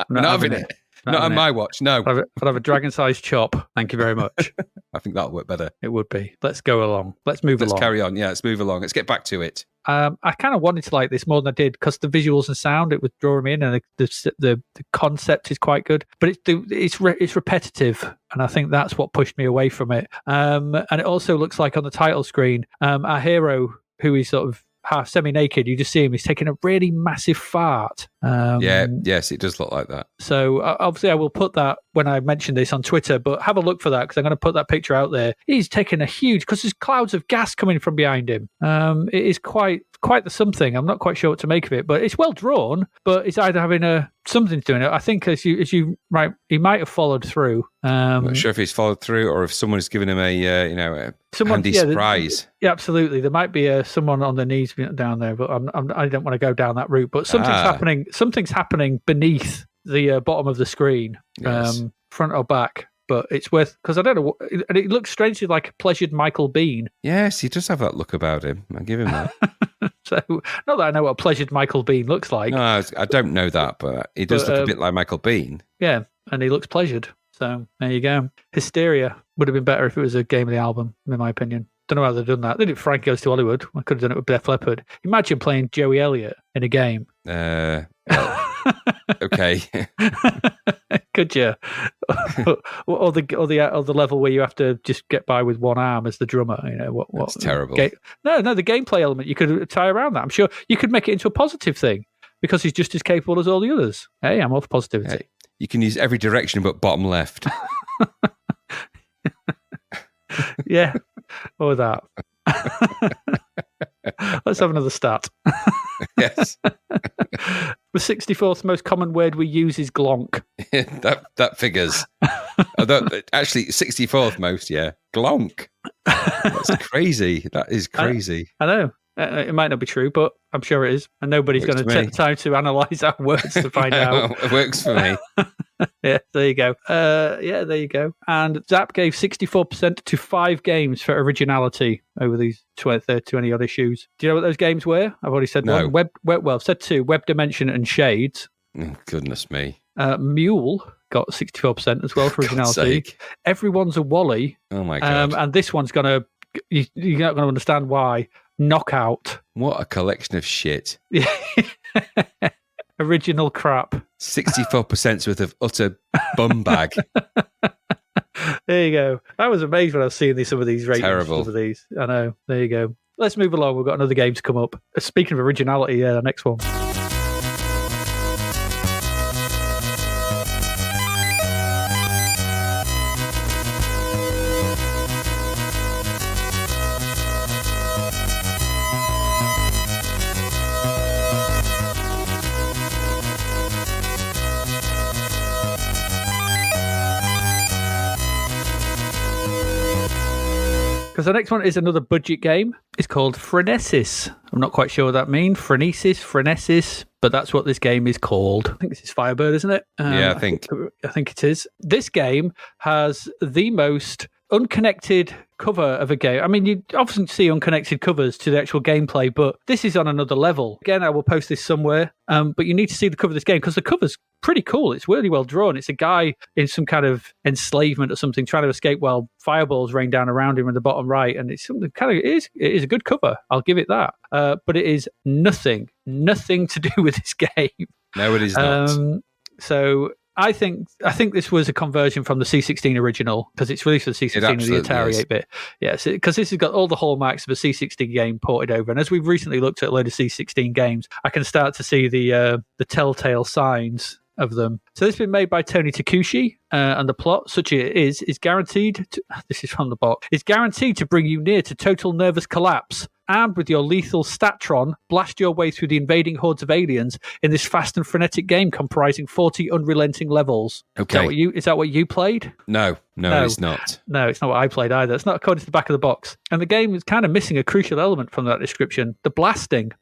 Not having it. Not on my watch, no. I'd have a dragon-sized chop. Thank you very much. I think that'll work better. It would be. Let's go along. Let's along. Let's carry on. Yeah, let's move along. Let's get back to it. I kind of wanted to like this more than I did because the visuals and sound, it was drawing me in, and the concept is quite good. But it's repetitive, and I think that's what pushed me away from it. And it also looks like on the title screen, our hero, who is sort of half semi-naked. You just see him. He's taking a really massive fart. Yes, it does look like that. So obviously I will put that when I mention this on Twitter, but have a look for that because I'm going to put that picture out there. He's taking a huge, because there's clouds of gas coming from behind him. It is quite the something. I'm not quite sure what to make of it, but it's well drawn, but it's either having something doing it. I think as you right, he might have followed through. I'm not sure if he's followed through or if someone's given him a handy surprise. Yeah, absolutely. There might be someone on their knees down there, but I don't want to go down that route. But something's happening. Something's happening beneath the bottom of the screen, front or back. But it's worth, because I don't know, and it looks strangely like a pleasured Michael Bean. Yes, he does have that look about him. I'll give him that. So, not that I know what a pleasured Michael Bean looks like. No, I don't know that, but he does look a bit like Michael Bean. Yeah, and he looks pleasured. So, there you go. Hysteria would have been better if it was a game of the album, in my opinion. Don't know how they've done that. They did Frank Goes to Hollywood. I could have done it with Def Leppard. Imagine playing Joey Elliott in a game. Okay. Could you? or the level where you have to just get by with one arm as the drummer. You know what? That's terrible. No, the gameplay element you could tie around that. I'm sure you could make it into a positive thing because he's just as capable as all the others. Hey, I'm all for positivity. Hey, you can use every direction but bottom left. Yeah, or that. Let's have another stat. Yes. The 64th most common word we use is glonk. that figures. Although, actually, 64th most, yeah. Glonk. That's crazy. That is crazy. I know. It might not be true, but I'm sure it is. And nobody's going to take the time to analyse our words to find out. It works for me. Yeah, there you go. There you go. And Zap gave 64% to 5 games for originality over these 20 odd issues. Do you know what those games were? I've already said no. one. I've said 2. Web Dimension and Shades. Oh, goodness me. Mule got 64% as well for originality. Everyone's a Wally. Oh, my God. And this one's going to... You're not going to understand why. Knockout. What a collection of shit. Original crap. 64% worth of utter bum bag. There you go. I was amazed when I was seeing some of these ratings. Terrible. Of these. I know. There you go. Let's move along. We've got another game to come up. Speaking of originality, the next one. Because the next one is another budget game. It's called Frenesis. I'm not quite sure what that means. Frenesis, but that's what this game is called. I think this is Firebird, isn't it? Yeah, I think it is. This game has the most unconnected cover of a game. I mean, you often see unconnected covers to the actual gameplay, but this is on another level. Again, I will post this somewhere, but you need to see the cover of this game because the cover's pretty cool. It's really well drawn. It's a guy in some kind of enslavement or something trying to escape while fireballs rain down around him in the bottom right, and it's something it is a good cover. I'll give it that. But it is nothing to do with this game. No, it is not. So I think this was a conversion from the C16 original because it's released for the C16 and the Atari 8-bit. Yes, because this has got all the hallmarks of a C16 game ported over. And as we've recently looked at a load of C16 games, I can start to see the telltale signs of them. So this has been made by Tony Takushi, and the plot, such as it is guaranteed to, this is from the box, is guaranteed to bring you near to total nervous collapse. Armed with your lethal Statron, blast your way through the invading hordes of aliens in this fast and frenetic game comprising 40 unrelenting levels. Okay. Is that what you played? No, it's not. No, it's not what I played either. It's not according to the back of the box. And the game is kind of missing a crucial element from that description, the blasting.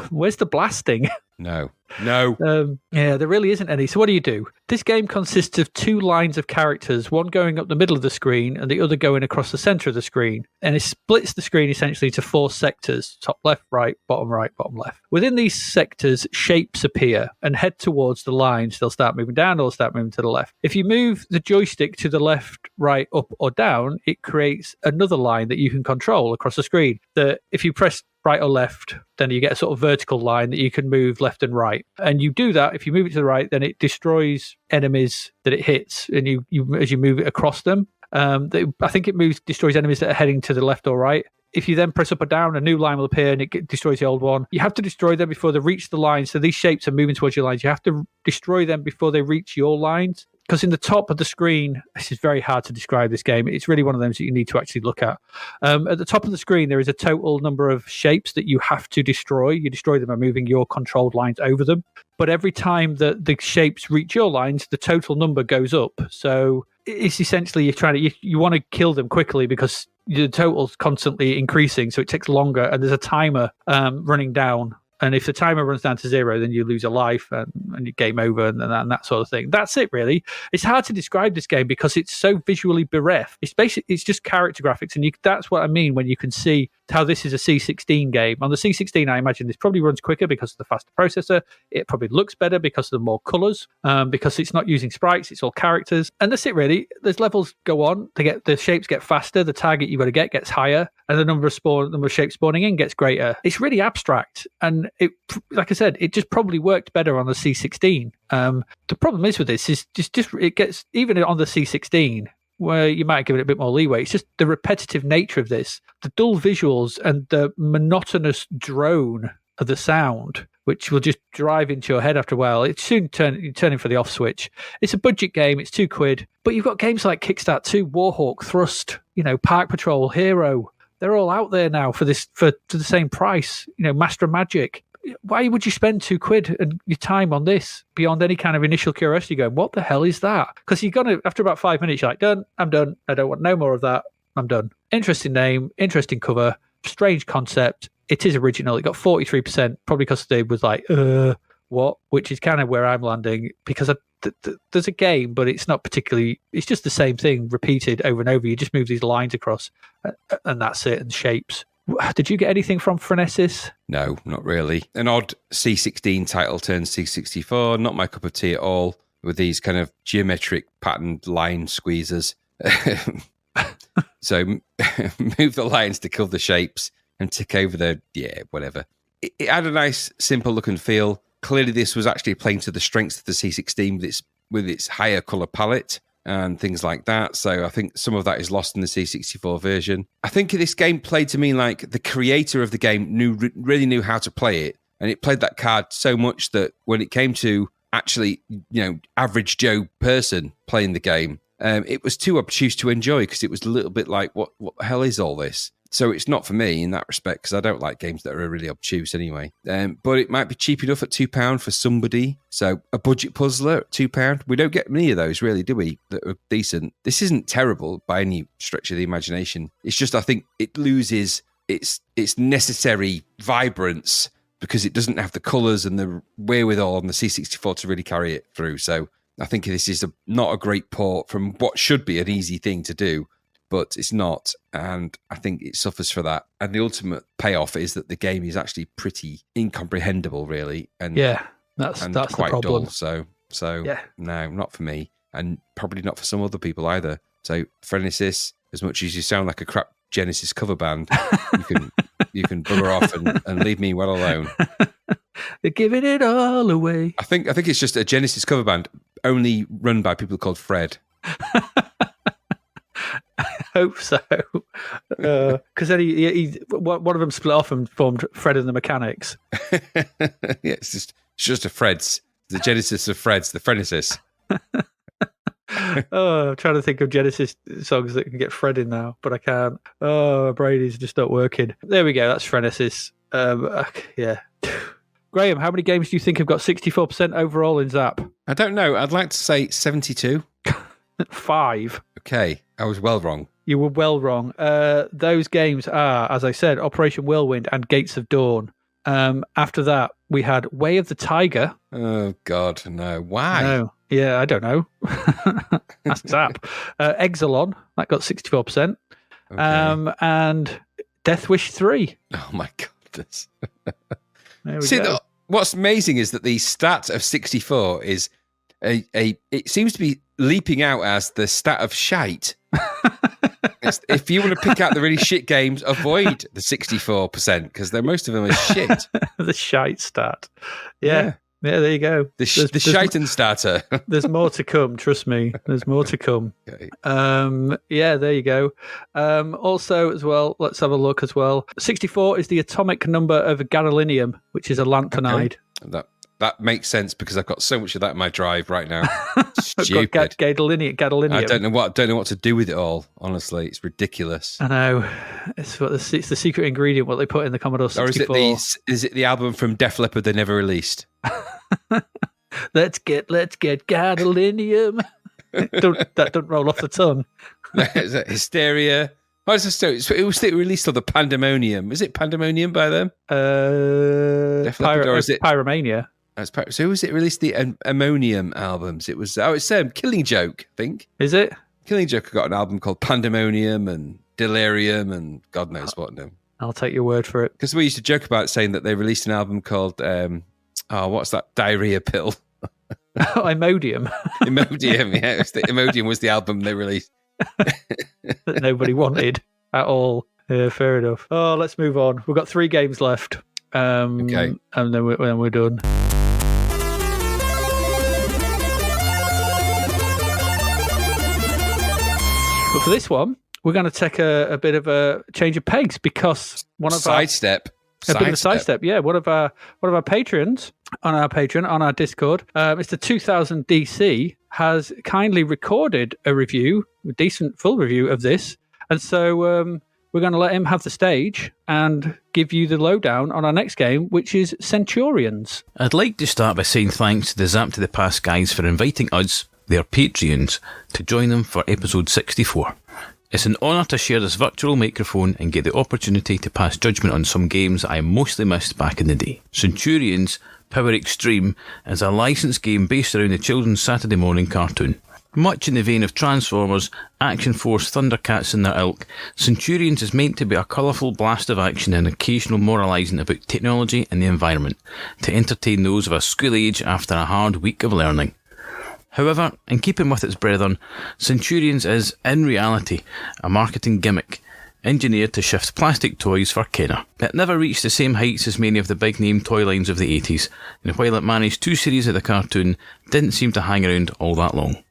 Where's the blasting? No. Yeah, there really isn't any. So what do? This game consists of 2 lines of characters, one going up the middle of the screen and the other going across the center of the screen. And it splits the screen essentially to 4 sectors, top left, bottom left. Within these sectors, shapes appear and head towards the lines. They'll start moving down or they'll start moving to the left. If you move the joystick to the left, right, up or down, it creates another line that you can control across the screen. That if you press right or left, then you get a sort of vertical line that you can move left and right. And you do that, if you move it to the right, then it destroys enemies that it hits, and you as you move it across them. I think it destroys enemies that are heading to the left or right. if you then press up or down, a new line will appear and it destroys the old one. You have to destroy them before they reach the line. So these shapes are moving towards your lines. You have to destroy them before they reach your lines. Because in the top of the screen, this is very hard to describe this game. It's really one of those that you need to actually look at. At the top of the screen, there is a total number of shapes that you have to destroy. You destroy them by moving your controlled lines over them. But every time that the shapes reach your lines, the total number goes up. So it's essentially you want to kill them quickly because the total's constantly increasing. So it takes longer, and there's a timer running down. And if the timer runs down to 0, then you lose a life and you game over and that sort of thing. That's it, really. It's hard to describe this game because it's so visually bereft. It's just character graphics, and that's what I mean when you can see how this is a C16 game. On the C16, I imagine this probably runs quicker because of the faster processor. It probably looks better because of the more colours, because it's not using sprites, it's all characters. And that's it, really. There's levels go on. The shapes get faster, the target you've got to get gets higher, and the number of shapes spawning in gets greater. It's really abstract, and it, like I said, it just probably worked better on the C16. The problem is with this is just it gets, even on the C16, where you might give it a bit more leeway, it's just the repetitive nature of this, the dull visuals and the monotonous drone of the sound, which will just drive into your head after a while. It's soon turning for the off switch. It's a budget game. It's £2, but you've got games like Kickstart 2, Warhawk, Thrust, Park Patrol, Hero. They're all out there now for the same price. Master of Magic. Why would you spend £2 and your time on this beyond any kind of initial curiosity going, what the hell is that? Because you're going to, after about 5 minutes, you're like, done, I'm done. I don't want no more of that. I'm done. Interesting name, interesting cover, strange concept. It is original. It got 43%, probably because they was like, what? Which is kind of where I'm landing, because there's a game, but it's not particularly, it's just the same thing repeated over and over. You just move these lines across and that's it, and shapes. Did you get anything from Frenesis? No, not really. An odd C16 title turns C64, not my cup of tea at all, with these kind of geometric patterned line squeezers. So move the lines to kill the shapes and tick over whatever. It had a nice, simple look and feel. Clearly this was actually playing to the strengths of the C16 with its higher colour palette and things like that. So I think some of that is lost in the C64 version. I think this game played to me like the creator of the game really knew how to play it. And it played that card so much that when it came to actually, average Joe person playing the game, it was too obtuse to enjoy, because it was a little bit like, what the hell is all this? So it's not for me in that respect, because I don't like games that are really obtuse anyway. But it might be cheap enough at £2 for somebody. So a budget puzzler at £2. We don't get many of those, really, do we, that are decent? This isn't terrible by any stretch of the imagination. It's just, I think it loses its necessary vibrance because it doesn't have the colours and the wherewithal on the C64 to really carry it through. So I think this is not a great port from what should be an easy thing to do, but it's not, and I think it suffers for that. And the ultimate payoff is that the game is actually pretty incomprehensible, really, and that's quite the problem. Dull. So no, not for me, and probably not for some other people either. So Frenesis, as much as you sound like a crap Genesis cover band, you can bugger off and leave me well alone. They're giving it all away. I think it's just a Genesis cover band only run by people called Fred. I hope so, because then he one of them split off and formed Fred and the Mechanics. It's just a Freds, the Genesis of Freds, the Frenesis. I'm trying to think of Genesis songs that can get Fred in now, but I can't. Oh, my brain is just not working. There we go. That's Frenesis. Yeah. Graham, how many games do you think have got 64% overall in Zap? I don't know. I'd like to say 72. 5. Okay, I was well wrong. You were well wrong. Those games are, as I said, Operation Whirlwind and Gates of Dawn. After that, we had Way of the Tiger. Oh, God, no. Why? No. Yeah, I don't know. Ask Zap. Exelon, that got 64%. Okay. And Death Wish 3. Oh, my goodness. There we go. What's amazing is that the stat of 64 is it seems to be leaping out as the stat of shite. If you want to pick out the really shit games, avoid the 64%, because most of them are shit. The shite stat. Yeah. Yeah, there you go. The Scheiten starter. There's more to come, trust me. There's more to come. Okay. Yeah, there you go. Also, as well, let's have a look as well. 64 is the atomic number of gadolinium, which is a lanternide. Okay. That makes sense because I've got so much of that in my drive right now. I've got gadolinium. I don't know what to do with it all. Honestly, it's ridiculous. I know. It's the secret ingredient what they put in the Commodore 64. Or is it the album from Def Leppard they never released? Let's get gadolinium. That don't roll off the tongue. Is it Hysteria? Oh, it was released on the Pandemonium. Is it Pandemonium by them? Def Leppard, or is it Pyromania? So who was it released the Ammonium albums? It was it's Killing Joke, I think. Is it? Killing Joke got an album called Pandemonium and Delirium and God knows what. No, I'll take your word for it. Because we used to joke about saying that they released an album called what's that diarrhea pill? Imodium. Imodium, yeah. Imodium was the album they released. That nobody wanted at all. Yeah, fair enough. Oh, let's move on. We've got 3 games left. Okay. And then we're done. But for this one, we're going to take a bit of a change of pace because one of sidestep. A bit of a sidestep, yeah. One of our patrons on our Discord, Mr. 2000 DC, has kindly recorded a decent full review of this, and so we're going to let him have the stage and give you the lowdown on our next game, which is Centurions. I'd like to start by saying thanks to the Zapped to the Past guys for inviting us, their Patreons, to join them for episode 64. It's an honour to share this virtual microphone and get the opportunity to pass judgment on some games that I mostly missed back in the day. Centurions Power Extreme is a licensed game based around the children's Saturday morning cartoon. Much in the vein of Transformers, Action Force, Thundercats and their ilk, Centurions is meant to be a colourful blast of action and occasional moralising about technology and the environment, to entertain those of a school age after a hard week of learning. However, in keeping with its brethren, Centurions is, in reality, a marketing gimmick, engineered to shift plastic toys for Kenner. It never reached the same heights as many of the big-name toy lines of the 80s, and while it managed 2 series of the cartoon, didn't seem to hang around all that long.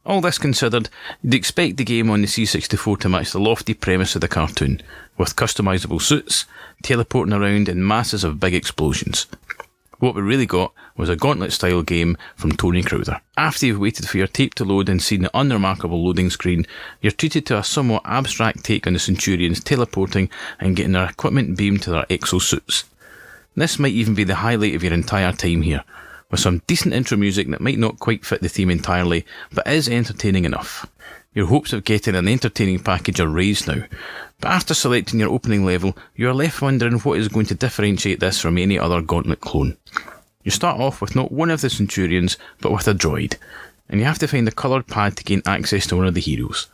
All this considered, you'd expect the game on the C64 to match the lofty premise of the cartoon, with customisable suits, teleporting around and masses of big explosions. What we really got was a gauntlet-style game from Tony Crowther. After you've waited for your tape to load and seen the unremarkable loading screen, you're treated to a somewhat abstract take on the Centurions teleporting and getting their equipment beamed to their exosuits. This might even be the highlight of your entire time here, with some decent intro music that might not quite fit the theme entirely, but is entertaining enough. Your hopes of getting an entertaining package are raised now, but after selecting your opening level, you are left wondering what is going to differentiate this from any other Gauntlet clone. You start off with not one of the Centurions, but with a droid, and you have to find a coloured pad to gain access to one of the heroes.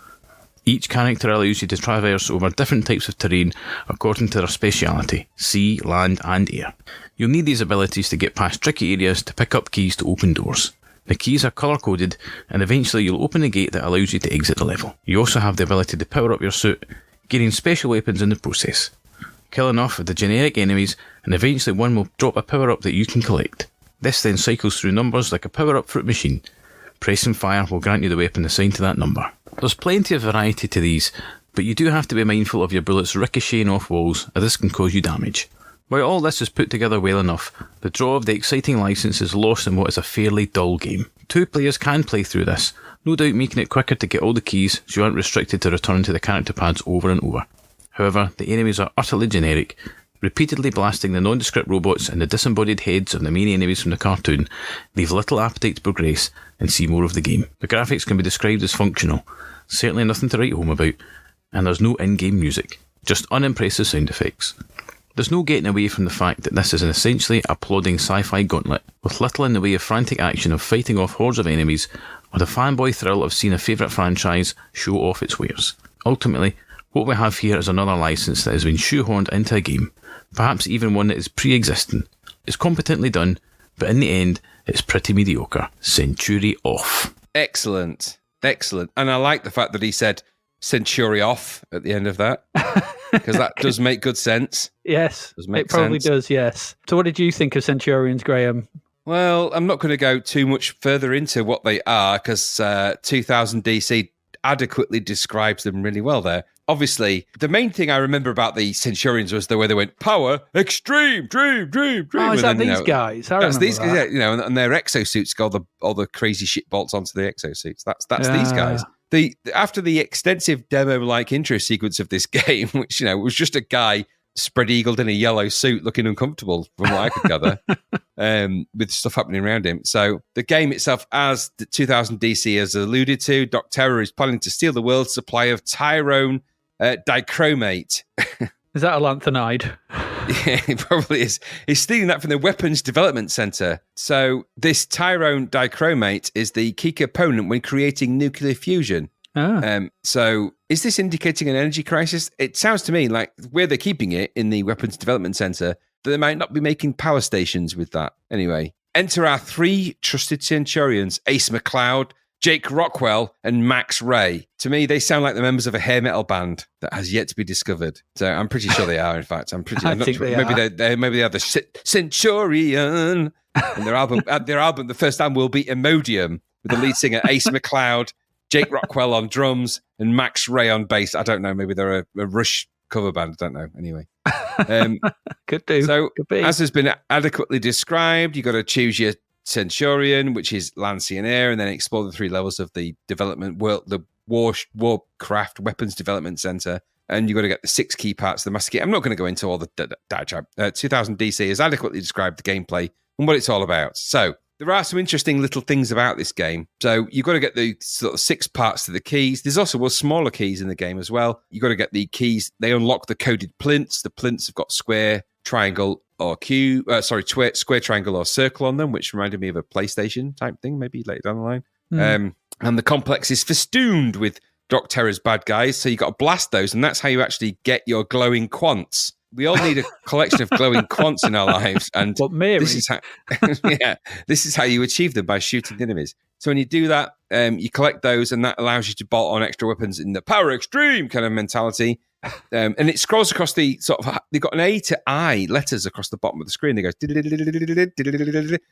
Each character allows you to traverse over different types of terrain according to their speciality, sea, land and air. You'll need these abilities to get past tricky areas to pick up keys to open doors. The keys are colour-coded, and eventually you'll open a gate that allows you to exit the level. You also have the ability to power up your suit, gaining special weapons in the process. Killing off the generic enemies, and eventually one will drop a power-up that you can collect. This then cycles through numbers like a power-up fruit machine. Pressing fire will grant you the weapon assigned to that number. There's plenty of variety to these, but you do have to be mindful of your bullets ricocheting off walls, as this can cause you damage. While all this is put together well enough, the draw of the exciting licence is lost in what is a fairly dull game. 2 players can play through this, no doubt making it quicker to get all the keys so you aren't restricted to return to the character pads over and over. However, the enemies are utterly generic, repeatedly blasting the nondescript robots and the disembodied heads of the main enemies from the cartoon leave little appetite to progress and see more of the game. The graphics can be described as functional, certainly nothing to write home about, and there's no in-game music, just unimpressive sound effects. There's no getting away from the fact that this is essentially a plodding sci-fi gauntlet, with little in the way of frantic action of fighting off hordes of enemies, or the fanboy thrill of seeing a favourite franchise show off its wares. Ultimately, what we have here is another licence that has been shoehorned into a game, perhaps even one that is pre-existing. It's competently done, but in the end, it's pretty mediocre. Century off. Excellent. And I like the fact that he said Century off at the end of that, because that does make good sense. Yes, it probably does, yes. So what did you think of Centurions, Graham? Well, I'm not going to go too much further into what they are because 2000 DC adequately describes them really well there. Obviously, the main thing I remember about the Centurions was the way they went power, extreme, dream. Oh, is that And then, these guys? I that's remember these that. guys, yeah, you know, and their exosuits got all the crazy shit bolts onto the exosuits. That's these guys. After the extensive demo-like intro sequence of this game, which was just a guy spread-eagled in a yellow suit, looking uncomfortable from what I could gather, with stuff happening around him. So the game itself, as the 2000 DC has alluded to, Doc Terror is planning to steal the world's supply of Tyrone dichromate. Is that a lanthanide? Yeah, it probably is. He's stealing that from the Weapons Development Center. So this Tyrone dichromate is the key component when creating nuclear fusion. So is this indicating an energy crisis? It sounds to me like where they're keeping it in the Weapons Development Center, that they might not be making power stations with that. Anyway, enter our 3 trusted Centurions, Ace McLeod, Jake Rockwell, and Max Ray. To me, they sound like the members of a hair metal band that has yet to be discovered. So I'm pretty sure they are, in fact. I'm not sure. Maybe they are the Centurion. And their album, the first album will be Imodium, with the lead singer Ace McLeod, Jake Rockwell on drums, and Max Ray on bass. I don't know. Maybe they're a Rush cover band. I don't know. Anyway. Could do. So, Could be. as has been adequately described, you've got to choose your Centurion, which is land, sea, and air, and then explore the 3 levels of the development world, the Warcraft Weapons Development Center. And you've got to get the 6 key parts of the master key. I'm not going to go into all the diatribe. 2000 DC has adequately described the gameplay and what it's all about. So, there are some interesting little things about this game. So you've got to get the sort of 6 parts to the keys. There's also smaller keys in the game as well. You've got to get the keys. They unlock the coded plinths. The plinths have got square, triangle, or square, triangle, or circle on them, which reminded me of a PlayStation type thing, maybe later down the line. And the complex is festooned with Doc Terror's bad guys. So you've got to blast those, and that's how you actually get your glowing quants. We all need a collection of glowing quants in our lives, and this is how you achieve them, by shooting the enemies. So when you do that, you collect those, and that allows you to bolt on extra weapons in the power extreme kind of mentality. And it scrolls across the sort of, they've got an A to I letters across the bottom of the screen. They go,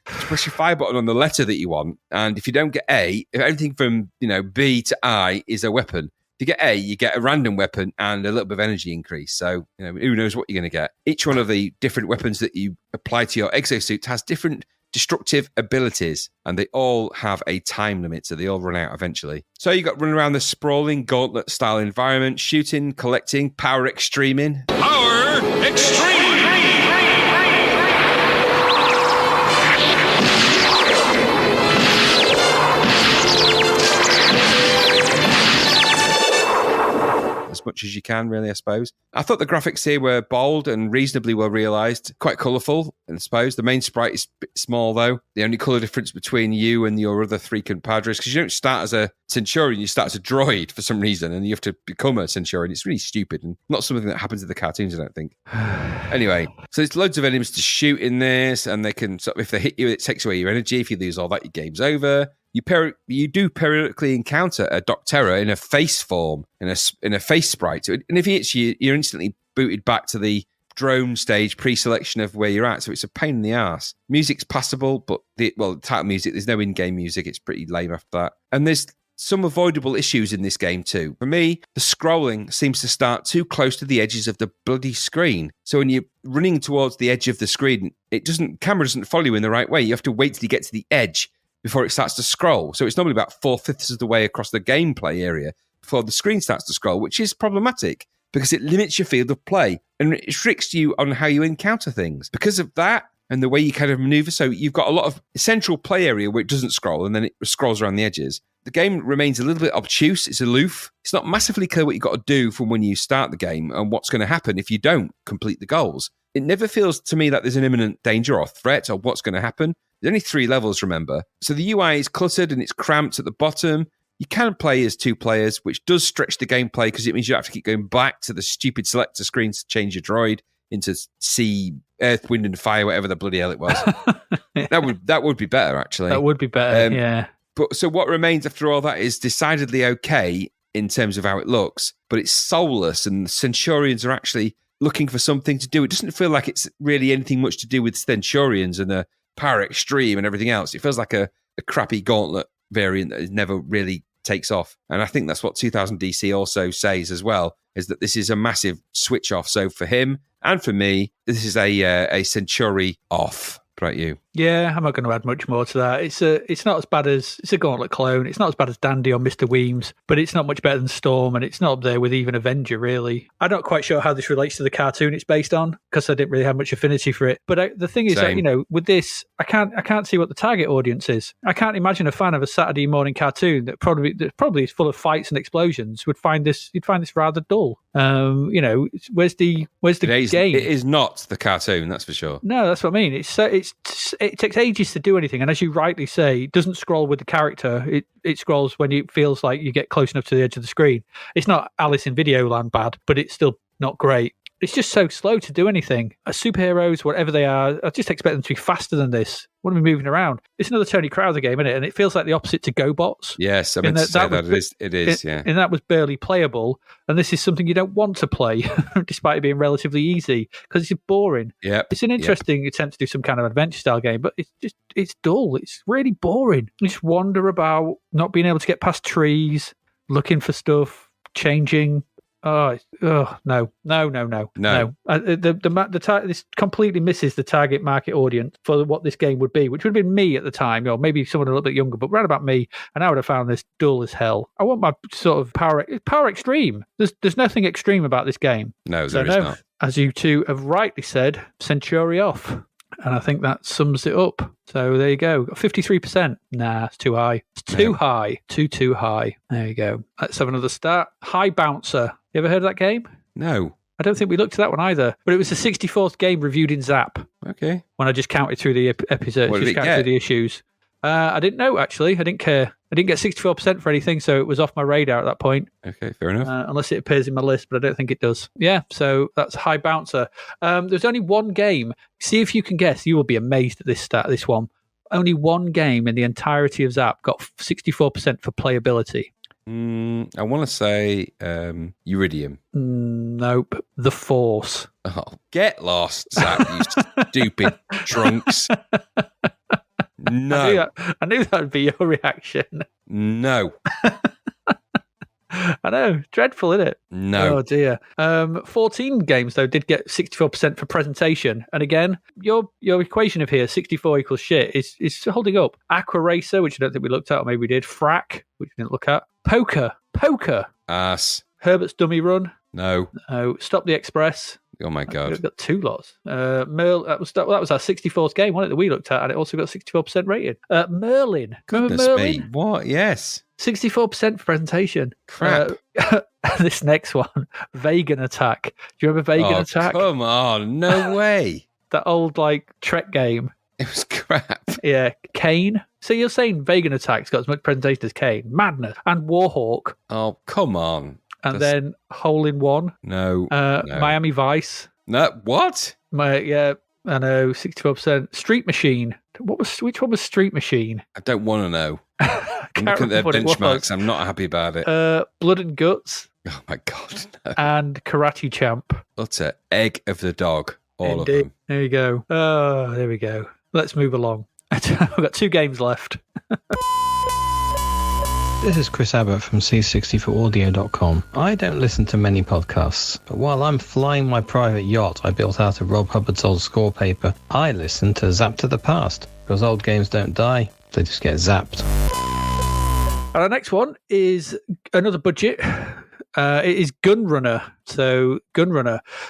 push your fire button on the letter that you want, and if you don't get A, if anything from B to I is a weapon. If you get A, you get a random weapon and a little bit of energy increase. So, who knows what you're going to get. Each one of the different weapons that you apply to your exosuit has different destructive abilities, and they all have a time limit, so they all run out eventually. So you got running around the sprawling gauntlet-style environment, shooting, collecting, power extreming. Power extreme! As much as you can, really, I suppose. I thought the graphics here were bold and reasonably well realised, quite colourful, I suppose. The main sprite is a bit small, though. The only colour difference between you and your other 3 compadres, because you don't start as a Centurion, you start as a droid for some reason, and you have to become a Centurion. It's really stupid and not something that happens in the cartoons, I don't think. Anyway, so there's loads of enemies to shoot in this, and they can, if they hit you, it takes away your energy. If you lose all that, your game's over. You do periodically encounter a Doc Terror in a face form, in a face sprite. And if he hits you, you're instantly booted back to the drone stage pre-selection of where you're at. So it's a pain in the arse. Music's passable, but the title music, there's no in-game music. It's pretty lame after that. And there's some avoidable issues in this game too. For me, the scrolling seems to start too close to the edges of the bloody screen. So when you're running towards the edge of the screen, camera doesn't follow you in the right way. You have to wait till you get to the edge before it starts to scroll. So it's normally about 4/5 of the way across the gameplay area before the screen starts to scroll, which is problematic because it limits your field of play and it restricts you on how you encounter things. Because of that and the way you kind of maneuver, so you've got a lot of central play area where it doesn't scroll and then it scrolls around the edges. The game remains a little bit obtuse. It's aloof. It's not massively clear what you've got to do from when you start the game and what's going to happen if you don't complete the goals. It never feels to me that there's an imminent danger or threat or what's going to happen. There's only 3 levels, remember. So the UI is cluttered and it's cramped at the bottom. You can play as 2 players, which does stretch the gameplay because it means you have to keep going back to the stupid selector screen to change your droid into sea, earth, wind, and fire, whatever the bloody hell it was. That would be better, actually. That would be better, yeah. But so what remains after all that is decidedly okay in terms of how it looks, but it's soulless, and the Centurions are actually looking for something to do. It doesn't feel like it's really anything much to do with Centurions and a Power Extreme and everything else. It feels like a crappy Gauntlet variant that never really takes off. And I think that's what 2000 DC also says as well, is that this is a massive switch off. So for him and for me, this is a Century off. What about you? Yeah, I'm not going to add much more to that. It's not as bad as it's a Gauntlet clone. It's not as bad as Dandy or Mr. Weems, but it's not much better than Storm, and it's not up there with even Avenger, really. I'm not quite sure how this relates to the cartoon it's based on, because I didn't really have much affinity for it. But the thing is that, with this, I can't see what the target audience is. I can't imagine a fan of a Saturday morning cartoon that probably is full of fights and explosions you'd find this rather dull. Where's the game? It is not the cartoon, that's for sure. No, that's what I mean. It takes ages to do anything, and as you rightly say, it doesn't scroll with the character. It scrolls when it feels like you get close enough to the edge of the screen. It's not Alice in Videoland bad, but it's still not great. It's just so slow to do anything. Superheroes, whatever they are, I just expect them to be faster than this. Want to be moving around. It's another Tony Crowther game, isn't it? And it feels like the opposite to GoBots. Yes, I meant to say that. It is, yeah. And that was barely playable. And this is something you don't want to play, despite it being relatively easy, because it's boring. Yep. It's an interesting attempt to do some kind of adventure-style game, but it's dull. It's really boring. You just wander about, not being able to get past trees, looking for stuff, changing. No. This completely misses the target market audience for what this game would be, which would have been me at the time, or maybe someone a little bit younger, but round about me, and I would have found this dull as hell. I want my sort of power extreme. There's nothing extreme about this game. No, there is not. As you two have rightly said, Century off. And I think that sums it up. So there you go. 53%. Nah, it's too high. It's too high. Too high. There you go. Let's have another start. High Bouncer. You ever heard of that game? No. I don't think we looked at that one either. But it was the 64th game reviewed in Zap. Okay. When I just counted through the episodes, What did it get? through the issues. I didn't know, actually. I didn't care. I didn't get 64% for anything, so it was off my radar at that point. Okay, fair enough. Unless it appears in my list, but I don't think it does. Yeah, so that's High Bouncer. There's only one game. See if you can guess. You will be amazed at this one. Only one game in the entirety of Zap got 64% for playability. I want to say Iridium. Nope. The Force. Oh, get lost, Zach, you stupid drunks. No. I knew that would be your reaction. No. I know. Dreadful, isn't it? No. Oh, dear. 14 games, though, did get 64% for presentation. And again, your equation of here, 64 equals shit, is holding up. Aqua Racer, which I don't think we looked at, or maybe we did. Frack, which we didn't look at. Poker. Ass. Herbert's Dummy Run. No. Stop the Express. Oh, my God. We've got two lots. That was our 64th game, wasn't it, that we looked at, and it also got 64% rated. Merlin. Remember Goodness Merlin? me. What? Yes. 64% for presentation. Crap. This next one, Vegan Attack. Do you remember Vegan Attack? Come on. No way. That old, Trek game. It was crap. Yeah. Kane. So you're saying Vegan Attack's got as much presentation as Kane. Madness. And Warhawk. Oh, come on. And then Hole in One. No. Miami Vice. No. What? I know, 64%. Street Machine. Which one was Street Machine? I don't want to know. I'm looking at their benchmarks. I'm not happy about it. Blood and Guts. Oh, my God. No. And Karate Champ. Utter egg of the dog. All Indeed. of them. There you go. Oh, there we go. Let's move along. We've got 2 games left. This is Chris Abbott from C64audio.com. I don't listen to many podcasts, but while I'm flying my private yacht I built out of Rob Hubbard's old score paper, I listen to Zapped to the Past, because old games don't die, they just get zapped. And our next one is another budget. It is Gunrunner.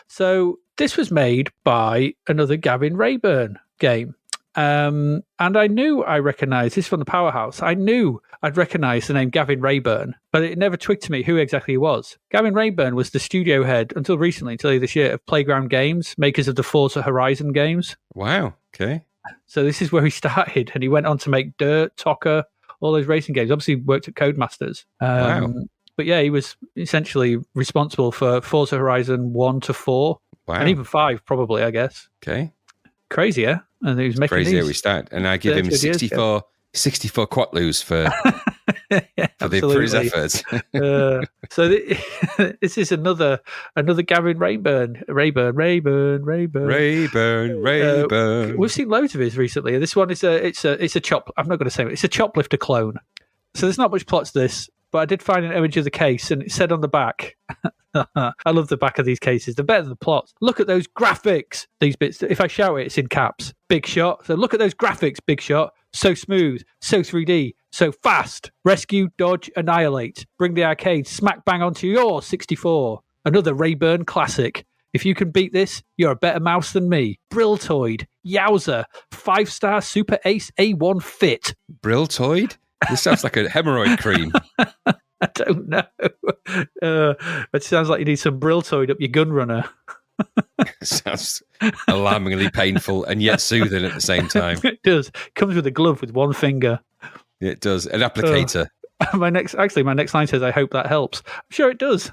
So this was made by another Gavin Rayburn game. And I knew I recognised this from the Powerhouse. I knew I'd recognise the name Gavin Rayburn, but it never twigged to me who exactly he was. Gavin Rayburn was the studio head until this year, of Playground Games, makers of the Forza Horizon games. Wow. Okay. So this is where he started, and he went on to make Dirt, Tokka, all those racing games. Obviously worked at Codemasters. Wow. But yeah, he was essentially responsible for Forza Horizon 1 to 4, and even 5 probably, I guess. Okay. Crazy, yeah? And he was making crazy these. how we start. And I give him 64 quatloos for for his efforts. So this is another Gavin Rayburn. We've seen loads of his recently. This one is it's a chop. I'm not going to say it. It's a Choplifter clone. So there's not much plot to this, but I did find an image of the case, and it said on the back. I love the back of these cases. They're better than the plots. Look at those graphics. These bits. If I shout it, it's in caps. Big shot. So look at those graphics. Big shot. So smooth. So 3D. So fast. Rescue, dodge, annihilate. Bring the arcade smack bang onto your 64. Another Rayburn classic. If you can beat this, you're a better mouse than me. Briltoid. Yowza. 5-star Super Ace A1 Fit. Briltoid? This sounds like a hemorrhoid cream. I don't know. It sounds like you need some Briltoid up your gun runner. Sounds alarmingly painful and yet soothing at the same time. It does. Comes with a glove with one finger. It does. An applicator. My next line says, "I hope that helps." I'm sure it does.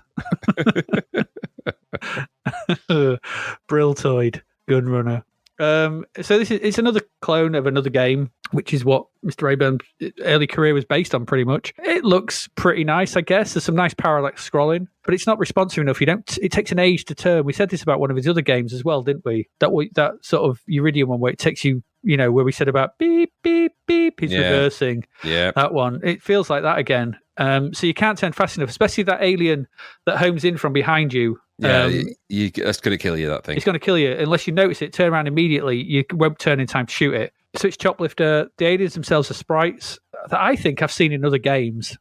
Briltoid gun runner. So it's another clone of another game, which is what Mr. Rayburn's early career was based on, pretty much. It looks pretty nice, I guess. There's some nice parallax scrolling, but it's not responsive enough. It takes an age to turn. We said this about one of his other games as well, didn't we? That sort of Iridium one where it takes you, where we said about beep, beep, beep, he's reversing. Yeah. That one. It feels like that again. So you can't turn fast enough, especially that alien that homes in from behind you. Yeah, that's going to kill you, that thing. It's going to kill you. Unless you notice it, turn around immediately. You won't turn in time to shoot it. So it's Choplifter. The aliens themselves are sprites that I think I've seen in other games.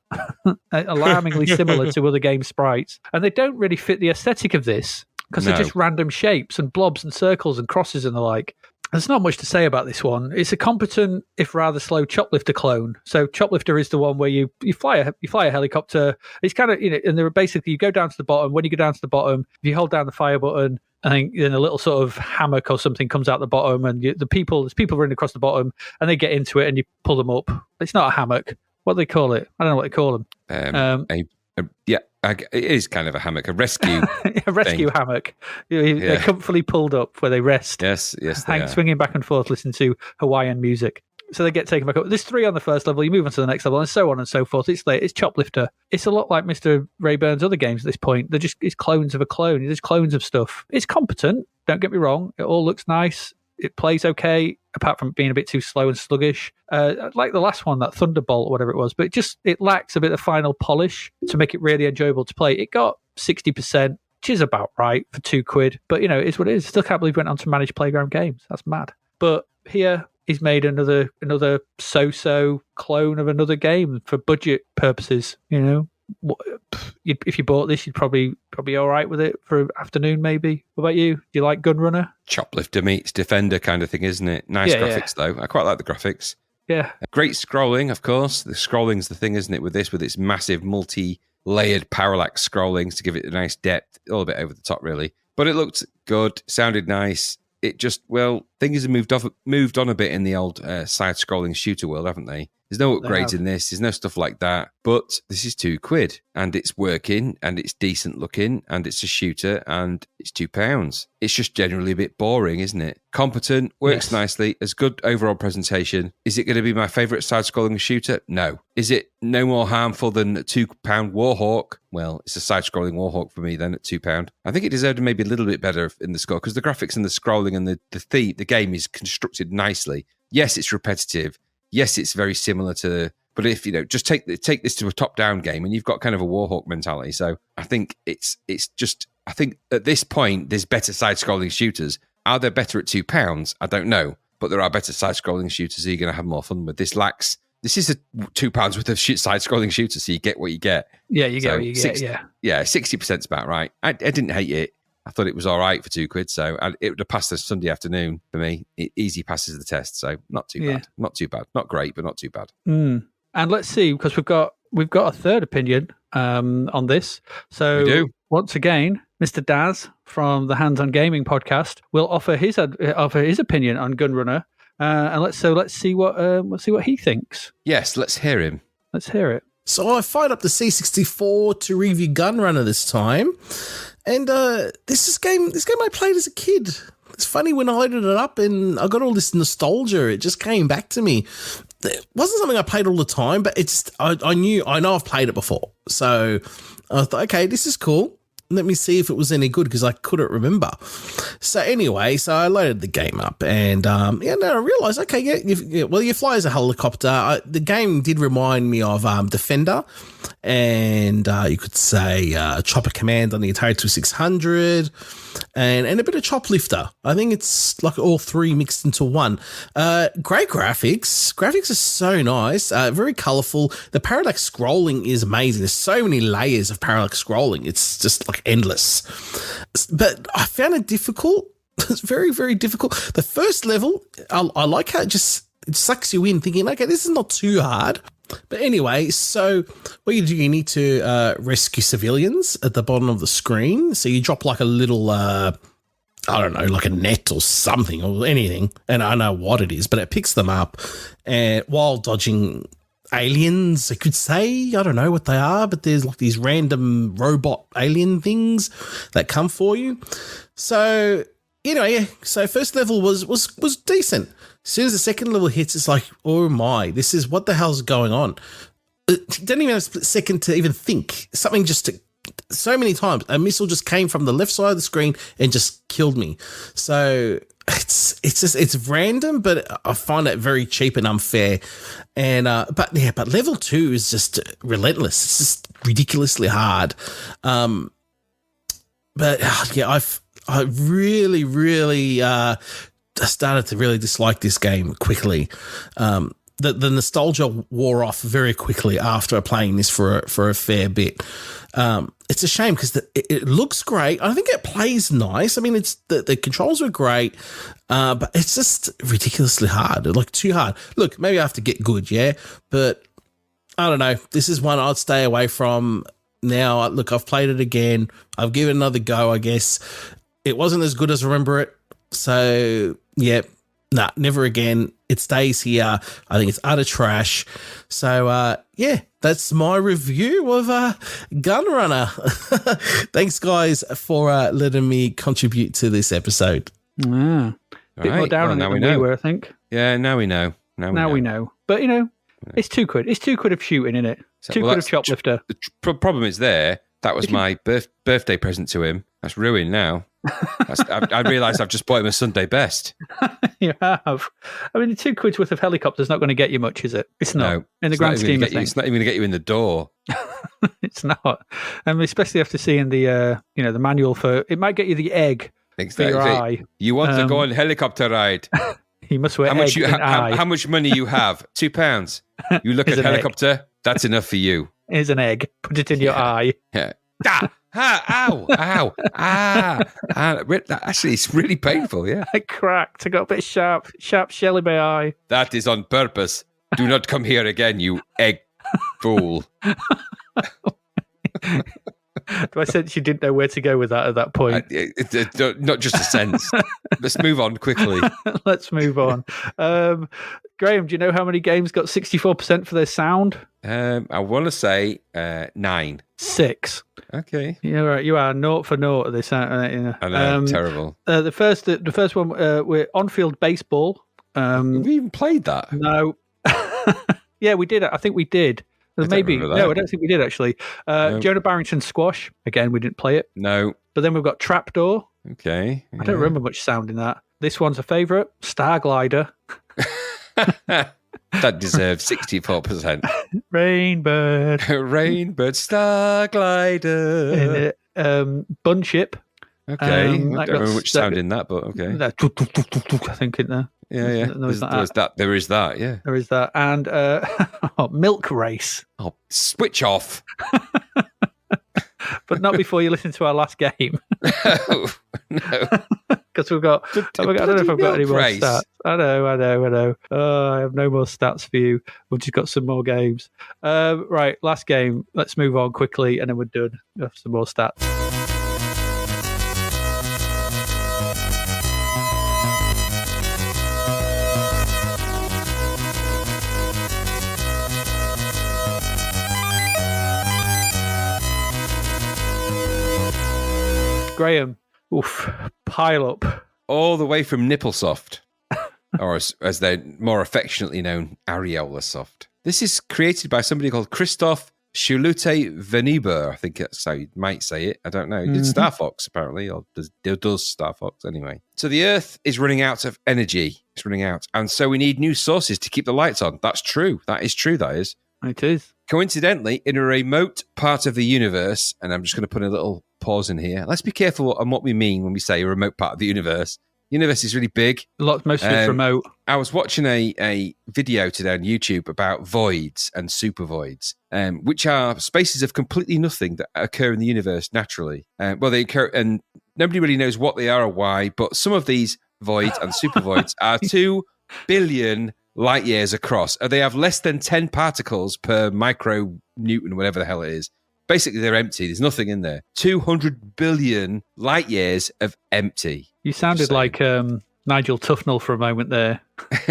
Alarmingly similar to other game sprites. And they don't really fit the aesthetic of this because they're just random shapes and blobs and circles and crosses and the like. There's not much to say about this one. It's a competent, if rather slow, Choplifter clone. So Choplifter is the one where you fly a helicopter. It's kind of, and they're basically, you go down to the bottom. When you go down to the bottom, if you hold down the fire button, I think then a little sort of hammock or something comes out the bottom, and there's people running across the bottom, and they get into it, and you pull them up. It's not a hammock. What do they call it? I don't know what they call them. It is kind of a hammock, a rescue a rescue thing. Hammock. They're comfortably pulled up where they rest. Yes, Swinging back and forth, listening to Hawaiian music. So they get taken back up. There's 3 on the first level. You move on to the next level, and so on and so forth. It's Choplifter. It's a lot like Mr. Rayburn's other games at this point. It's clones of a clone. There's clones of stuff. It's competent. Don't get me wrong. It all looks nice. It plays okay, apart from being a bit too slow and sluggish. Like the last one, that Thunderbolt or whatever it was. But it lacks a bit of final polish to make it really enjoyable to play. It got 60%, which is about right for £2. But, it's what it is. Still can't believe it went on to manage Playground Games. That's mad. But here, he's made another so-so clone of another game for budget purposes. If you bought this, you'd probably all right with it for an afternoon, maybe. What about you? Do you like Gunrunner? Choplifter meets Defender kind of thing, isn't it? Nice graphics, though. I quite like the graphics. Yeah. Great scrolling, of course. The scrolling's the thing, isn't it, with this, with its massive multi-layered parallax scrollings to give it a nice depth. All a bit over the top, really. But it looked good, sounded nice. It just, things have moved on a bit in the old side-scrolling shooter world, haven't they? There's no upgrades in this. There's no stuff like that. But this is £2, and it's working, and it's decent looking, and it's a shooter, and it's £2. It's just generally a bit boring, isn't it? Competent, works nicely, has good overall presentation. Is it going to be my favourite side-scrolling shooter? No. Is it no more harmful than a £2 Warhawk? Well, it's a side-scrolling Warhawk for me then at £2. I think it deserved maybe a little bit better in the score because the graphics and the scrolling and the game is constructed nicely. Yes, it's repetitive. Yes, it's very similar to, but if just take this to a top-down game, and you've got kind of a Warhawk mentality. So I think it's just, I think at this point there's better side-scrolling shooters. Are they better at £2? I don't know, but there are better side-scrolling shooters. You're going to have more fun with. This is a £2 worth of side-scrolling shooter, so you get what you get. Yeah, you get what you get. Yeah, 60%'s about right. I didn't hate it. I thought it was all right for £2, so it would have passed this Sunday afternoon for me. It easy passes the test, so not too bad. Not too bad. Not great, but not too bad. And let's see, because we've got a third opinion on this. So we do. Once again, Mr. Daz from the Hands on Gaming podcast will offer his opinion on Gunrunner, and let's see what he thinks. Yes, let's hear him. Let's hear it. So I fired up the C64 to review Gunrunner this time. And this game I played as a kid. It's funny, when I loaded it up and I got all this nostalgia, it just came back to me. it wasn't something I played all the time, but it's I know I've played it before. So I thought, okay, this is cool. Let me see if it was any good because I couldn't remember. So anyway, so I loaded the game up and I realised, okay, you fly as a helicopter. The game did remind me of Defender and you could say Chopper Command on the Atari 2600 and a bit of Choplifter. I think it's like all three mixed into one. Great graphics. Graphics are so nice, very colourful. The parallax scrolling is amazing. There's so many layers of parallax scrolling. It's just like endless. But I found it difficult. It's very, very difficult. The first level, I like how it sucks you in thinking, okay, this is not too hard. But anyway, so what you do, you need to rescue civilians at the bottom of the screen. So you drop like a little, I don't know, like a net or something or anything. And I don't know what it is, but it picks them up and while dodging aliens, I could say. I don't know what they are, but there's like these random robot alien things that come for you. So, so first level was decent. As soon as the second level hits, it's like, oh my, this is what the hell's going on. It didn't even have a split second to even think. Something so many times, a missile just came from the left side of the screen and just killed me. So it's random, but I find it very cheap and unfair. And but level 2 is just relentless. It's just ridiculously hard. I really started to really dislike this game quickly. The nostalgia wore off very quickly after playing this for a fair bit. It's a shame because it looks great. I think it plays nice. I mean, the controls were great, but it's just ridiculously hard, like too hard. Look, maybe I have to get good, yeah, but I don't know. This is one I'd stay away from now. Look, I've played it again. I've given it another go, I guess. It wasn't as good as I remember it. So, yeah, never again. It stays here. I think it's utter trash. So, that's my review of Gunrunner. Thanks, guys, for letting me contribute to this episode. Yeah. Bit more down on it than we were, I think. Yeah, now we know. Now we know. But, it's £2. It's £2 of shooting, in it? £2 of Choplifter. The problem is that was my birthday present to him. That's ruined now. I realised I've just bought him a Sunday best. You have. I mean, £2 worth of helicopter's not going to get you much, is it? It's not. No, in the grand scheme of things. It's not even going to get you in the door. It's not. Especially after seeing the the manual for it might get you the egg for your eye. You want to go on a helicopter ride? You must wear egg in eye. How much money you have? £2. You look at helicopter. That's enough for you. Here's an egg. Put it in your eye. Yeah. Ow! Actually, it's really painful, yeah. I cracked. I got a bit sharp shell in my eye. That is on purpose. Do not come here again, you egg fool. Do I sense you didn't know where to go with that at that point? Not just a sense. Let's move on quickly. Let's move on. Graham, do you know how many games got 64% for their sound? I want to say 9. 6. Okay. You're right. You are 0 for 0 at this. I know, terrible. The first one, we're on-field baseball. We even played that? No. Yeah, we did. I think we did. Maybe. No, I don't think we did, actually. Jonah Barrington Squash. Again, we didn't play it. No. But then we've got Trapdoor. Okay. I don't remember much sound in that. This one's a favourite. Star Glider. That deserves 64%. Rainbird. Rainbird Star Glider. Bunship. Okay. I don't remember much sound in that, but okay. I think in there. Yeah. There is that, yeah. There is that. And Milk Race. Oh, switch off. But not before you listen to our last game. No. Because we've got, I don't know if I've got any more stats. I know. Oh, I have no more stats for you. We've just got some more games. Right, last game. Let's move on quickly and then we're done. We have some more stats. Graham, pile up. All the way from Nipplesoft. or as they're more affectionately known, Areola Soft. This is created by somebody called Christoph Schulute-Venuber. I think that's how you might say it. I don't know. It's Star Fox, apparently, or does Star Fox anyway. So the Earth is running out of energy. It's running out. And so we need new sources to keep the lights on. That's true. That is true, that is. It is. Coincidentally, in a remote part of the universe, and I'm just going to put a little pause in here. Let's be careful on what we mean when we say a remote part of the universe. The universe is really big. Most of it's remote. I was watching a video today on YouTube about voids and supervoids, which are spaces of completely nothing that occur in the universe naturally. They occur, and nobody really knows what they are or why, but some of these voids and supervoids are 2 billion light years across. They have less than 10 particles per micronewton, whatever the hell it is. Basically, they're empty. There's nothing in there. 200 billion light years of empty. You sounded like Nigel Tufnell for a moment there.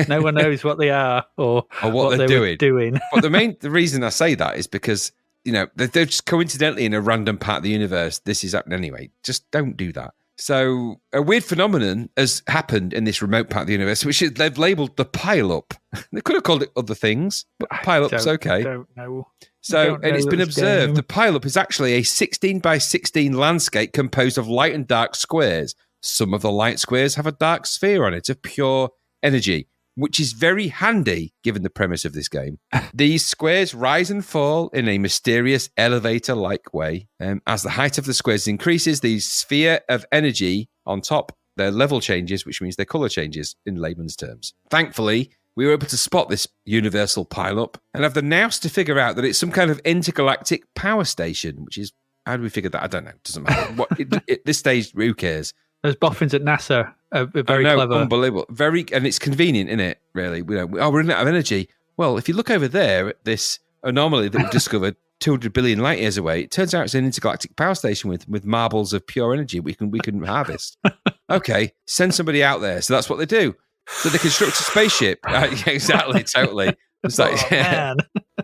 No one knows what they are or what they're doing. But the reason I say that is because, they're just coincidentally in a random part of the universe. This is happening anyway. Just don't do that. So a weird phenomenon has happened in this remote part of the universe, which is they've labelled the pile-up. They could have called it other things, but pile-up's okay. I don't know. So, and it's been observed, the pile-up is actually a 16 by 16 landscape composed of light and dark squares. Some of the light squares have a dark sphere on it of pure energy, which is very handy given the premise of this game. These squares rise and fall in a mysterious elevator-like way. As the height of the squares increases, the sphere of energy on top, their level changes, which means their colour changes in layman's terms. Thankfully, we were able to spot this universal pile-up and have the nous to figure out that it's some kind of intergalactic power station, which is, how do we figure that? I don't know. It doesn't matter. At this stage, who cares? Those boffins at NASA are very clever. Unbelievable. And it's convenient, isn't it, really? We're running out of energy. Well, if you look over there at this anomaly that we've discovered 200 billion light years away, it turns out it's an intergalactic power station with marbles of pure energy we can harvest. Okay, send somebody out there. So that's what they do. So they construct a spaceship. Yeah, exactly, totally. It's like, man.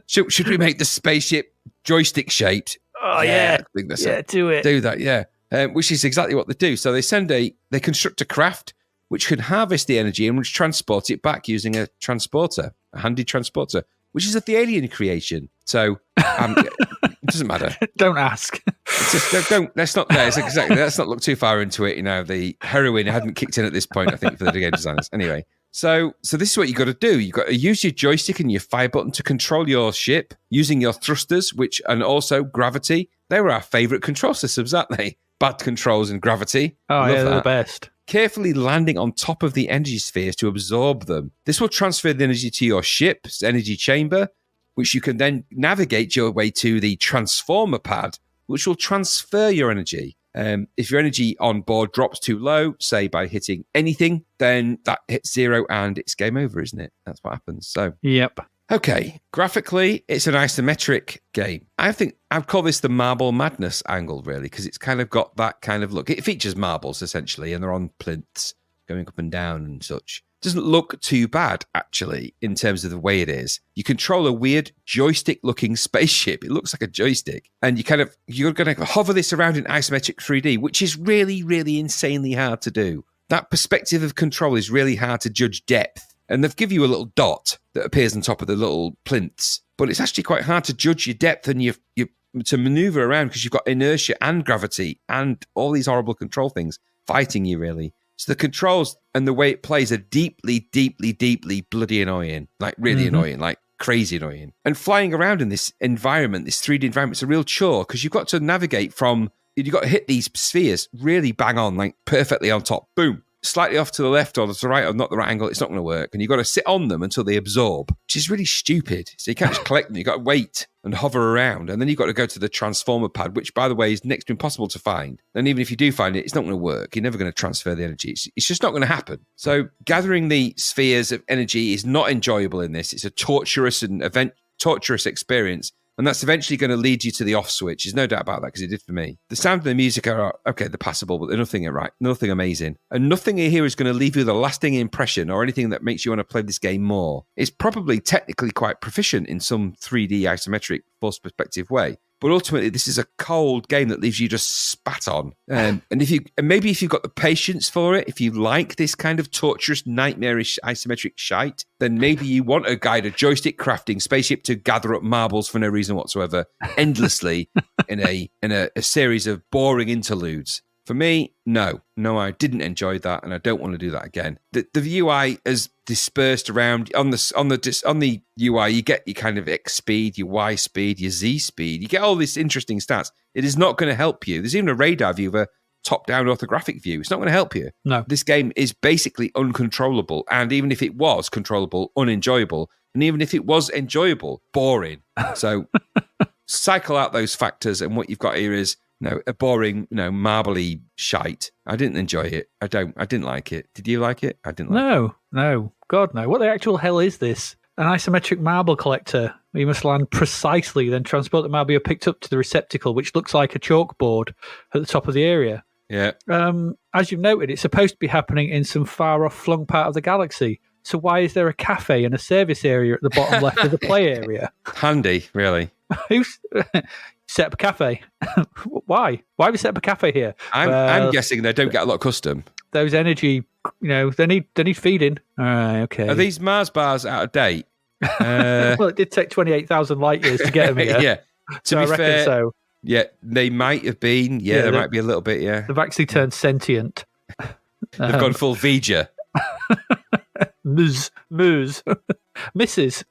Should we make the spaceship joystick shaped? Oh, yeah. I think that's do it. Do that, yeah. Which is exactly what they do. So they construct a craft which can harvest the energy and which transport it back using a transporter, a handy transporter, which is the alien creation. So it doesn't matter. Don't ask. It's just, let's not look too far into it. The heroin hadn't kicked in at this point, I think, for the game designers. Anyway, so this is what you got to do. You've got to use your joystick and your fire button to control your ship using your thrusters, and also gravity. They were our favourite control systems, aren't they? Bad controls and gravity. Oh, yeah, they're the best. Carefully landing on top of the energy spheres to absorb them. This will transfer the energy to your ship's energy chamber, which you can then navigate your way to the transformer pad, which will transfer your energy. If your energy on board drops too low, say by hitting anything, then that hits 0 and it's game over, isn't it? That's what happens. So, yep. Okay, graphically, it's an isometric game. I think I'd call this the Marble Madness angle, really, because it's kind of got that kind of look. It features marbles, essentially, and they're on plinths going up and down and such. It doesn't look too bad, actually, in terms of the way it is. You control a weird joystick-looking spaceship. It looks like a joystick. And you're going to hover this around in isometric 3D, which is really, really insanely hard to do. That perspective of control is really hard to judge depth. And they've give you a little dot that appears on top of the little plinths. But it's actually quite hard to judge your depth and you to maneuver around because you've got inertia and gravity and all these horrible control things fighting you, really. So the controls and the way it plays are deeply, deeply, deeply bloody annoying. Like really annoying, like crazy annoying. And flying around in this environment, this 3D environment, it's a real chore because you've got to navigate you've got to hit these spheres really bang on, like perfectly on top. Boom. Slightly off to the left or to the right or not the right angle, it's not going to work. And you've got to sit on them until they absorb, which is really stupid. So you can't just collect them. You've got to wait and hover around. And then you've got to go to the transformer pad, which, by the way, is next to impossible to find. And even if you do find it, it's not going to work. You're never going to transfer the energy. It's just not going to happen. So gathering the spheres of energy is not enjoyable in this. It's a torturous experience. And that's eventually going to lead you to the off switch. There's no doubt about that because it did for me. The sound and the music are, okay, they're passable, but they're nothing amazing. And nothing here is going to leave you with a lasting impression or anything that makes you want to play this game more. It's probably technically quite proficient in some 3D isometric forced perspective way. But ultimately, this is a cold game that leaves you just spat on. And maybe if you've got the patience for it, if you like this kind of torturous, nightmarish isometric shite, then maybe you want a guided joystick crafting spaceship to gather up marbles for no reason whatsoever, endlessly in a series of boring interludes. For me, no, I didn't enjoy that, and I don't want to do that again. The UI is dispersed around on the UI. You get your kind of X speed, your Y speed, your Z speed. You get all these interesting stats. It is not going to help you. There's even a radar view of a top-down orthographic view. It's not going to help you. No, this game is basically uncontrollable, and even if it was controllable, unenjoyable, and even if it was enjoyable, boring. So cycle out those factors, and what you've got here is. No, a boring, marbly shite. I didn't enjoy it. I didn't like it. Did you like it? I didn't like it. No. God, no. What the actual hell is this? An isometric marble collector. You must land precisely, then transport the marble you're picked up to the receptacle, which looks like a chalkboard at the top of the area. Yeah. As you've noted, it's supposed to be happening in some far-off flung part of the galaxy. So why is there a cafe and a service area at the bottom left of the play area? Handy, really. Who's... Set up a cafe. Why? Why have we set up a cafe here? I'm guessing they don't get a lot of custom. Those energy, they need feeding. All right, okay. Are these Mars bars out of date? Well, it did take 28,000 light years to get them here. Yeah. To be fair, so. Yeah, they might have been. Yeah, there might be a little bit. Yeah, they've actually turned sentient. They've gone full Vija. Ms. Mrs.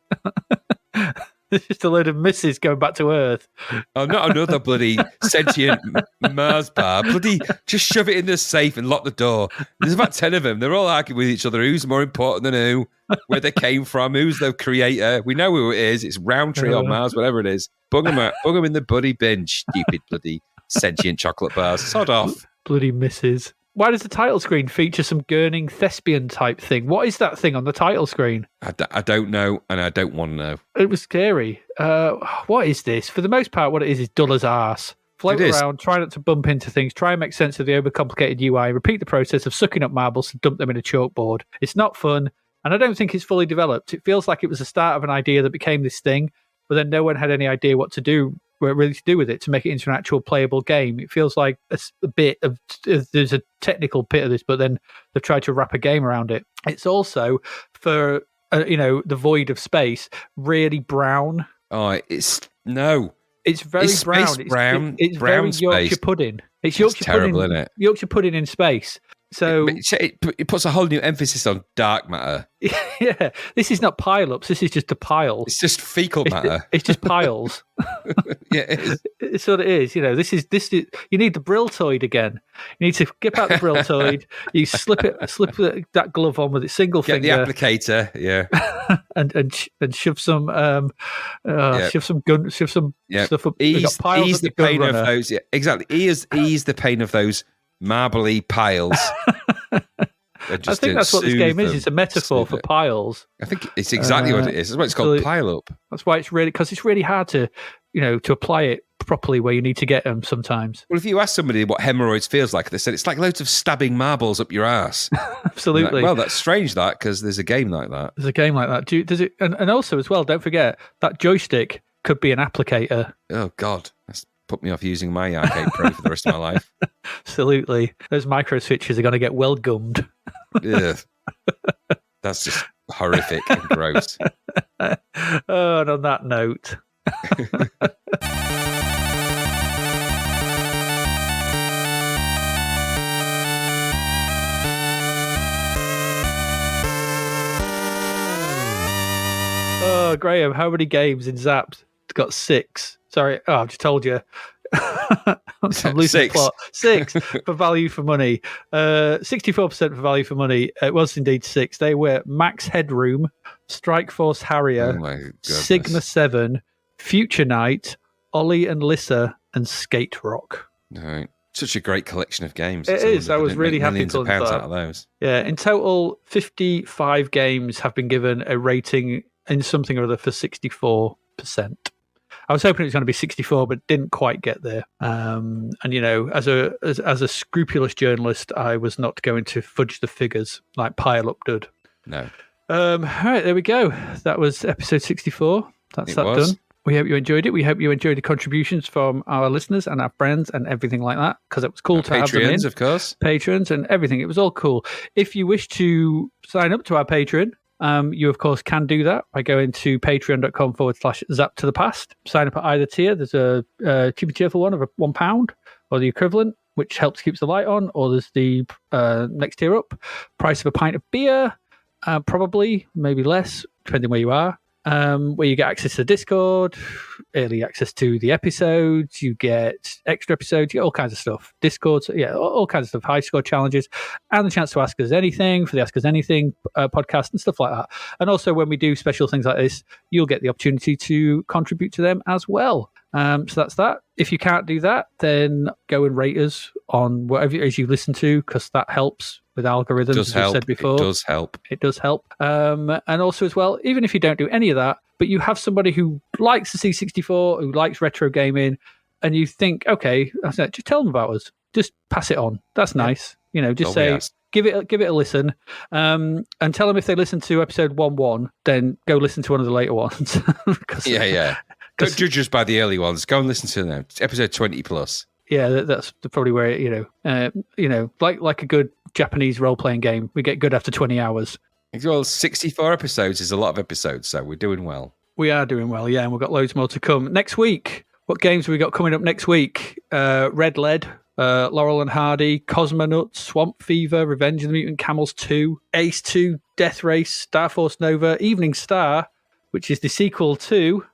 There's just a load of misses going back to Earth. Oh, not another bloody sentient Mars bar. Bloody just shove it in the safe and lock the door. There's about 10 of them. They're all arguing with each other. Who's more important than who? Where they came from? Who's the creator? We know who it is. It's Roundtree on Mars, whatever it is. Bung them out. Bung them in the bloody bin. Stupid bloody sentient chocolate bars. Sod off. Bloody misses. Why does the title screen feature some gurning thespian type thing? What is that thing on the title screen? I don't know, and I don't want to know. It was scary. What is this? For the most part, what it is dull as arse. Float around, try not to bump into things, try and make sense of the overcomplicated UI, repeat the process of sucking up marbles to dump them in a chalkboard. It's not fun, and I don't think it's fully developed. It feels like it was the start of an idea that became this thing, but then no one had any idea what to do with it to make it into an actual playable game. It feels like a bit of there's a technical bit of this, but then they've tried to wrap a game around it. It's also for the void of space, really brown. Oh, it's very brown. It's brown very Yorkshire pudding. It's Yorkshire terrible, pudding, isn't it? Yorkshire pudding in space. So it puts a whole new emphasis on dark matter. Yeah, this is not pile-ups. This is just a pile. It's just fecal matter. It's just piles. Yeah, it is. It's what it is. This is. You need the Briltoid again. You need to get out the Briltoid. You slip that glove on with its single finger. Get the applicator. Yeah. and shove some shove some stuff up. Ease the pain of those. Yeah, exactly. Ease the pain of those marbly piles. I think that's what this game is. It's a metaphor for piles. I think it's exactly what it is. That's why it's called pile up. That's why it's really hard to apply it properly where you need to get them sometimes. Well, if you ask somebody what hemorrhoids feels like, they said it's like loads of stabbing marbles up your ass. Absolutely. Like, well, that's strange because there's a game like that. There's a game like that. Does it? And also as well, don't forget that joystick could be an applicator. Oh God, that's put me off using my Arcade Pro for the rest of my life. Absolutely. Those micro switches are going to get well gummed. Ugh. That's just horrific and gross. Oh, and on that note. Oh, Graham, how many games in Zapped? It's got 6. Sorry, I've just told you. I'm losing the plot. 6 for value for money. 64% for value for money. It was indeed 6. They were Max Headroom, Strike Force Harrier, Sigma 7, Future Night, Ollie and Lissa, and Skate Rock. No, such a great collection of games. It is. I was really happy to pounds out of those. Yeah, in total, 55 games have been given a rating in something or other for 64%. I was hoping it was going to be 64, but didn't quite get there. And as a scrupulous journalist, I was not going to fudge the figures like Pile Up did. No. All right, there we go. That was episode 64. That's done. We hope you enjoyed it. We hope you enjoyed the contributions from our listeners and our friends and everything like that, because it was cool to have them in. Patreons, of course. Patrons and everything. It was all cool. If you wish to sign up to our Patreon, you, of course, can do that by going to patreon.com/zapped-to-the-past. Sign up at either tier. There's a cheap and cheerful one of £1 or the equivalent, which helps keeps the light on, or there's the next tier up. Price of a pint of beer, probably, maybe less, depending where you are. Where you get access to Discord, early access to the episodes, you get extra episodes, you get all kinds of stuff. Discord, all kinds of stuff, high score challenges, and the chance to ask us anything for the Ask Us Anything podcast and stuff like that. And also when we do special things like this, you'll get the opportunity to contribute to them as well. So that's that. If you can't do that, then go and rate us on whatever it is you listen to, because that helps with algorithms, as we've said before. It does help. It does help. And also as well, even if you don't do any of that, but you have somebody who likes the C64, who likes retro gaming, and you think, okay, just tell them about us. Just pass it on. That's nice. Just say, give it a listen, and tell them if they listen to episode 1.1, then go listen to one of the later ones. Yeah. Don't judge us by the early ones. Go and listen to them. It's episode 20 plus. Yeah, that's probably where like a good Japanese role-playing game, we get good after 20 hours. Well, 64 episodes is a lot of episodes, so we're doing well. We are doing well, yeah, and we've got loads more to come. Next week, what games have we got coming up next week? Red Lead, Laurel and Hardy, Cosmonauts, Swamp Fever, Revenge of the Mutant Camels 2, Ace 2, Death Race, Star Force Nova, Evening Star, which is the sequel to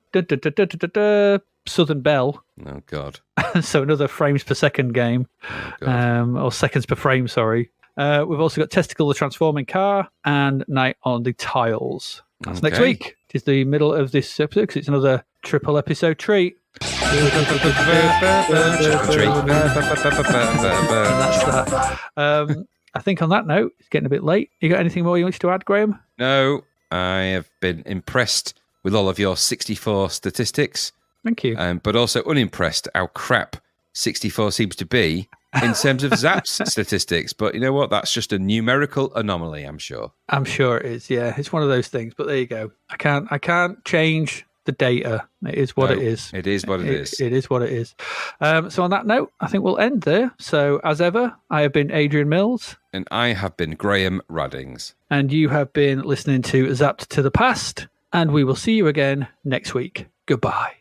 Southern Belle. Oh, God. So another frames per second game. Or seconds per frame, sorry. We've also got Testicle the Transforming Car and Night on the Tiles. That's next week. It is the middle of this episode because it's another triple episode treat. And that's that. I think on that note, it's getting a bit late. You got anything more you want to add, Graham? No, I have been impressed with all of your 64 statistics. Thank you. But also unimpressed how crap 64 seems to be in terms of Zapp's statistics. But you know what? That's just a numerical anomaly, I'm sure. I'm sure it is, yeah. It's one of those things. But there you go. I can't change the data. It is what it is. It is what it is. It is what it is. So on that note, I think we'll end there. So as ever, I have been Adrian Mills. And I have been Graham Raddings. And you have been listening to Zapped to the Past. And we will see you again next week. Goodbye.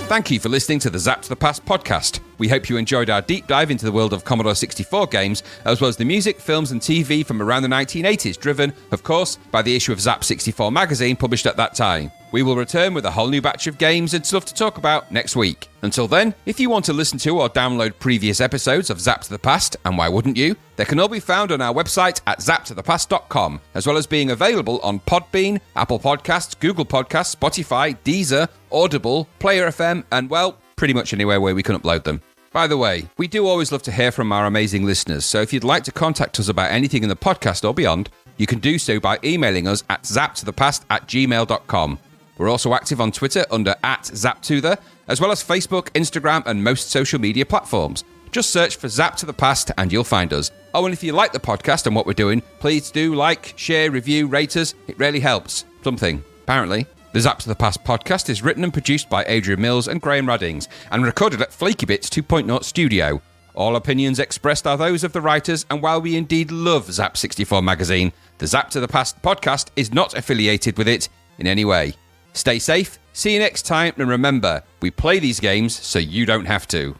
Thank you for listening to the Zapped to the Past podcast. We hope you enjoyed our deep dive into the world of Commodore 64 games, as well as the music, films and TV from around the 1980s, driven, of course, by the issue of Zapped 64 magazine published at that time. We will return with a whole new batch of games and stuff to talk about next week. Until then, if you want to listen to or download previous episodes of Zapped to the Past, and why wouldn't you, they can all be found on our website at zappedtothepast.com, as well as being available on Podbean, Apple Podcasts, Google Podcasts, Spotify, Deezer, Audible, Player FM, and, well, pretty much anywhere where we can upload them. By the way, we do always love to hear from our amazing listeners, so if you'd like to contact us about anything in the podcast or beyond, you can do so by emailing us at zappedtothepast@gmail.com. We're also active on Twitter under @ZapTother, as well as Facebook, Instagram, and most social media platforms. Just search for Zapped to the Past and you'll find us. Oh, and if you like the podcast and what we're doing, please do like, share, review, rate us. It really helps. Something, apparently. The Zapped to the Past podcast is written and produced by Adrian Mills and Graham Raddings, and recorded at Flaky Bits 2.0 Studio. All opinions expressed are those of the writers, and while we indeed love Zap 64 magazine, the Zapped to the Past podcast is not affiliated with it in any way. Stay safe, see you next time, and remember, we play these games so you don't have to.